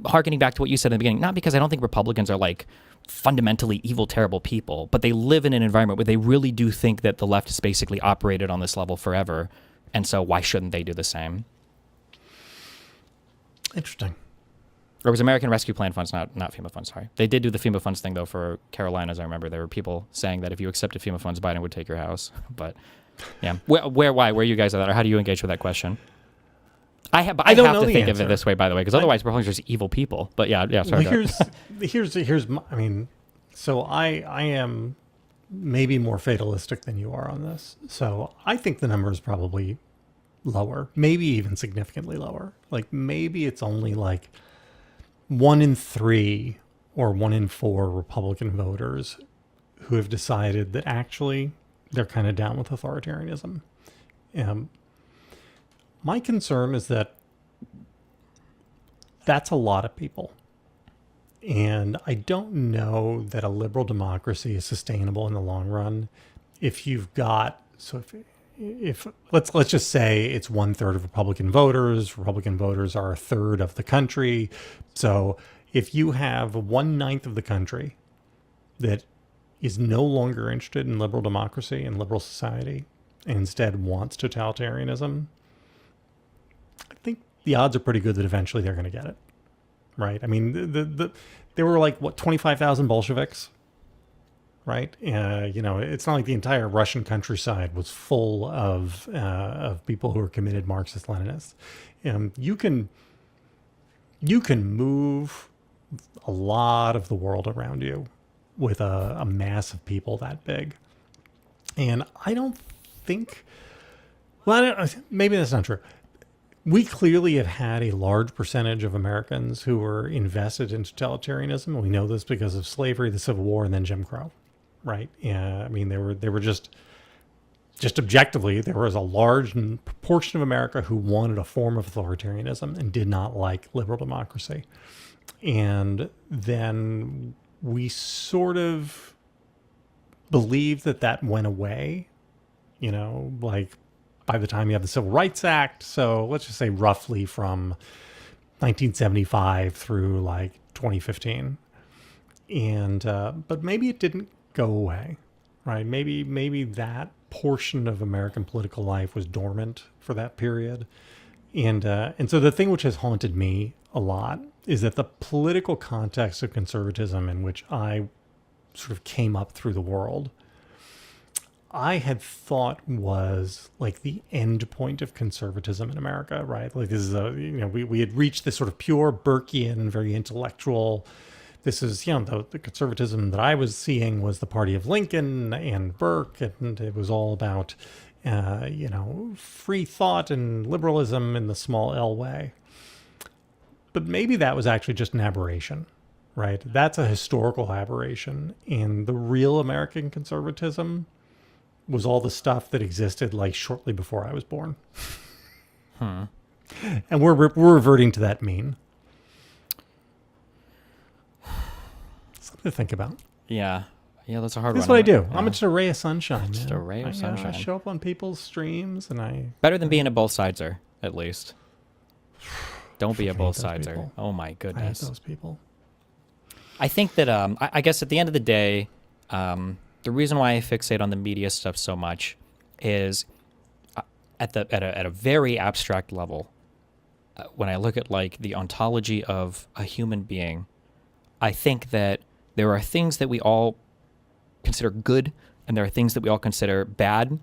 harkening back to what you said in the beginning, not because I don't think Republicans are like fundamentally evil, terrible people, but they live in an environment where they really do think that the left has basically operated on this level forever. And so why shouldn't they do the same? Interesting. Or it was American Rescue Plan funds, not FEMA funds, sorry. They did do the FEMA funds thing, though, for Carolinas. I remember there were people saying that if you accepted FEMA funds, Biden would take your house. But yeah, why? Where you guys are that? Or how do you engage with that question? I have to think of it this way, by the way, because otherwise Republicans are just evil people. But yeah, sorry. Here's I mean, so I am maybe more fatalistic than you are on this. So I think the number is probably lower, maybe even significantly lower. Like maybe it's only like 1 in 3 or 1 in 4 Republican voters who have decided that actually they're kind of down with authoritarianism. My concern is that that's a lot of people. And I don't know that a liberal democracy is sustainable in the long run. If you've got, so if let's just say it's 1/3 of Republican voters are 1/3 of the country. So if you have 1/9 of the country that is no longer interested in liberal democracy and liberal society and instead wants totalitarianism, I think the odds are pretty good that eventually they're going to get it, right? I mean, there were like, 25,000 Bolsheviks, right? It's not like the entire Russian countryside was full of people who are committed Marxist-Leninists. You can move a lot of the world around you with a mass of people that big. And I don't think, maybe that's not true. We clearly have had a large percentage of Americans who were invested in totalitarianism. We know this because of slavery, the Civil War, and then Jim Crow, right? I mean, they were just objectively, there was a large proportion of America who wanted a form of authoritarianism and did not like liberal democracy. And then we sort of believed that went away, like by the time you have the Civil Rights Act. So let's just say roughly from 1975 through like 2015. And, but maybe it didn't go away, right? Maybe that portion of American political life was dormant for that period. And so the thing which has haunted me a lot is that the political context of conservatism in which I sort of came up through the world, I had thought was like the end point of conservatism in America, right? Like this is we had reached this sort of pure Burkean, very intellectual. This is, the conservatism that I was seeing was the party of Lincoln and Burke, and it was all about, free thought and liberalism in the small L way. But maybe that was actually just an aberration, right? That's a historical aberration. And the real American conservatism was all the stuff that existed like shortly before I was born. And we're reverting to that mean. Something to think about. Yeah. Yeah, that's a hard That's one. what I do. Yeah. I'm just a ray of sunshine. Just man. a ray of I sunshine. show up on people's streams and I Better than being a both sideser, at least. Don't be a hate both those sideser. people. Oh my I hate goodness. those people. I think that I guess at the end of the day, the reason why I fixate on the media stuff so much is at a very abstract level. When I look at like the ontology of a human being, I think that there are things that we all consider good and there are things that we all consider bad,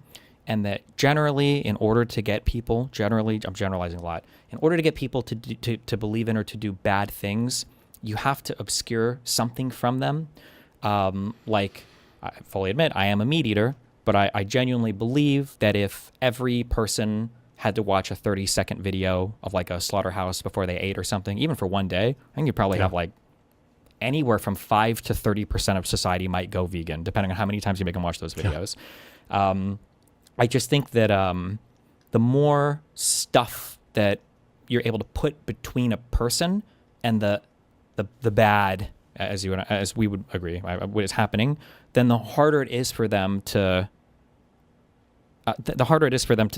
and that generally, in order to get people, I'm generalizing a lot, in order to get people to believe in or to do bad things, you have to obscure something from them. Like, I fully admit, I am a meat eater, but I genuinely believe that if every person had to watch a 30-second video of like a slaughterhouse before they ate or something, even for one day, I think you'd probably have like anywhere from 5 to 30% of society might go vegan, depending on how many times you make them watch those videos. I just think that the more stuff that you're able to put between a person and the bad, as we would agree, what is happening, then the harder it is for them to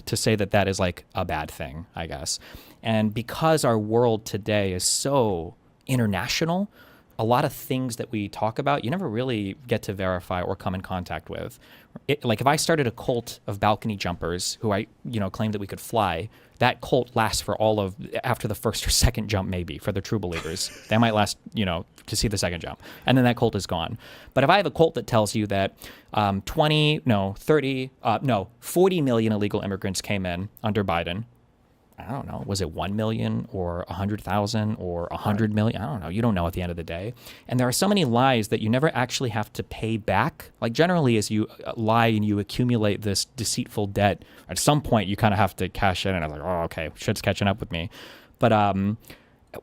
to say that that is like a bad thing, I guess. And because our world today is so international, a lot of things that we talk about, you never really get to verify or come in contact with. Like if I started a cult of balcony jumpers who I, claimed that we could fly, that cult lasts for after the first or second jump, maybe, for the true believers. They might last, to see the second jump. And then that cult is gone. But if I have a cult that tells you that 40 million illegal immigrants came in under Biden, I don't know, was it 1 million or 100,000 or 100 million? I don't know. You don't know at the end of the day. And there are so many lies that you never actually have to pay back. Like generally as you lie and you accumulate this deceitful debt, at some point you kind of have to cash in and I'm like, oh, okay, shit's catching up with me. But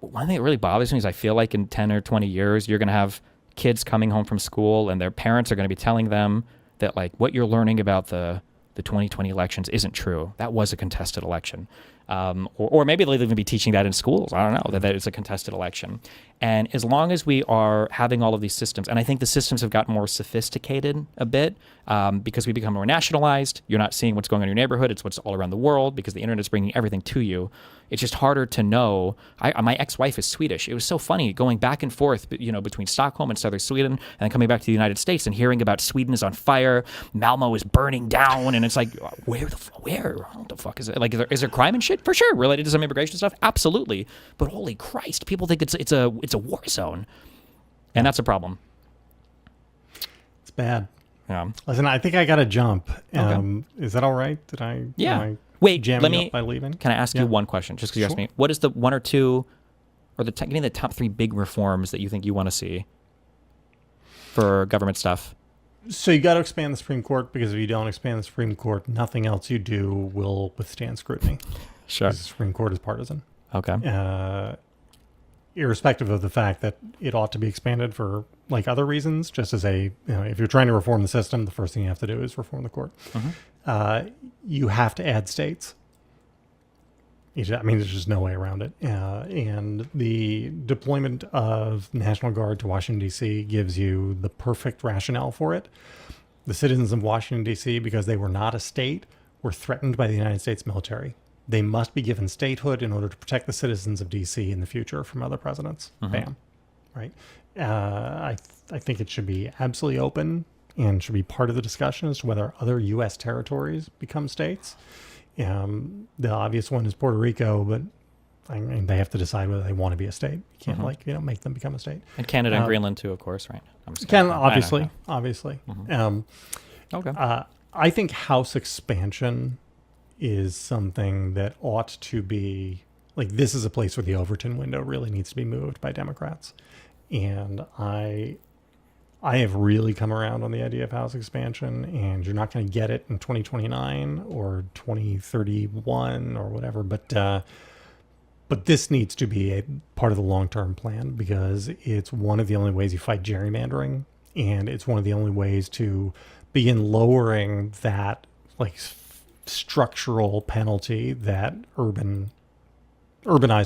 one thing that really bothers me is I feel like in 10 or 20 years, you're going to have kids coming home from school and their parents are going to be telling them that like what you're learning about the 2020 elections isn't true. That was a contested election. Or maybe they'll even be teaching that in schools. I don't know, that it's a contested election. And as long as we are having all of these systems, and I think the systems have gotten more sophisticated a bit because we become more nationalized. You're not seeing what's going on in your neighborhood. It's what's all around the world because the internet is bringing everything to you. It's just harder to know. My ex-wife is Swedish. It was so funny going back and forth, between Stockholm and southern Sweden, and then coming back to the United States and hearing about Sweden is on fire, Malmo is burning down, and it's like, where? What the fuck is it? Like, is there crime and shit? For sure, related to some immigration stuff, absolutely. But holy Christ, people think it's a war zone, and that's a problem. It's bad. Yeah. Listen, I think I got to jump. Okay. Is that all right? Did I? Yeah. Am I Wait, jamming up by leaving? Can I ask you one question? Just because you asked me, what is the one or two, or give me the top 3 big reforms that you think you want to see for government stuff? So you got to expand the Supreme Court, because if you don't expand the Supreme Court, nothing else you do will withstand scrutiny. Sure. Because the Supreme Court is partisan. Okay. Irrespective of the fact that it ought to be expanded for like other reasons, just as if you're trying to reform the system, the first thing you have to do is reform the court. Mm-hmm. You have to add states. There's just no way around it. And the deployment of National Guard to Washington, D.C. gives you the perfect rationale for it. The citizens of Washington, D.C., because they were not a state, were threatened by the United States military. They must be given statehood in order to protect the citizens of D.C. in the future from other presidents. Mm-hmm. Bam. Right? I think it should be absolutely open and should be part of the discussion as to whether other U.S. territories become states. The obvious one is Puerto Rico, but they have to decide whether they want to be a state. You can't make them become a state. And Canada and Greenland too, of course, right? Canada, obviously. Mm-hmm. Okay. I think House expansion is something that ought to be like, this is a place where the Overton window really needs to be moved by Democrats. And I have really come around on the idea of House expansion, and you're not going to get it in 2029 or 2031 or whatever. But But this needs to be a part of the long-term plan because it's one of the only ways you fight gerrymandering, and it's one of the only ways to begin lowering that like structural penalty that urbanized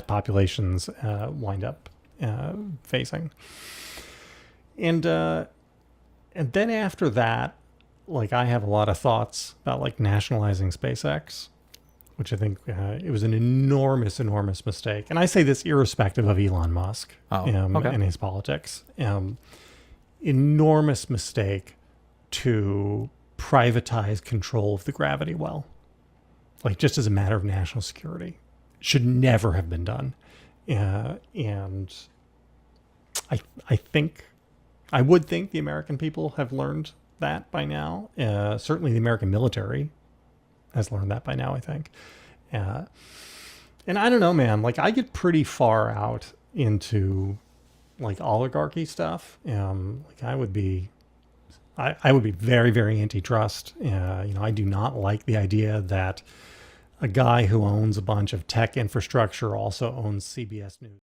populations wind up facing. And then after that, like I have a lot of thoughts about like nationalizing SpaceX, which I think it was an enormous, enormous mistake. And I say this irrespective of Elon Musk and his politics. Enormous mistake to privatize control of the gravity well, like just as a matter of national security. Should never have been done. And I would think the American people have learned that by now. Certainly the American military has learned that by now, I think. And I don't know, man, like I get pretty far out into like oligarchy stuff. Like I would be very, very antitrust. I do not like the idea that a guy who owns a bunch of tech infrastructure also owns CBS News.